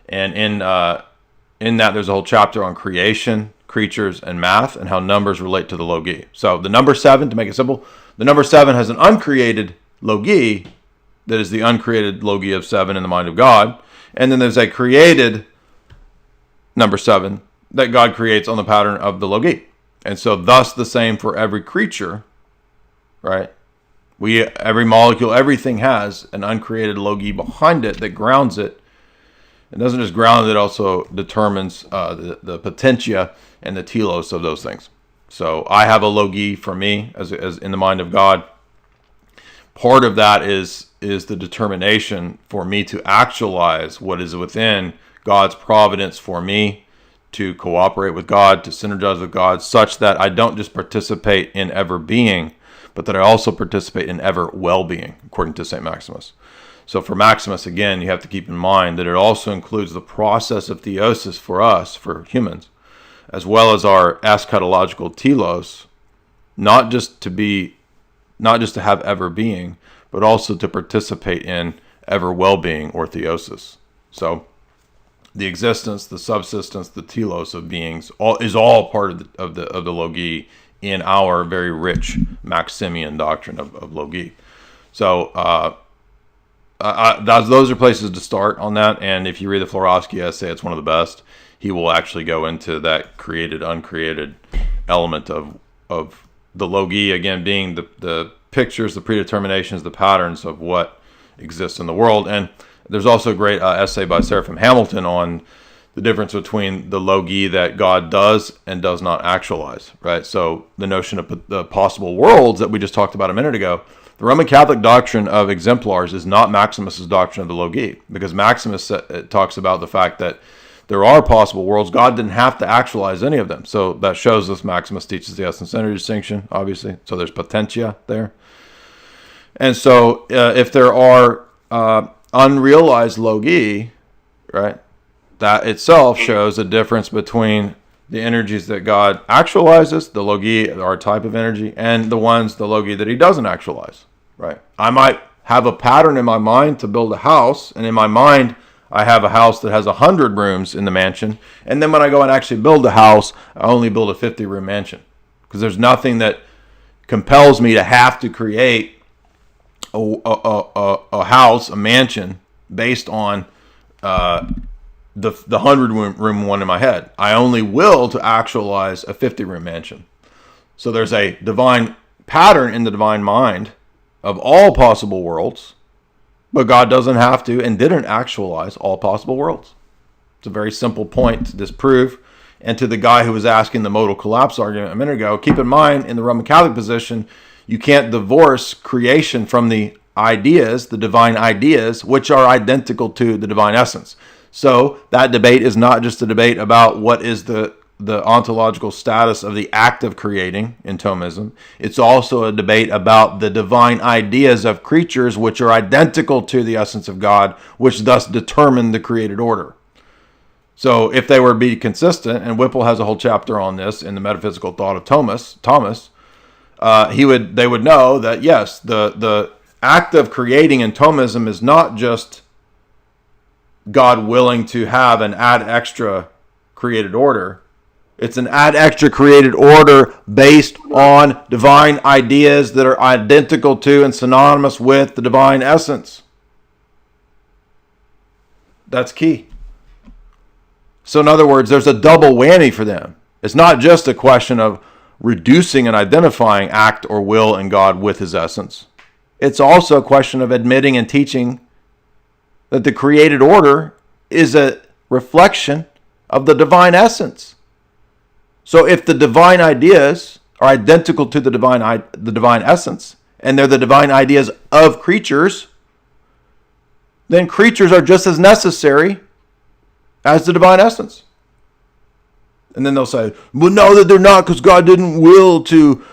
And in that, there's a whole chapter on creation, creatures, and math, and how numbers relate to the logi. So the number 7, to make it simple, the number 7 has an uncreated logi that is the uncreated logi of 7 in the mind of God. And then there's a created number 7 that God creates on the pattern of the logi. And so thus the same for every creature, right? Every molecule, everything has an uncreated logi behind it that grounds it. It doesn't just ground it, also determines the potentia and the telos of those things. So I have a logi for me as in the mind of God. Part of that is the determination for me to actualize what is within God's providence for me, to cooperate with God, to synergize with God, such that I don't just participate in ever being, but that I also participate in ever well-being, according to St. Maximus. So for Maximus, again, you have to keep in mind that it also includes the process of theosis for us, for humans, as well as our eschatological telos, not just to have ever being, but also to participate in ever well-being or theosis. So the existence, the subsistence, the telos of beings is all part of the logi in our very rich Maximian doctrine of logi. So those are places to start on that. And if you read the Florovsky essay, it's one of the best. He will actually go into that created, uncreated element of the logi, again, being the pictures, the predeterminations, the patterns of what exists in the world. And there's also a great essay by Seraphim Hamilton on the difference between the logi that God does and does not actualize, right? So the notion of the possible worlds that we just talked about a minute ago, the Roman Catholic doctrine of exemplars is not Maximus's doctrine of the logi, because Maximus talks about the fact that there are possible worlds. God didn't have to actualize any of them. So that shows us Maximus teaches the essence-energy distinction, obviously. So there's potentia there. And so if there are unrealized logi, right, that itself shows a difference between the energies that God actualizes, the logi, our type of energy, and the logi that he doesn't actualize, right? I might have a pattern in my mind to build a house, and in my mind, I have a house that has 100 rooms in the mansion, and then when I go and actually build a house, I only build a 50-room mansion, because there's nothing that compels me to have to create a house, a mansion, based on the 100-room one in my head. I only will to actualize a 50-room mansion. So there's a divine pattern in the divine mind of all possible worlds, but God doesn't have to and didn't actualize all possible worlds. It's a very simple point to disprove. And to the guy who was asking the modal collapse argument a minute ago, keep in mind, in the Roman Catholic position, you can't divorce creation from the ideas, the divine ideas, which are identical to the divine essence. So that debate is not just a debate about what is the ontological status of the act of creating in Thomism. It's also a debate about the divine ideas of creatures, which are identical to the essence of God, which thus determine the created order. So if they were to be consistent, and Whipple has a whole chapter on this in the Metaphysical Thought of Thomas, they would know that yes, the act of creating in Thomism is not just God willing to have an ad extra created order. It's an ad extra created order based on divine ideas that are identical to and synonymous with the divine essence. That's key. So in other words, there's a double whammy for them. It's not just a question of reducing and identifying act or will in God with his essence. It's also a question of admitting and teaching that the created order is a reflection of the divine essence. So if the divine ideas are identical to the divine essence, and they're the divine ideas of creatures, then creatures are just as necessary as the divine essence. And then they'll say, well, no, that they're not, because God didn't will to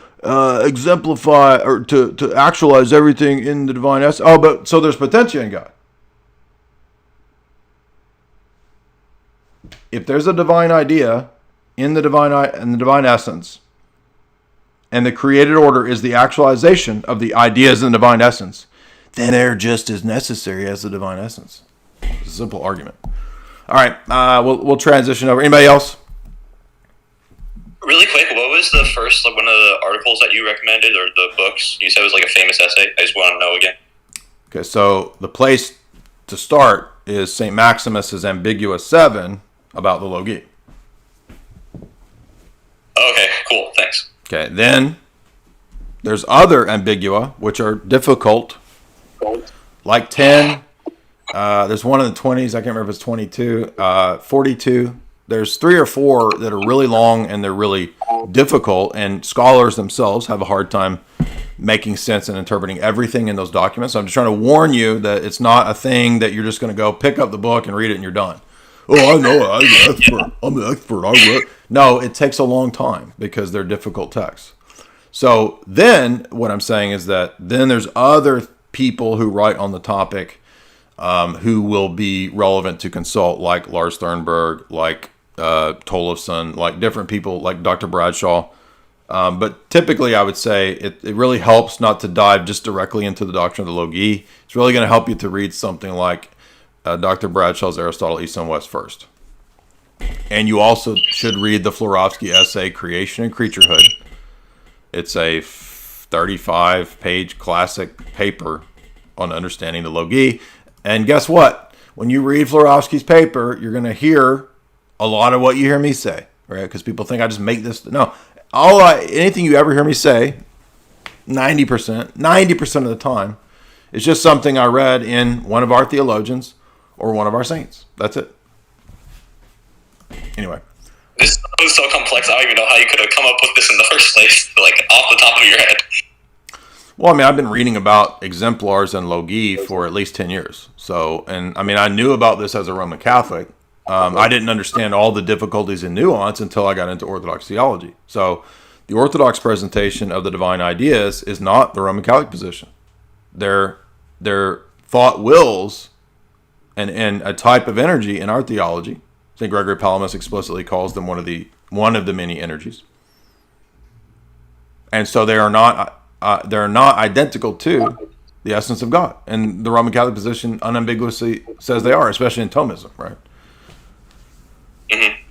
exemplify or to actualize everything in the divine essence. Oh, but so there's potential in God. If there's a divine idea in the divine essence, and the created order is the actualization of the ideas in the divine essence, then they're just as necessary as the divine essence. It's a simple argument. All right, we'll transition over. Anybody else? Really quick, what was the first one of the articles that you recommended, or the books? You said it was like a famous essay. I just want to know again. Okay, so the place to start is St. Maximus's Ambiguous 7 about the Logi. Okay, cool, thanks. Okay, then there's other ambigua, which are difficult, like 10. There's one in the 20s. I can't remember if it's 22, 42. There's 3 or 4 that are really long and they're really difficult, and scholars themselves have a hard time making sense and interpreting everything in those documents. So I'm just trying to warn you that it's not a thing that you're just going to go pick up the book and read it and you're done. Oh, I know, I'm an expert. I'm an expert. No, it takes a long time because they're difficult texts. So then what I'm saying is that then there's other people who write on the topic who will be relevant to consult, like Lars Sternberg, like Tollefson, like different people, like Dr. Bradshaw. But typically I would say it really helps not to dive just directly into the doctrine of the Logi. It's really going to help you to read something like Dr. Bradshaw's Aristotle East and West first. And you also should read the Florovsky essay, Creation and Creaturehood. It's a 35-page classic paper on understanding the Logi. And guess what? When you read Florovsky's paper, you're going to hear a lot of what you hear me say, right? Because people think I just make this. No. Anything you ever hear me say, 90% of the time, is just something I read in one of our theologians or one of our saints. That's it. Anyway. This is so complex, I don't even know how you could have come up with this in the first place, like off the top of your head. Well, I mean, I've been reading about exemplars and Logi for at least 10 years. So, and I mean, I knew about this as a Roman Catholic. I didn't understand all the difficulties and nuance until I got into Orthodox theology. So, the Orthodox presentation of the divine ideas is not the Roman Catholic position. Their thought wills and a type of energy in our theology. St. Gregory Palamas explicitly calls them one of the many energies. And so they are not identical to the essence of God. And the Roman Catholic position unambiguously says they are, especially in Thomism, right? Mm-hmm.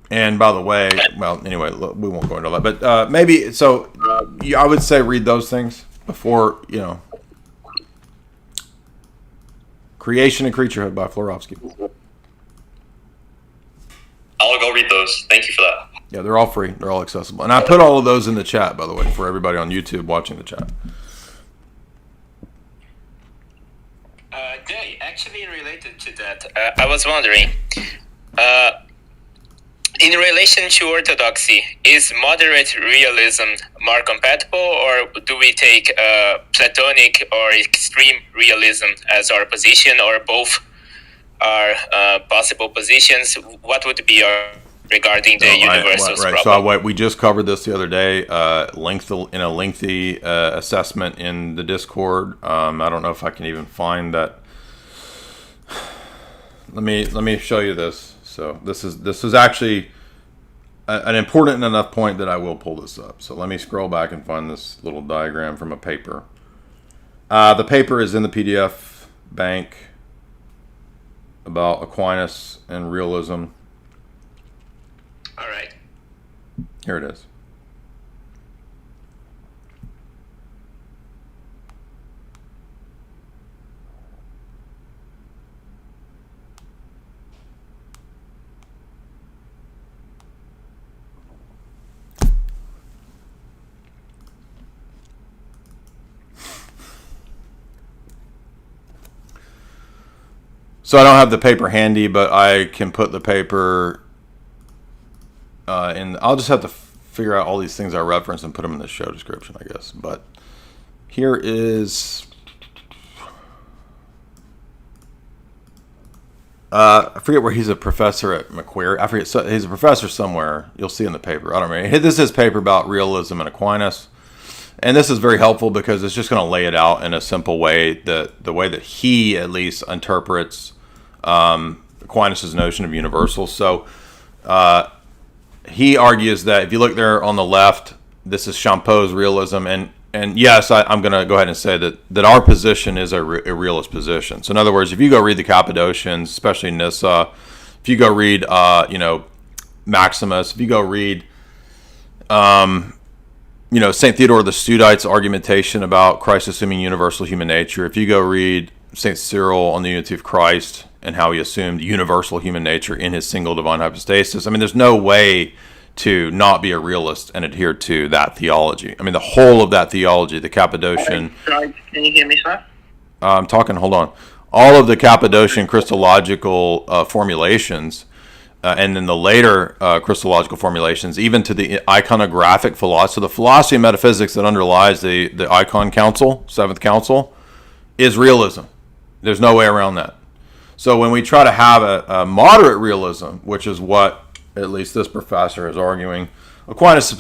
And by the way, well, anyway, we won't go into that. But maybe, so I would say read those things before, Creation and Creaturehood by Florovsky. I'll go read those. Thank you for that. Yeah, they're all free. They're all accessible. And I put all of those in the chat, by the way, for everybody on YouTube watching the chat. Jay, actually related to that, I was wondering, in relation to orthodoxy, is moderate realism more compatible, or do we take Platonic or extreme realism as our position, or both are possible positions? What would be our regarding the universals problem? So we just covered this the other day, in a lengthy assessment in the Discord. I don't know if I can even find that. Let me show you this. So this is actually an important enough point that I will pull this up. So let me scroll back and find this little diagram from a paper. The paper is in the PDF bank about Aquinas and realism. All right. Here it is. So I don't have the paper handy, but I can put the paper in. I'll just have to figure out all these things I reference and put them in the show description, I guess. But here is, I forget where he's a professor at Macquarie. I forget, so he's a professor somewhere. You'll see in the paper. I don't remember. This is his paper about realism and Aquinas. And this is very helpful because it's just going to lay it out in a simple way, the way that he at least interprets Aquinas' notion of universals. So he argues that if you look there on the left, this is Champeau's realism. And yes, I'm going to go ahead and say that our position is a realist position. So in other words, if you go read the Cappadocians, especially Nyssa, if you go read, Maximus, if you go read, St. Theodore the Studite's argumentation about Christ assuming universal human nature, if you go read St. Cyril on the unity of Christ and how he assumed universal human nature in his single divine hypostasis, I mean, there's no way to not be a realist and adhere to that theology. I mean, the whole of that theology, the Cappadocian... Can you hear me, sir? I'm talking, hold on. All of the Cappadocian Christological formulations, and then the later Christological formulations, even to the iconographic philosophy, so the philosophy of metaphysics that underlies the Icon Council, Seventh Council, is realism. There's no way around that. So when we try to have a moderate realism, which is what at least this professor is arguing, Aquinas'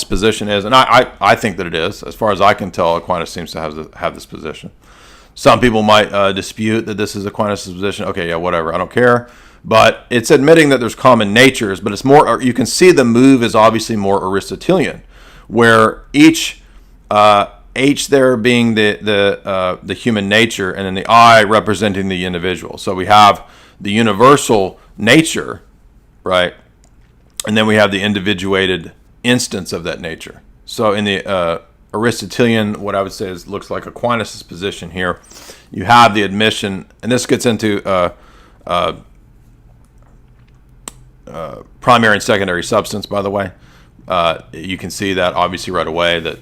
position is, and I think that it is, as far as I can tell, Aquinas seems to have this position. Some people might dispute that this is Aquinas' position. Okay, yeah, whatever, I don't care. But it's admitting that there's common natures, but it's more, you can see the move is obviously more Aristotelian, where each H there being the human nature, and then the I representing the individual. So we have the universal nature, right? And then we have the individuated instance of that nature. So in the Aristotelian, what I would say is looks like Aquinas' position here. You have the admission, and this gets into primary and secondary substance, by the way. You can see that obviously right away that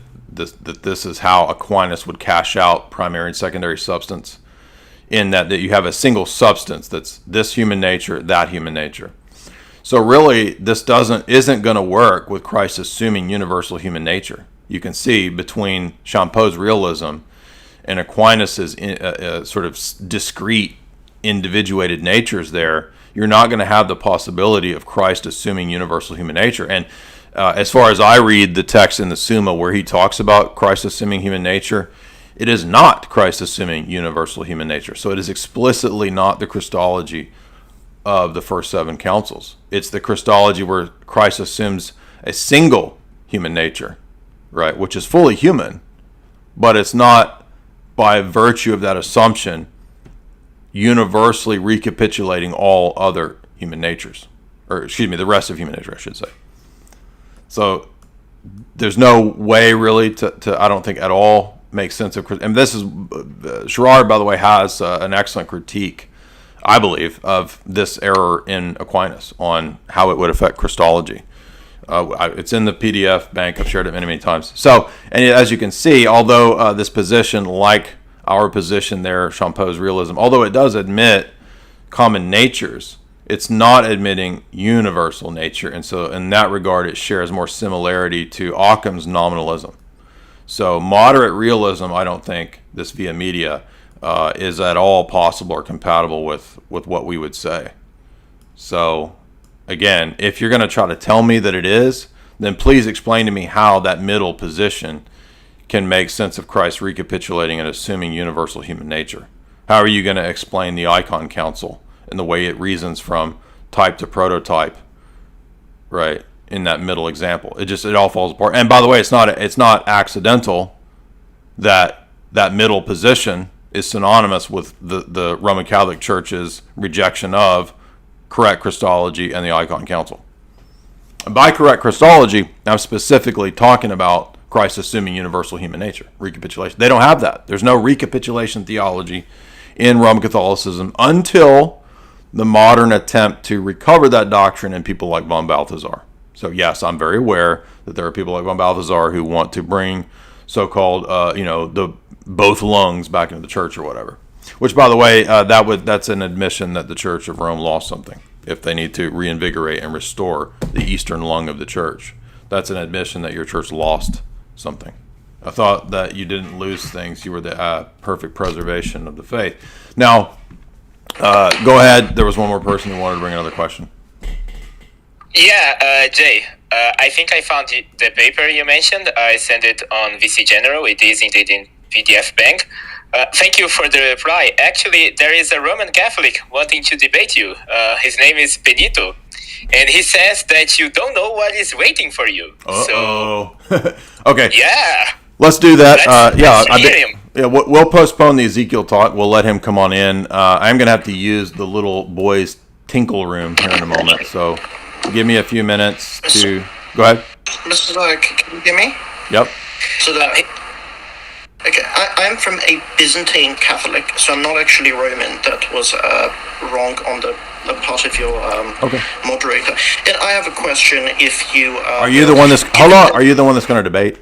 this is how Aquinas would cash out primary and secondary substance, in that you have a single substance that's this human nature, that human nature. So really, this isn't going to work with Christ assuming universal human nature. You can see between Champeau's realism and Aquinas' sort of discrete, individuated natures there, you're not going to have the possibility of Christ assuming universal human nature. And as far as I read the text in the Summa where he talks about Christ assuming human nature, it is not Christ assuming universal human nature. So it is explicitly not the Christology of the first seven councils. It's the Christology where Christ assumes a single human nature, right, which is fully human, but it's not by virtue of that assumption universally recapitulating all other human natures, or excuse me, the rest of human nature, I should say. So there's no way really to I don't think at all make sense of, and this is Sherrard, by the way, has an excellent critique, I believe, of this error in Aquinas on how it would affect Christology. It's in the PDF bank. I've shared it many, many times. So, and as you can see, although this position, like our position there, Champeau's realism, although it does admit common natures, it's not admitting universal nature. And so in that regard, it shares more similarity to Occam's nominalism. So moderate realism, I don't think this via media is at all possible or compatible with what we would say. So again, if you're going to try to tell me that it is, then please explain to me how that middle position can make sense of Christ recapitulating and assuming universal human nature. How are you going to explain the icon council and the way it reasons from type to prototype, right, in that middle example? It all falls apart. And by the way, it's not accidental that that middle position is synonymous with the Roman Catholic Church's rejection of correct Christology and the icon council. And by correct Christology, I'm specifically talking about Christ assuming universal human nature, recapitulation. They don't have that. There's no recapitulation theology in Roman Catholicism until the modern attempt to recover that doctrine in people like von Balthasar. So yes, I'm very aware that there are people like von Balthasar who want to bring so-called, the both lungs back into the church or whatever. Which, by the way, that's an admission that the Church of Rome lost something. If they need to reinvigorate and restore the eastern lung of the church, that's an admission that your church lost something. I thought that you didn't lose things. You were the perfect preservation of the faith. Now, go ahead. There was one more person who wanted to bring another question. Yeah, Jay, I think I found the paper you mentioned. I sent it on VC General. It is indeed in PDF bank. Thank you for the reply. Actually, there is a Roman Catholic wanting to debate you. His name is Benito. And he says that you don't know what is waiting for you. Uh-oh. So, okay. Yeah. Let's do that. Let's hear him. Yeah, we'll postpone the Ezekiel talk. We'll let him come on in. I'm going to have to use the little boy's tinkle room here in a moment. So give me a few minutes to... Go ahead. Mr. Dyer, can you hear me? Yep. So that... Okay, I'm from a Byzantine Catholic, so I'm not actually Roman. That was wrong on the part of your moderator. And I have a question. If you are you the one that's hold on? Are you the one that's going to debate?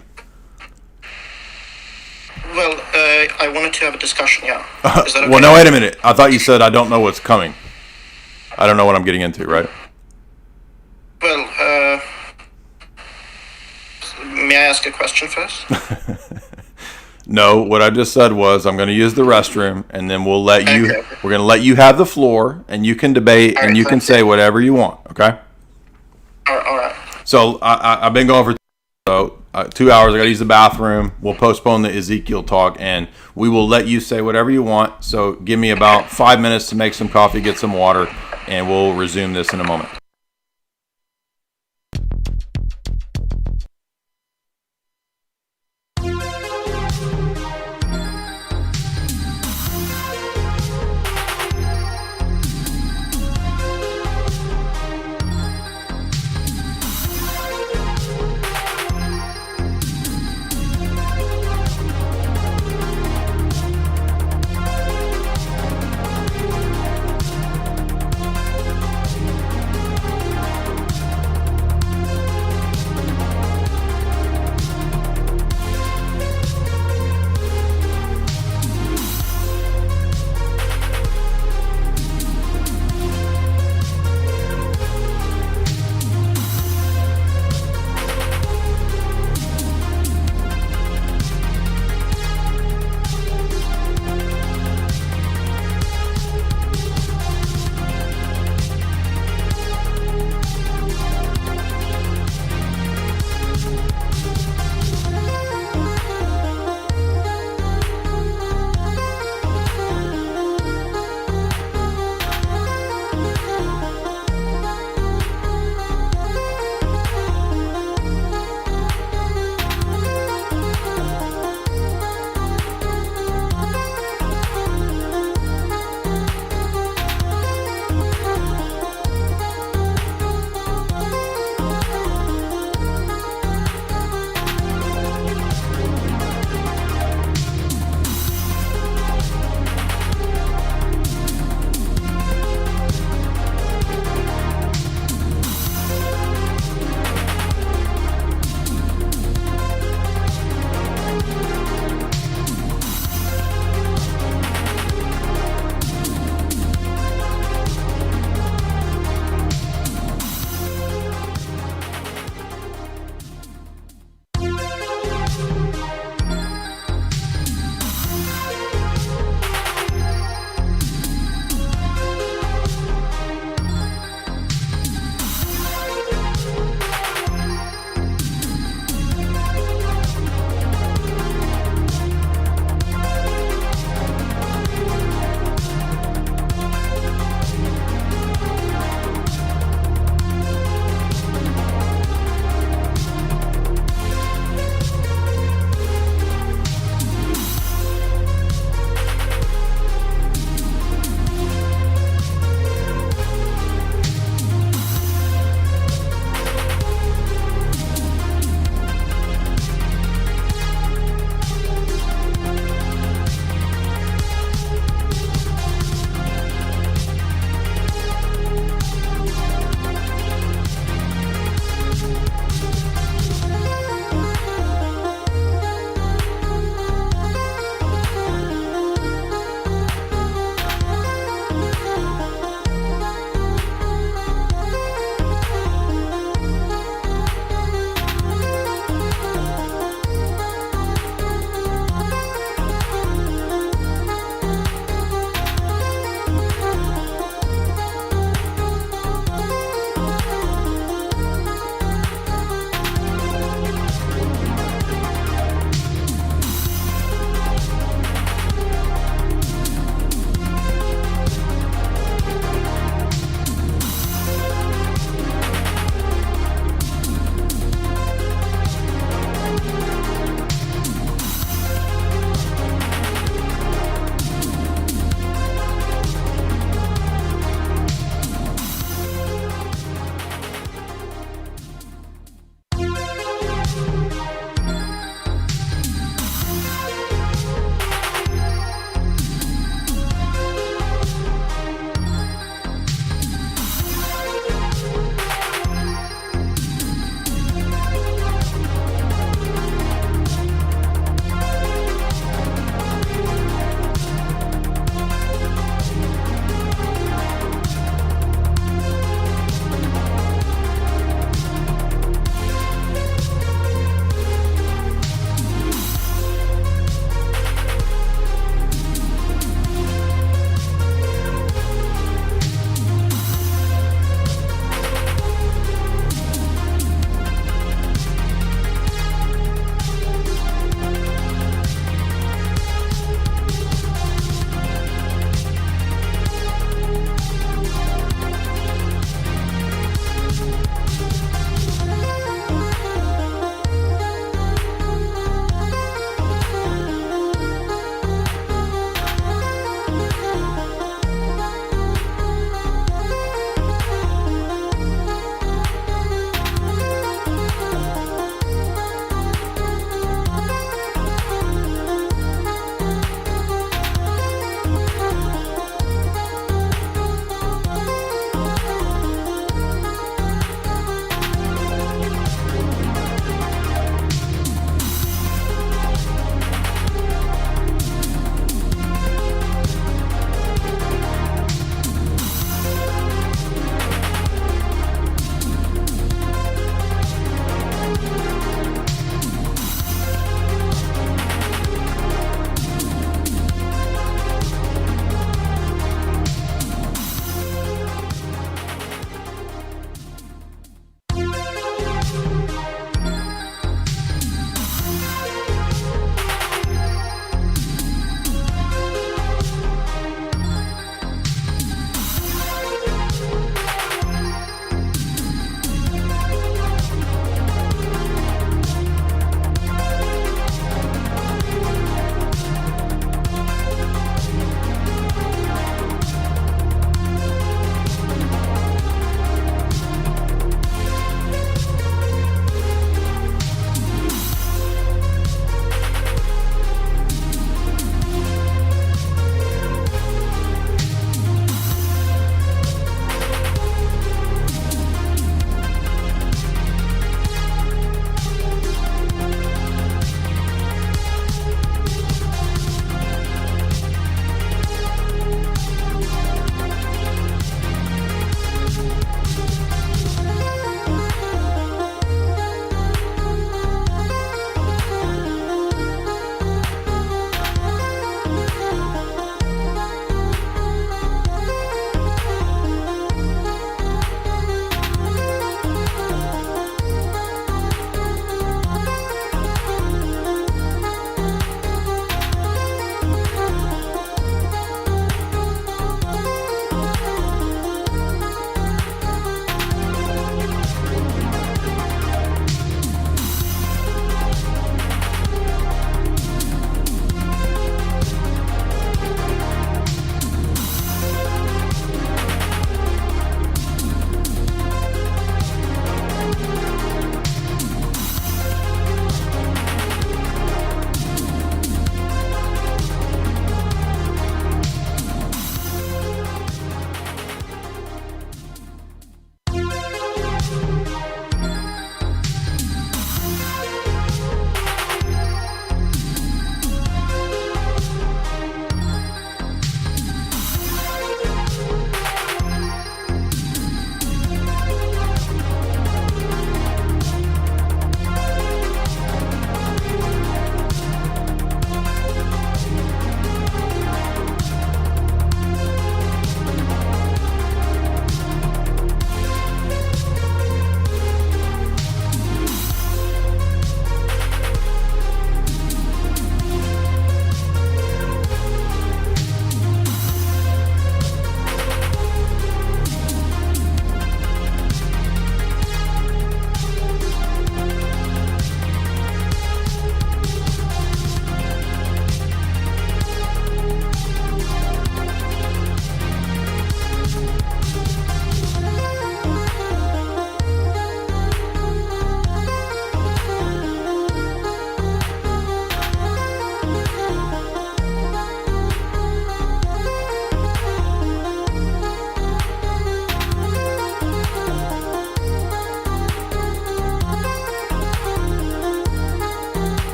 Well, I wanted to have a discussion. Yeah. Is that okay? Well, no. Wait a minute. I thought you said I don't know what's coming. I don't know what I'm getting into, right? Well, may I ask a question first? No, what I just said was I'm going to use the restroom, and then we'll let you. Okay. We're going to let you have the floor, and you can debate, and you can say whatever you want. Okay. All right. So I've been going for 2 hours. I got to use the bathroom. We'll postpone the Ezekiel talk, and we will let you say whatever you want. So give me about 5 minutes to make some coffee, get some water, and we'll resume this in a moment.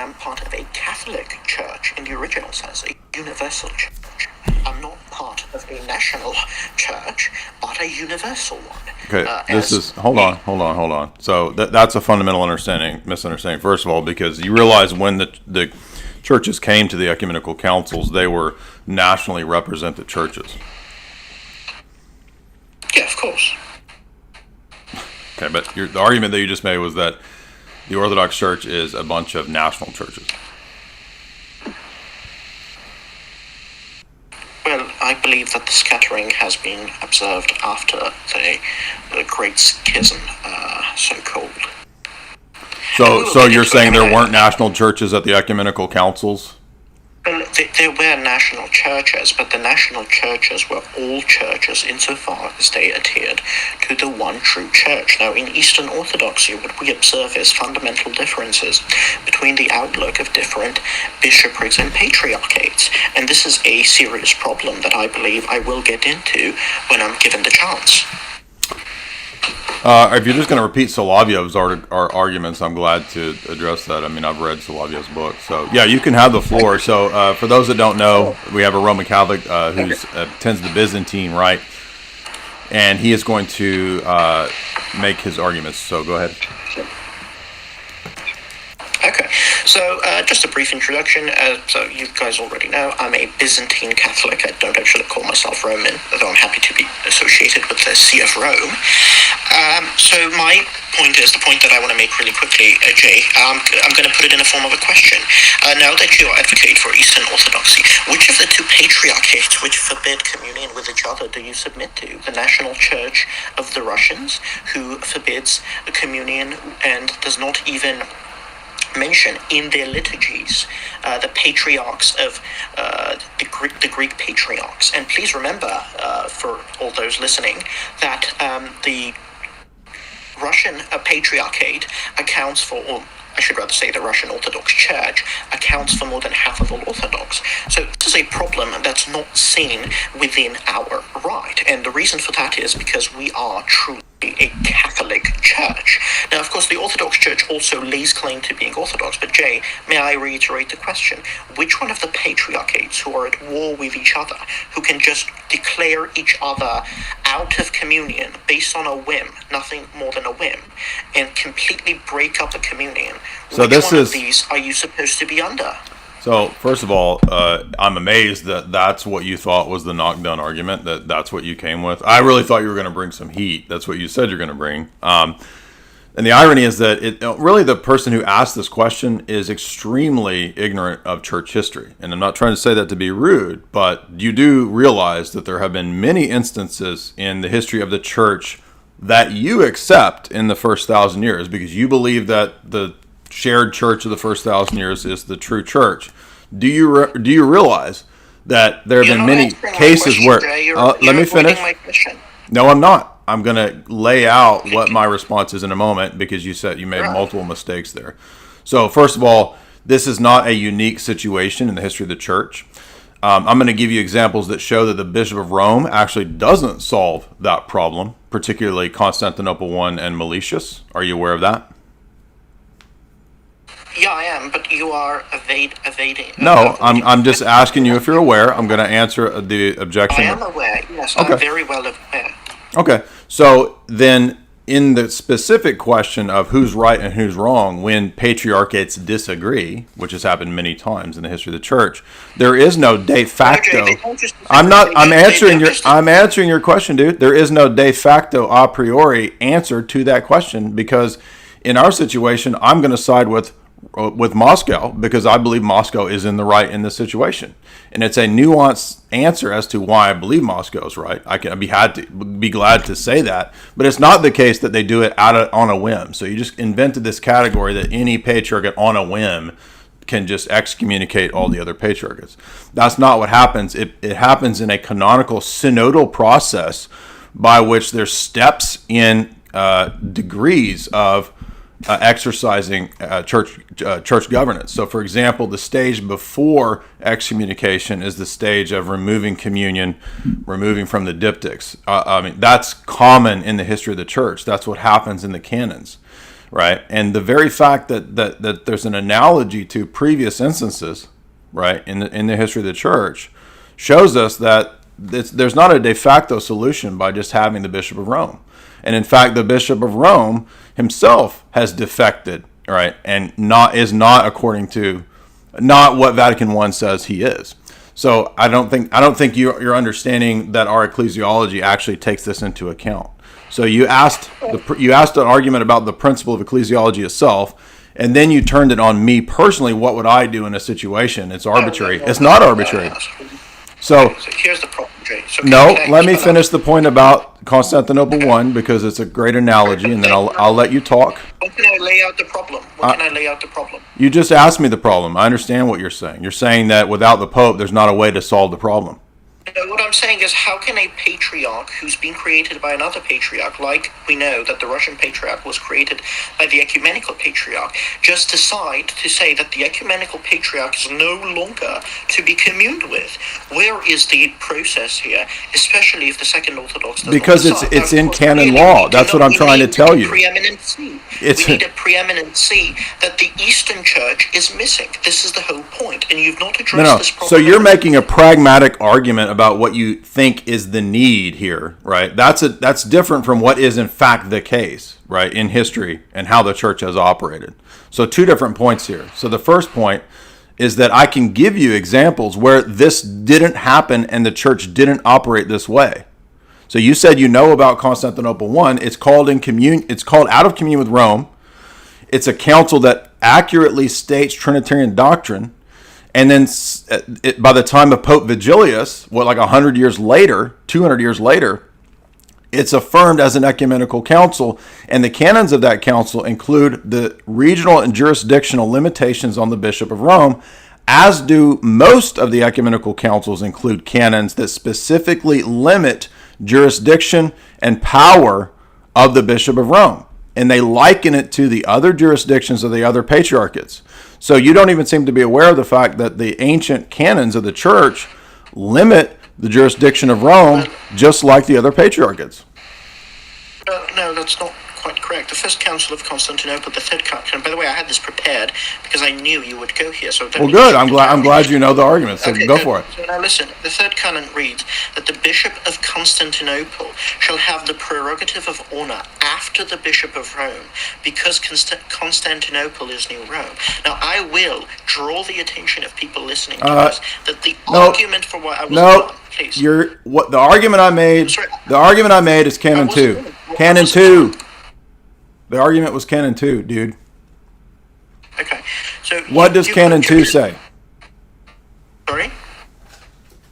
am part of a Catholic church in the original sense, a universal church. I'm not part of a national church, but a universal one. Okay, hold on. So that's a fundamental misunderstanding, first of all, because you realize when the churches came to the ecumenical councils, they were nationally represented churches. Yeah, of course. Okay, but the argument that you just made was that the Orthodox Church is a bunch of national churches. Well, I believe that the scattering has been observed after the Great Schism, so-called. So you're saying there weren't national churches at the ecumenical councils? Well, there were national churches, but the national churches were all churches insofar as they adhered to the one true church. Now, in Eastern Orthodoxy, what we observe is fundamental differences between the outlook of different bishoprics and patriarchates. And this is a serious problem that I believe I will get into when I'm given the chance. If you're just going to repeat Solovyov's arguments, I'm glad to address that. I mean, I've read Solovyov's book. So, yeah, you can have the floor. So, for those that don't know, we have a Roman Catholic who attends the Byzantine Rite, and he is going to make his arguments. So, go ahead. Okay, so just a brief introduction. So you guys already know I'm a Byzantine Catholic. I don't actually call myself Roman, although I'm happy to be associated with the See of Rome. So my point is the point that I want to make really quickly, Jay. I'm going to put it in the form of a question. Now that you advocate for Eastern Orthodoxy, which of the two patriarchates which forbid communion with each other do you submit to? The National Church of the Russians, who forbids communion and does not even mention in their liturgies the patriarchs of the Greek patriarchs. And please remember, for all those listening, that the Russian patriarchate accounts for, or I should rather say the Russian Orthodox Church, accounts for more than half of all Orthodox. So this is a problem that's not seen within our rite. And the reason for that is because we are truly a Catholic church. Now, of course, the Orthodox Church also lays claim to being Orthodox, but Jay, may I reiterate the question? Which one of the patriarchates who are at war with each other, who can just declare each other out of communion based on a whim, nothing more than a whim, and completely break up a communion, which one of these are you supposed to be under? So, first of all, I'm amazed that that's what you thought was the knockdown argument, that's what you came with. I really thought you were going to bring some heat. That's what you said you're going to bring. And the irony is that really the person who asked this question is extremely ignorant of church history. And I'm not trying to say that to be rude, but you do realize that there have been many instances in the history of the church that you accept in the first 1,000 years because you believe that the shared church of the first 1,000 years is the true church. Do you realize that there have been many cases where... let me finish. No, I'm not. I'm going to lay out what my response is in a moment because you said you made multiple mistakes there. So first of all, this is not a unique situation in the history of the church. I'm going to give you examples that show that the Bishop of Rome actually doesn't solve that problem, particularly Constantinople I and Meletius. Are you aware of that? Yeah, I am, but you are evading. No, I'm just asking you if you're aware. I'm going to answer the objection. I am aware, yes. Okay. I'm very well aware. Okay, so then in the specific question of who's right and who's wrong when patriarchates disagree, which has happened many times in the history of the church, there is no de facto. I'm answering your question, dude. There is no de facto a priori answer to that question because in our situation, I'm going to side with Moscow because I believe Moscow is in the right in this situation, and it's a nuanced answer as to why I believe Moscow is right. I can be glad to say that, but it's not the case that they do it on a whim. So you just invented this category that any patriarchate on a whim can just excommunicate all the other patriarchates. That's not what happens. It happens in a canonical synodal process by which there's steps in degrees of exercising church governance. So, for example, the stage before excommunication is the stage of removing communion, removing from the diptychs. That's common in the history of the church. That's what happens in the canons. right? And the very fact that there's an analogy to previous instances, right, in the history of the church, shows us that there's not a de facto solution by just having the Bishop of Rome. And in fact, the Bishop of Rome himself has defected, right, and is not according to not what Vatican I says he is. So I don't think you're understanding that our ecclesiology actually takes this into account. So you asked an argument about the principle of ecclesiology itself, and then you turned it on me personally. What would I do in a situation? It's arbitrary. It's not arbitrary. So here's the problem, Jay. So let me finish the point about Constantinople I, because it's a great analogy, and then I'll let you talk. When can I lay out the problem? You just asked me the problem. I understand what you're saying. You're saying that without the Pope, there's not a way to solve the problem. No, what I'm saying is, how can a patriarch who's been created by another patriarch, like we know that the Russian patriarch was created by the ecumenical patriarch, just decide to say that the ecumenical patriarch is no longer to be communed with? Where is the process here, especially if the Second Orthodox does because not decide? it's in canon law. That's what I'm trying to tell you. We need a preeminent see that the Eastern Church is missing. This is the whole point, and you've not addressed this problem. So you're making a pragmatic argument about what you think is the need here, right? That's different from what is in fact the case, right, in history and how the church has operated. So two different points here. So the first point is that I can give you examples where this didn't happen and the church didn't operate this way. So you said you know about Constantinople I. It's called out of communion with Rome. It's a council that accurately states Trinitarian doctrine. And then by the time of Pope Vigilius, 100 years later, 200 years later, it's affirmed as an ecumenical council. And the canons of that council include the regional and jurisdictional limitations on the Bishop of Rome, as do most of the ecumenical councils include canons that specifically limit jurisdiction and power of the Bishop of Rome. And they liken it to the other jurisdictions of the other patriarchates. So you don't even seem to be aware of the fact that the ancient canons of the church limit the jurisdiction of Rome just like the other patriarchates. No, that's not quite correct. The First Council of Constantinople, the Third Council, and by the way, I had this prepared because I knew you would go here. So well, good. I'm glad you know the argument. So go for it. So now listen. The Third Canon reads that the Bishop of Constantinople shall have the prerogative of honor after the Bishop of Rome, because Constantinople is New Rome. Now, I will draw the attention of people listening to this that the argument for what I was done, please. The argument I made. The argument I made is Canon 2. Canon 2. The argument was Canon 2, dude. Okay. So what does Canon 2 say? Sorry?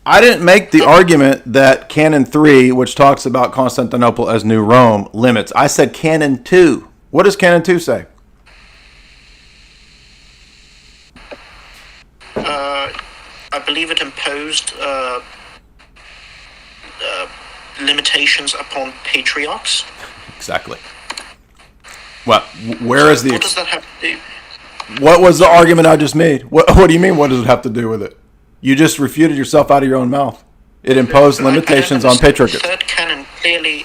I didn't make the argument that Canon 3, which talks about Constantinople as New Rome, limits. I said Canon 2. What does Canon 2 say? I believe it imposed limitations upon patriarchs. Exactly. Well, where is the... What does that have to do? What was the argument I just made? What do you mean, what does it have to do with it? You just refuted yourself out of your own mouth. It imposed limitations on patriarchates. The Third Canon clearly...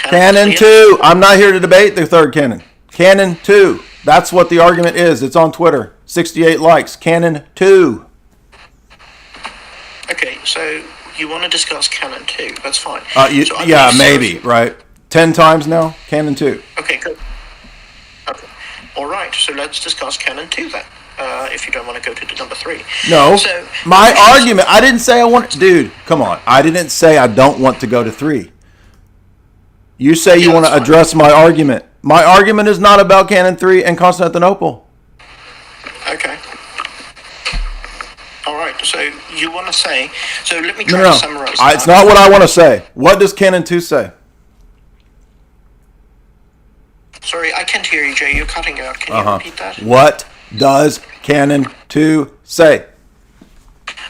Canon 2! I'm not here to debate the Third Canon. Canon 2. That's what the argument is. It's on Twitter. 68 likes. Canon 2. Okay, so you want to discuss Canon 2. That's fine. Maybe, right? 10 times now? Canon 2. Okay, good. Okay. All right, so let's discuss Canon 2 then, if you don't want to go to number 3. No, so, my argument, I didn't say I want... Dude, come on. I didn't say I don't want to go to 3. You say you want to address my argument. My argument is not about Canon 3 and Constantinople. Okay. All right, so you want to say... So let me try to summarize. It's not what I want to say. What does Canon 2 say? Sorry, I can't hear you, Jay. You're cutting out. Can you repeat that? What does Canon 2 say?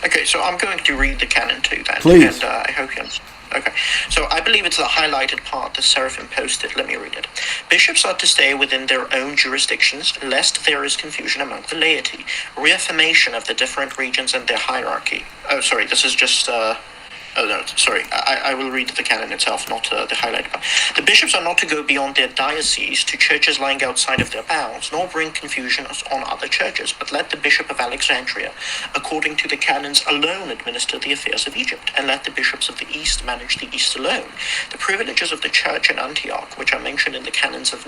Okay, so I'm going to read the Canon 2 then. Please. And I hope you understand. Okay, so I believe it's the highlighted part, the Seraphim posted. Let me read it. Bishops are to stay within their own jurisdictions, lest there is confusion among the laity. Reaffirmation of the different regions and their hierarchy. Oh, sorry, this is just... Oh, no, sorry. I will read the canon itself, not the highlighted part. The bishops are not to go beyond their diocese to churches lying outside of their bounds, nor bring confusion on other churches, but let the Bishop of Alexandria, according to the canons, alone administer the affairs of Egypt, and let the bishops of the East manage the East alone. The privileges of the church in Antioch, which are mentioned in the canons of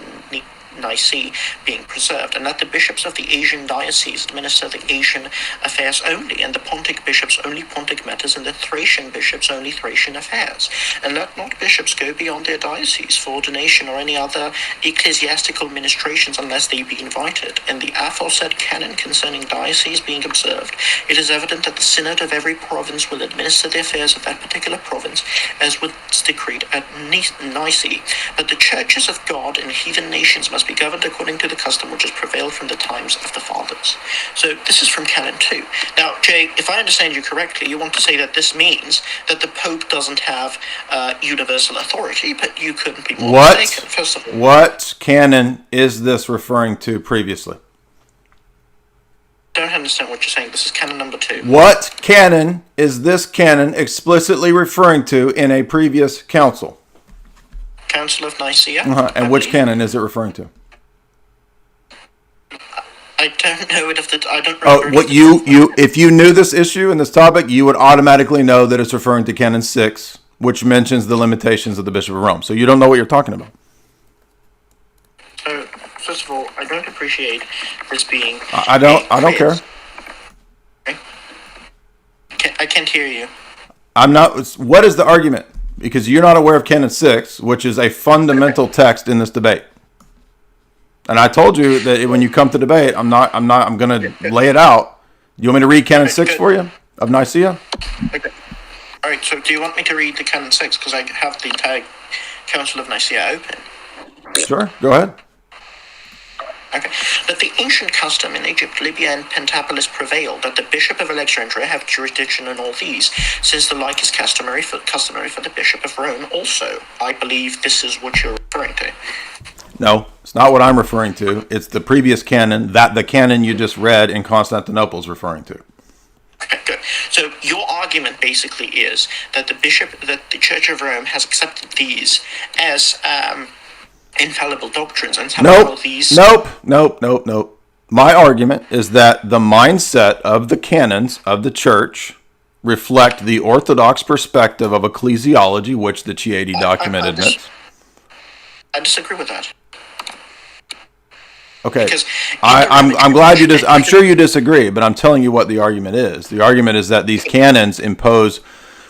Nicaea, being preserved, and let the bishops of the Asian diocese administer the Asian affairs only, and the Pontic bishops only Pontic matters, and the Thracian bishops only Thracian affairs. And let not bishops go beyond their diocese for ordination or any other ecclesiastical ministrations unless they be invited. In the aforesaid canon concerning dioceses being observed, it is evident that the synod of every province will administer the affairs of that particular province as was decreed at Nicaea. But the churches of God in heathen nations must be governed according to the custom which has prevailed from the times of the fathers. So this is from Canon 2. Now, Jay, if I understand you correctly, you want to say that this means that the Pope doesn't have universal authority, but you couldn't be more mistaken. First of all, what canon is this referring to previously? I don't understand what you're saying. This is canon number 2. What canon is this canon explicitly referring to in a previous council? Council of Nicaea. And which canon is it referring to? I don't know it. I don't remember. If you knew this issue and this topic, you would automatically know that it's referring to Canon 6, which mentions the limitations of the Bishop of Rome. So you don't know what you're talking about. So first of all, I don't appreciate this being. I don't care. Okay. I can't hear you. I'm not. What is the argument? Because you're not aware of Canon 6, which is a fundamental text in this debate. And I told you that when you come to debate, I'm going to lay it out. You want me to read Canon 6 for you of Nicaea? Okay. All right. So do you want me to read the Canon 6 because I have the entire Council of Nicaea open? Sure. Go ahead. Okay. That the ancient custom in Egypt, Libya, and Pentapolis prevailed, that the Bishop of Alexandria have jurisdiction in all these, since the like is customary for the Bishop of Rome also. I believe this is what you're referring to. No, it's not what I'm referring to. It's the previous canon that the canon you just read in Constantinople is referring to. Okay, good. So your argument basically is that the Church of Rome has accepted these as infallible doctrines and Nope. these. Nope. My argument is that the mindset of the canons of the church reflect the orthodox perspective of ecclesiology, which the Chieti document admits. I disagree with that. Okay, I'm glad you I'm sure you disagree, but I'm telling you what the argument is. The argument is that these canons impose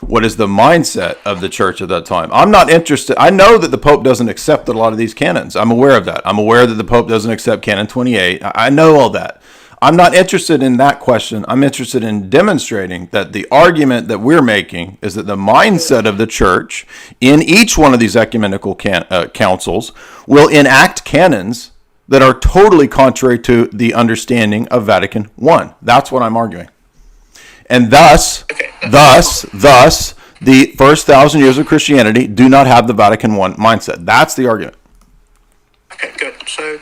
what is the mindset of the church at that time. I'm not interested. I know that the Pope doesn't accept a lot of these canons. I'm aware of that. I'm aware that the Pope doesn't accept Canon 28. I know all that. I'm not interested in that question. I'm interested in demonstrating that the argument that we're making is that the mindset of the church in each one of these ecumenical councils will enact canons that are totally contrary to the understanding of Vatican I. That's what I'm arguing. And thus, the first 1,000 years of Christianity do not have the Vatican I mindset. That's the argument. Okay, good. So,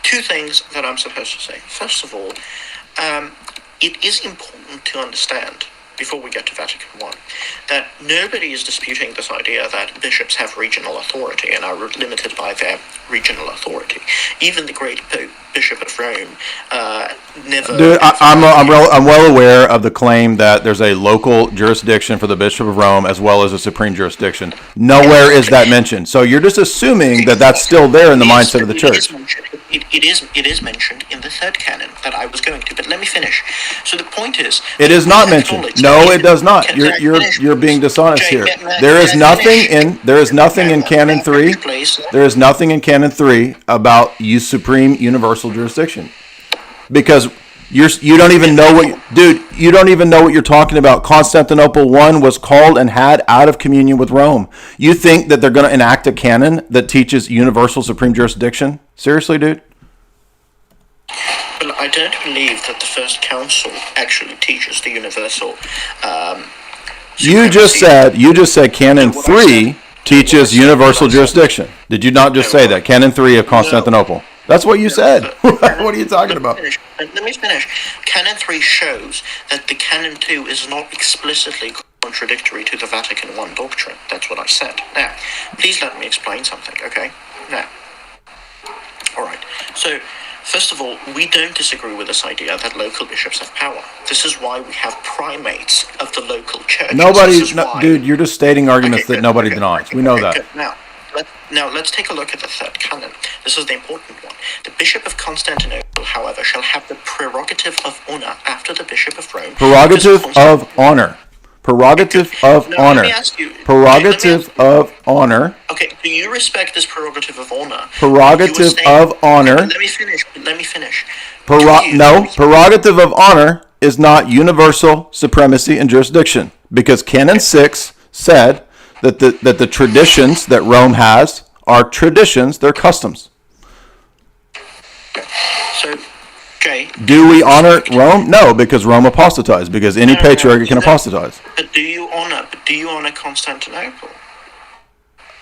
two things that I'm supposed to say. First of all, it is important to understand, before we get to Vatican I, that nobody is disputing this idea that bishops have regional authority and are limited by their regional authority. Even the great Pope, Bishop of Rome, never... Dude, I'm well aware of the claim that there's a local jurisdiction for the Bishop of Rome as well as a supreme jurisdiction. Nowhere is that mentioned. So you're just assuming that that's still there in the mindset of the church. It is mentioned in the third canon that I was going to, but let me finish. So the point is... It is not mentioned. No, it does not. You're being dishonest here. There is nothing in Canon 3. There is nothing in Canon 3 about supreme universal jurisdiction. Because you don't even know you don't even know what you're talking about. Constantinople I was called and had out of communion with Rome. You think that they're going to enact a canon that teaches universal supreme jurisdiction? Seriously, dude? Well, I don't believe that the first council actually teaches the universal. You just said Canon 3 teaches universal jurisdiction. Did you not just say that? Canon 3 of Constantinople. That's what you said. What are you talking about? Let me finish. Canon 3 shows that the Canon 2 is not explicitly contradictory to the Vatican I doctrine. That's what I said. Now, please let me explain something, okay? Now, all right. So, first of all, we don't disagree with this idea that local bishops have power. This is why we have primates of the local church. Dude, you're just stating arguments that nobody denies. We know that. Now, let's take a look at the third canon. This is the important one. The Bishop of Constantinople, however, shall have the prerogative of honor after the Bishop of Rome. Prerogative of honor. Prerogative of honor. Let me ask you. Prerogative of honor. Okay, do you respect this prerogative of honor? Prerogative of honor. Let me finish. Prerogative of honor is not universal supremacy and jurisdiction, because Canon 6 said that the traditions that Rome has are traditions, they're customs. So, Jay, do we honor Rome? No, because Rome apostatized, because any patriarch can apostatize. But do you honor Constantinople?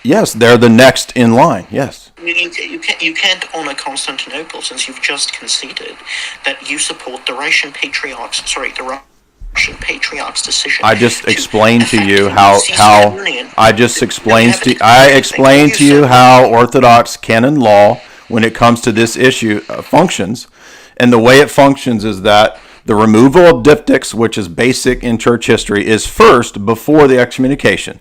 Yes, they're the next in line. Yes. You can't honor Constantinople, since you've just conceded that you support the Russian Patriarch's decision. I just explained to you how Orthodox canon law, when it comes to this issue, functions, and the way it functions is that the removal of diptychs, which is basic in church history, is first before the excommunication.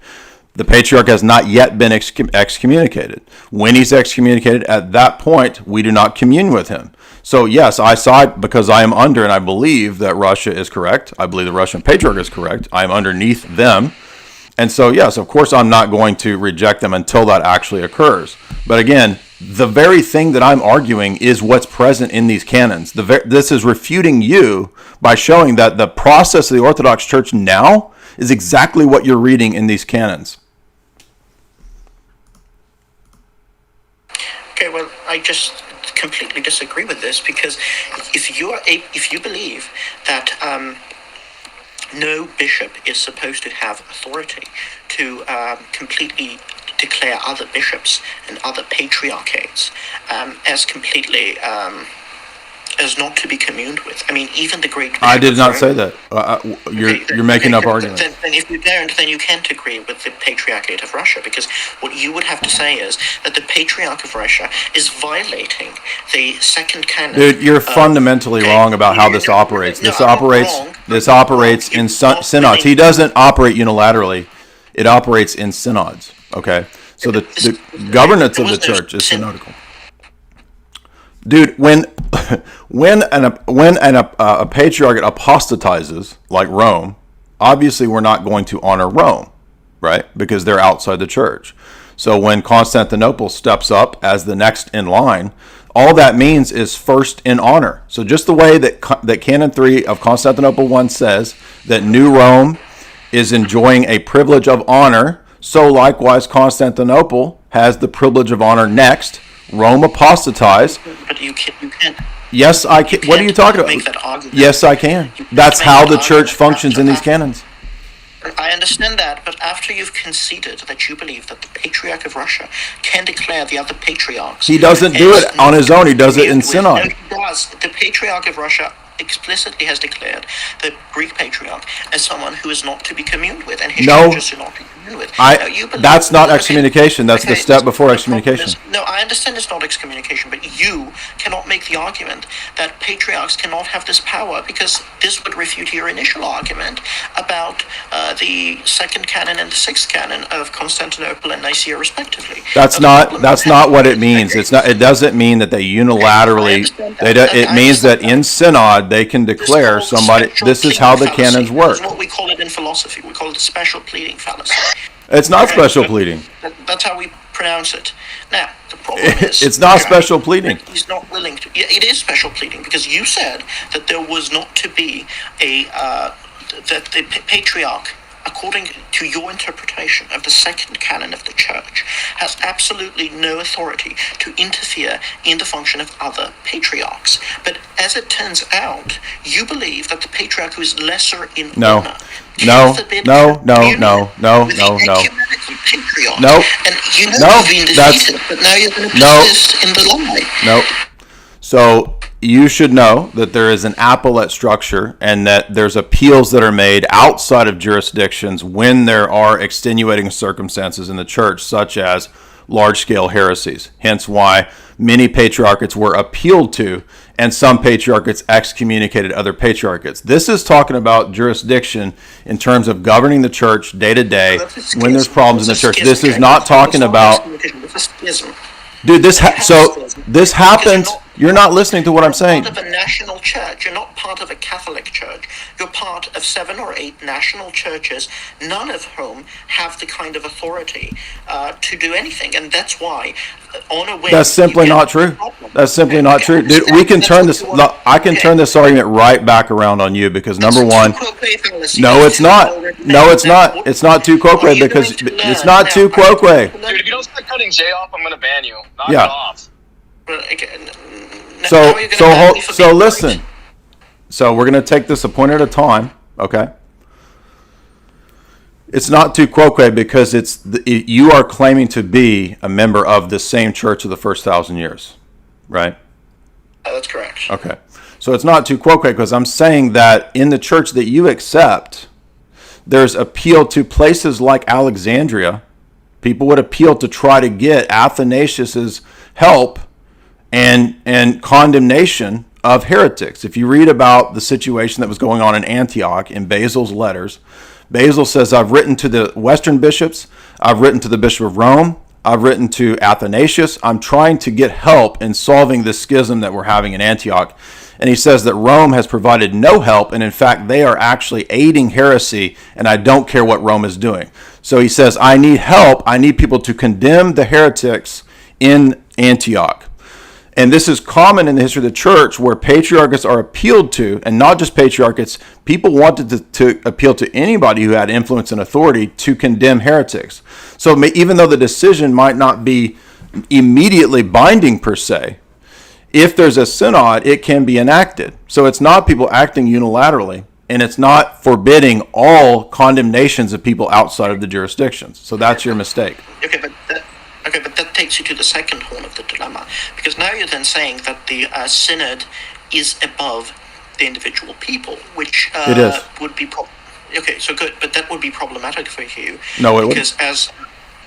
The patriarch has not yet been excommunicated. When he's excommunicated, at that point, we do not commune with him. So yes, I side because I am under, and I believe that Russia is correct. I believe the Russian patriarch is correct. I am underneath them. And so yes, of course, I'm not going to reject them until that actually occurs. But again, the very thing that I'm arguing is what's present in these canons. This is refuting you by showing that the process of the Orthodox Church now is exactly what you're reading in these canons. Okay, well, I just completely disagree with this, because if you believe that no bishop is supposed to have authority to completely declare other bishops and other patriarchates as completely as not to be communed with. I mean, even the great bishop I did not say that. You're making up arguments. Then if you don't, then you can't agree with the Patriarchate of Russia, because what you would have to say is that the Patriarch of Russia is violating the second canon. Dude, you're fundamentally wrong about how this operates. This operates in synods. He doesn't operate unilaterally. It operates in synods. Okay, so the governance of the church is synodical. Dude, when a patriarchate apostatizes, like Rome, obviously we're not going to honor Rome, right? Because they're outside the church. So when Constantinople steps up as the next in line, all that means is first in honor. So just the way that Canon 3 of Constantinople 1 says that New Rome is enjoying a privilege of honor, so likewise Constantinople has the privilege of honor next. Rome apostatized. But you can't. Yes, I can. What are you talking about? Yes, I can. That's how the church functions in these canons. I understand that, but after you've conceded that you believe that the Patriarch of Russia can declare the other patriarchs, he doesn't do it on his own. He does it in synod. No, he does. The Patriarch of Russia explicitly has declared the Greek Patriarch as someone who is not to be communed with, and his churches are not to be communed with. That's not excommunication. That's the step before excommunication. No, I understand it's not excommunication, but you cannot make the argument that patriarchs cannot have this power, because this would refute your initial argument about the second canon and the sixth canon of Constantinople and Nicaea, respectively. That's not what it means. It's not. It doesn't mean that they unilaterally. It means that in synod they can declare somebody. This is how the canons work. That's what we call it in philosophy. We call it special pleading fallacy. It's not special pleading. That's how we pronounce it. Now, the problem is... It's not special pleading. He's not willing to... Yeah, it is special pleading, because you said that there was not to be that the patriarch, according to your interpretation of the second canon of the church, has absolutely no authority to interfere in the function of other patriarchs. But as it turns out, you believe that the patriarch who is lesser in honor No. And you know you've been defeated, but now you're going to persist in the lie. No. So you should know that there is an appellate structure and that there's appeals that are made outside of jurisdictions when there are extenuating circumstances in the church, such as large-scale heresies. Hence why many patriarchates were appealed to, and some patriarchates excommunicated other patriarchates. This is talking about jurisdiction in terms of governing the church day to day when there's problems in the church. This is not talking about... Dude, this happens. You're not listening to what I'm saying. You're part of a national church. You're not part of a Catholic church. You're part of 7 or 8 national churches, none of whom have the kind of authority to do anything. And that's why, on a whim... That's simply not true. That's simply not true. Dude, we can turn this... I can turn this argument right back around on you because, number one... No, it's not. No, it's not. It's not tu quoque because it's not tu quoque. Dude, if you don't start cutting Jay off, I'm going to ban you. Knock it off. So listen. So we're going to take this a point at a time, okay? It's not tu quoque because you are claiming to be a member of the same church of the first 1,000 years, right? That's correct. Okay. So it's not tu quoque because I'm saying that in the church that you accept, there's appeal to places like Alexandria. People would appeal to try to get Athanasius's help and condemnation of heretics. If you read about the situation that was going on in Antioch in Basil's letters, Basil says, I've written to the Western bishops, I've written to the Bishop of Rome, I've written to Athanasius, I'm trying to get help in solving this schism that we're having in Antioch. And he says that Rome has provided no help, and in fact, they are actually aiding heresy, and I don't care what Rome is doing. So he says, I need help, I need people to condemn the heretics in Antioch. And this is common in the history of the church where patriarchates are appealed to, and not just patriarchates, people wanted to appeal to anybody who had influence and authority to condemn heretics. So even though the decision might not be immediately binding per se, if there's a synod, it can be enacted. So it's not people acting unilaterally, and it's not forbidding all condemnations of people outside of the jurisdictions. So that's your mistake. Okay, but that takes you to the second horn of the dilemma, because now you're then saying that the synod is above the individual people, which it is. Would be okay. So good, but that would be problematic for you. No, it because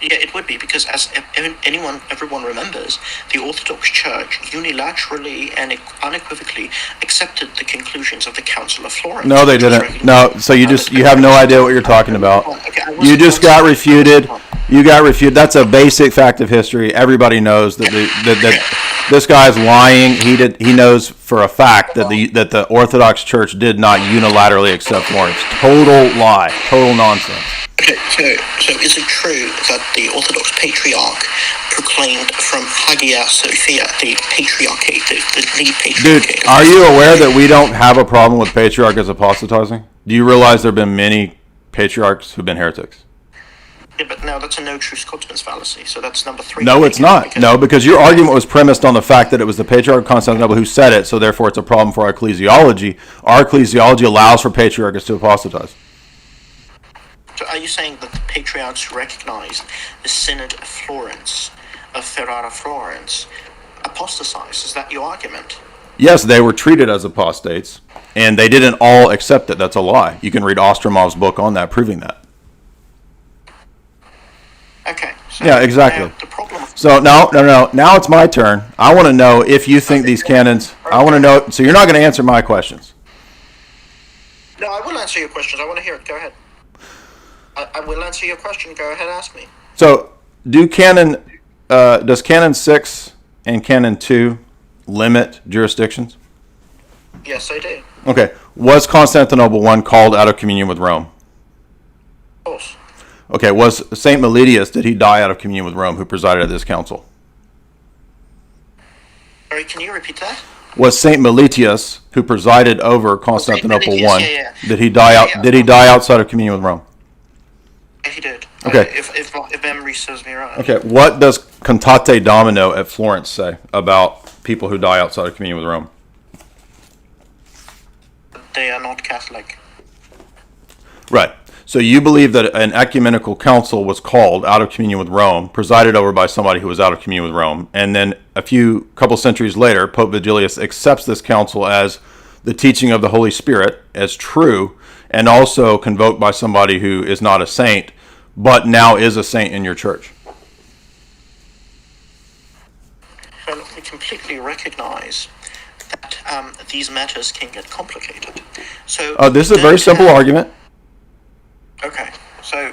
it would be because as everyone remembers, the Orthodox Church unilaterally and unequivocally accepted the conclusions of the Council of Florence. No, they didn't. No, so you have no idea what you're talking about. You just got refuted. You got refuted. That's a basic fact of history. Everybody knows that this guy's lying. He knows for a fact that the Orthodox Church did not unilaterally accept Florence. Total lie. Total nonsense. Okay, so is it true that the Orthodox Patriarch proclaimed from Hagia Sophia, the Patriarchate, the lead Patriarchate? Dude, are you aware that we don't have a problem with patriarchs apostatizing? Do you realize there have been many patriarchs who've been heretics? Yeah, but now that's a no true Scotsman's fallacy, so that's number 3. No, it's not. No, because your argument was premised on the fact that it was the Patriarch of Constantinople who said it, so therefore it's a problem for our ecclesiology. Our ecclesiology allows for patriarchs to apostatize. So are you saying that the patriarchs recognized the Synod of Florence, of Ferrara Florence, apostatized? Is that your argument? Yes, they were treated as apostates, and they didn't all accept it. That's a lie. You can read Ostromov's book on that, proving that. Okay. So yeah, exactly. The problem. So no. Now it's my turn. I want to know if you think these canons. I want to know. So you're not going to answer my questions. No, I will answer your questions. I want to hear it. Go ahead. I will answer your question. Go ahead, ask me. So, does Canon 6 and Canon 2 limit jurisdictions? Yes, they do. Okay. Was Constantinople I called out of communion with Rome? Of course. Okay. Was Saint Meletius, did he die out of communion with Rome, who presided at this council? Sorry, can you repeat that? Was Saint Meletius, who presided over Constantinople I, did he die outside of communion with Rome? He did. Okay. If memory serves me right. Okay. What does Cantate Domino at Florence say about people who die outside of communion with Rome? They are not Catholic. Right. So you believe that an ecumenical council was called out of communion with Rome, presided over by somebody who was out of communion with Rome, and then couple centuries later, Pope Vigilius accepts this council as the teaching of the Holy Spirit as true, and also convoked by somebody who is not a saint, but now is a saint in your church. Well, we completely recognize that these matters can get complicated. So this is a very simple argument. Okay, so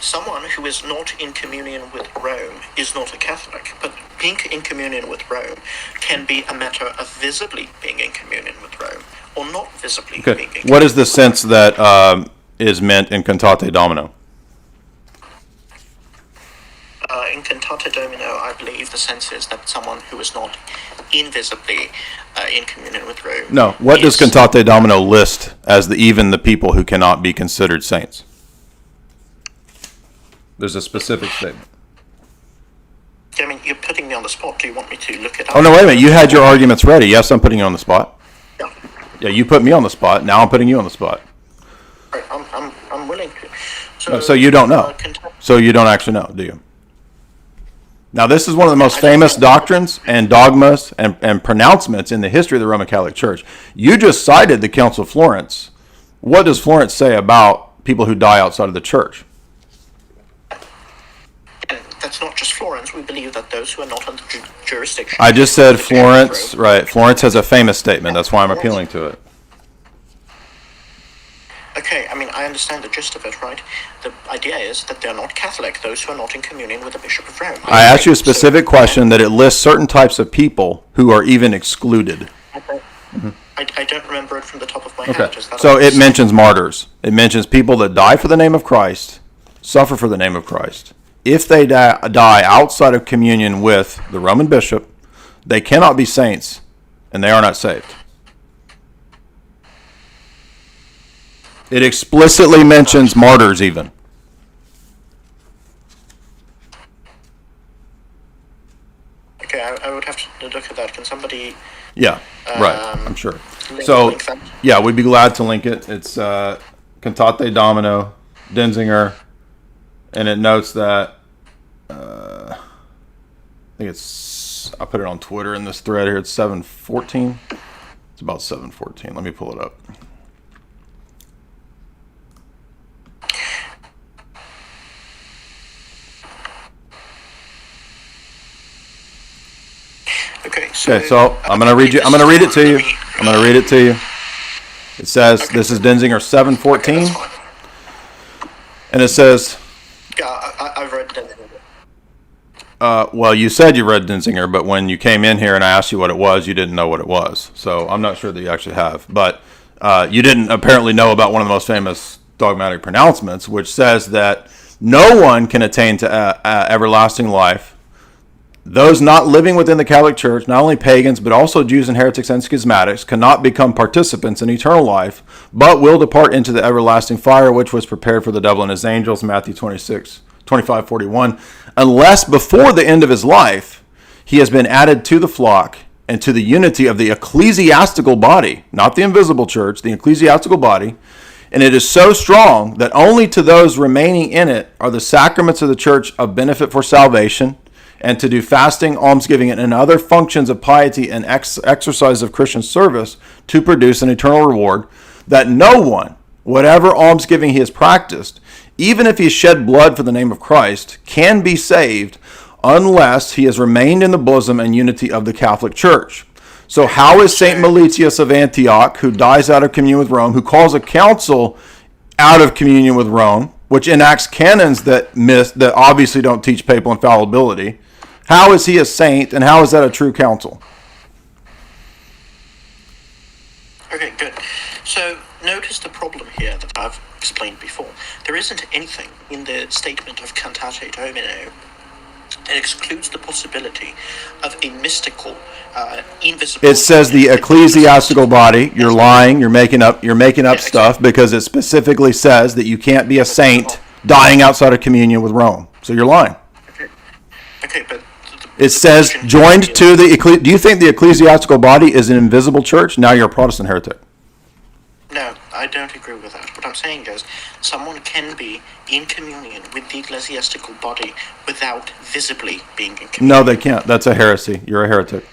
someone who is not in communion with Rome is not a Catholic, but being in communion with Rome can be a matter of visibly being in communion with Rome, or not visibly being in communion. What is the sense that is meant in Cantate Domino? In Cantate Domino, I believe the sense is that someone who is not invisibly in communion with Rome. No, what does Cantate Domino list as even the people who cannot be considered saints? There's a specific statement. I mean, you're putting me on the spot. Do you want me to look it up? Oh, no, wait a minute. You had your arguments ready. Yes, I'm putting you on the spot. Yeah. Yeah, you put me on the spot. Now I'm putting you on the spot. Right, I'm willing to. So you don't know. So you don't actually know, do you? Now, this is one of the most famous doctrines and dogmas and pronouncements in the history of the Roman Catholic Church. You just cited the Council of Florence. What does Florence say about people who die outside of the church? And that's not just Florence. We believe that those who are not under jurisdiction... I just said Florence, right. Florence has a famous statement. That's why I'm appealing to it. Okay, I mean, I understand the gist of it, right? The idea is that they're not Catholic, those who are not in communion with the Bishop of Rome. I asked you a specific question that it lists certain types of people who are even excluded. I don't remember it from the top of my head. Okay, so it mentions martyrs. It mentions people that die for the name of Christ, suffer for the name of Christ. If they die outside of communion with the Roman bishop, they cannot be saints, and they are not saved. It explicitly mentions martyrs even. Okay, I would have to look at that. Can somebody... Yeah, right, I'm sure. So, yeah, we'd be glad to link it. It's Cantate Domino, Denzinger, and it notes that, I think it's, I put it on Twitter in this thread here, it's 7:14. It's about 7:14. Let me pull it up. Okay, so I'm gonna read it to you. It says, this is Denzinger 7:14, and it says, yeah, I've read Denzinger. Well, you said you read Denzinger, but when you came in here and I asked you what it was, you didn't know what it was. So I'm not sure that you actually have, but you didn't apparently know about one of the most famous dogmatic pronouncements, which says that no one can attain to everlasting life. Those not living within the Catholic Church, not only pagans, but also Jews and heretics and schismatics, cannot become participants in eternal life, but will depart into the everlasting fire, which was prepared for the devil and his angels, Matthew 25:41, unless before the end of his life, he has been added to the flock and to the unity of the ecclesiastical body, not the invisible church, the ecclesiastical body, and it is so strong that only to those remaining in it are the sacraments of the church of benefit for salvation, and to do fasting, almsgiving, and other functions of piety and exercise of Christian service to produce an eternal reward, that no one, whatever almsgiving he has practiced, even if he shed blood for the name of Christ, can be saved unless he has remained in the bosom and unity of the Catholic Church. So how is St. Meletius of Antioch, who dies out of communion with Rome, who calls a council out of communion with Rome, which enacts canons that obviously don't teach papal infallibility, how is he a saint, and how is that a true council? Okay, good. So notice the problem here that I've explained before. There isn't anything in the statement of Cantate Domino that excludes the possibility of a mystical, invisible... It says the ecclesiastical body. You're lying. You're making up stuff, because it specifically says that you can't be a saint dying outside of communion with Rome. So you're lying. Okay, but... It says joined to the... Do you think the ecclesiastical body is an invisible church? Now you're a Protestant heretic. No, I don't agree with that. I'm saying is, someone can be in communion with the ecclesiastical body without visibly being in communion. No, they can't. That's a heresy. You're a heretic.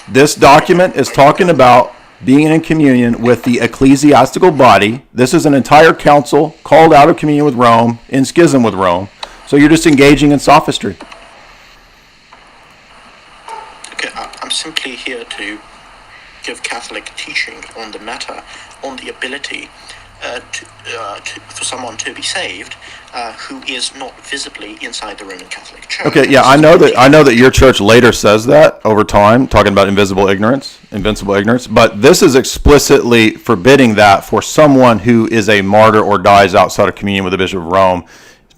This document is talking about being in communion with the ecclesiastical body. This is an entire council called out of communion with Rome, in schism with Rome. So you're just engaging in sophistry. Okay, I'm simply here to give Catholic teaching on the matter, on the ability for someone to be saved who is not visibly inside the Roman Catholic Church. Okay, yeah, I know that your church later says that over time, talking about invincible ignorance, but this is explicitly forbidding that for someone who is a martyr or dies outside of communion with the Bishop of Rome,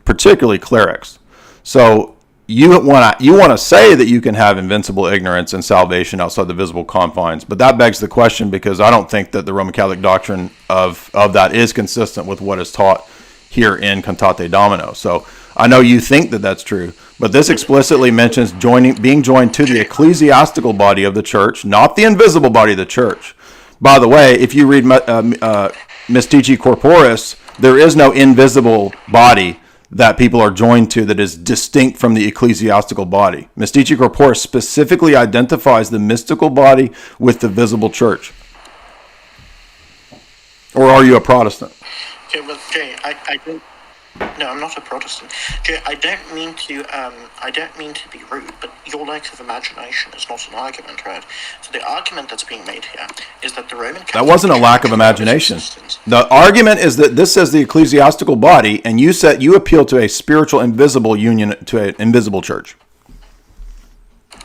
particularly clerics. So you want to say that you can have invincible ignorance and salvation outside the visible confines, but that begs the question, because I don't think that the Roman Catholic doctrine of that is consistent with what is taught here in Cantate Domino. So I know you think that that's true, but this explicitly mentions being joined to the ecclesiastical body of the church, not the invisible body of the church. By the way, if you read Mystici Corporis, there is no invisible body that people are joined to that is distinct from the ecclesiastical body. Mystici Corporis specifically identifies the mystical body with the visible church. Or are you a Protestant? Okay, well, Jay, I don't. No, I'm not a Protestant. Jay, I don't mean to be rude, but your lack of imagination is not an argument, right? So the argument that's being made here is that the Roman Catholic That wasn't a lack of imagination. The argument is that this says the ecclesiastical body, and you appeal to a spiritual invisible union, to an invisible church.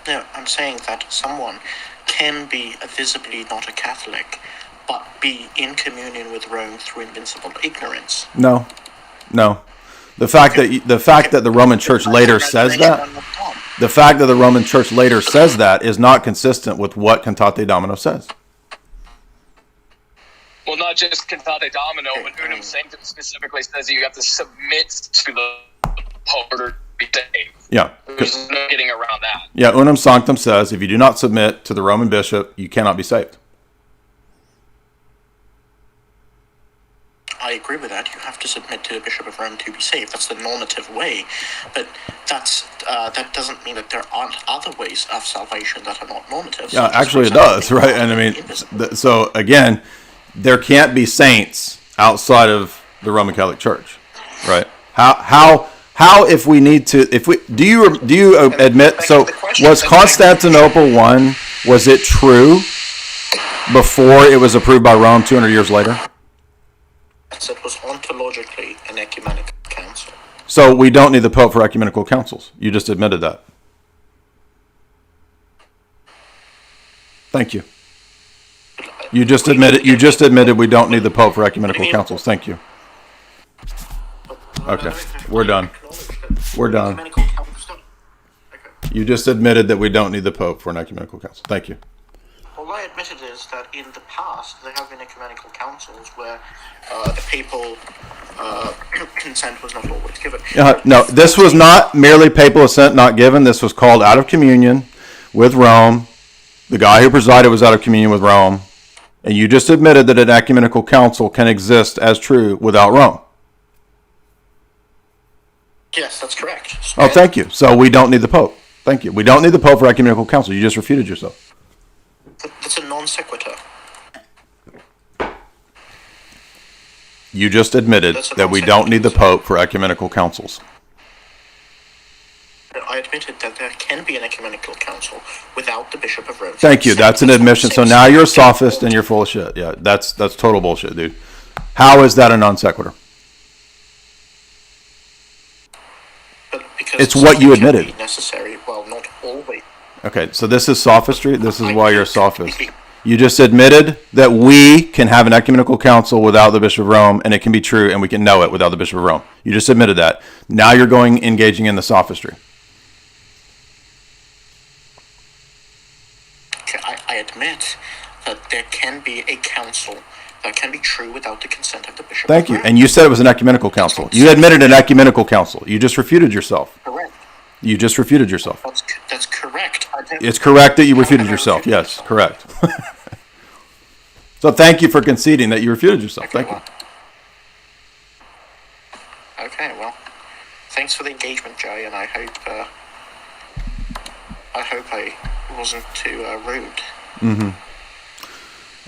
No, I'm saying that someone can be visibly not a Catholic, but be in communion with Rome through invincible ignorance. No. The fact that the Roman Church later says that, is not consistent with what Cantate Domino says. Well, not just Cantate Domino, but Unum Sanctum specifically says you have to submit to the Pope to be saved. Yeah. There's no getting around that. Yeah, Unum Sanctum says if you do not submit to the Roman bishop, you cannot be saved. I agree with that. You have to submit to the Bishop of Rome to be saved. That's the normative way. But that doesn't mean that there aren't other ways of salvation that are not normative. Yeah, actually it does, right? And I mean, so again, there can't be saints outside of the Roman Catholic Church, right? How if we need to, do you admit, so was Constantinople I, was it true before it was approved by Rome 200 years later? It was ontologically an ecumenical council. So we don't need the Pope for ecumenical councils. You just admitted that. Thank you. You just admitted we don't need the Pope for ecumenical councils. Thank you. Okay, we're done. You just admitted that we don't need the Pope for an ecumenical council. Thank you. All I admitted is that in the past there have been ecumenical councils where the papal consent was not always given. No, this was not merely papal assent not given. This was called out of communion with Rome. The guy who presided was out of communion with Rome. And you just admitted that an ecumenical council can exist as true without Rome. Yes, that's correct. Oh, thank you. So we don't need the Pope. Thank you. We don't need the Pope for ecumenical council. You just refuted yourself. That's a non sequitur. You just admitted that we don't need the Pope for ecumenical councils. I admitted that there can be an ecumenical council without the Bishop of Rome. Thank you. That's an admission. So now you're a sophist and you're full of shit. Yeah, that's total bullshit, dude. How is that a non sequitur? It's what you admitted. Necessary, well, not always. Okay, so this is sophistry. This is why you're a sophist. You just admitted that we can have an ecumenical council without the Bishop of Rome, and it can be true, and we can know it without the Bishop of Rome. You just admitted that. Now you're engaging in the sophistry. Okay, I admit that there can be a council that can be true without the consent of the Bishop. Thank you. And you said it was an ecumenical council. You admitted an ecumenical council. You just refuted yourself. Correct. You just refuted yourself. That's correct. It's correct that you refuted yourself. Yes, correct. So thank you for conceding that you refuted yourself. Okay, Thank you. Okay, well, thanks for the engagement, Jay, and I hope I wasn't too rude. Mm-hmm.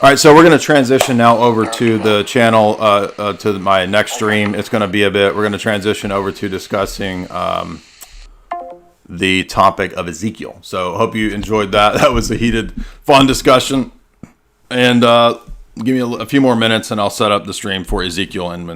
All right, so we're going to transition now over to the channel, to my next stream. It's going to be we're going to transition over to discussing the topic of Ezekiel. So hope you enjoyed that. That was a heated, fun discussion. And give me a few more minutes and I'll set up the stream for Ezekiel and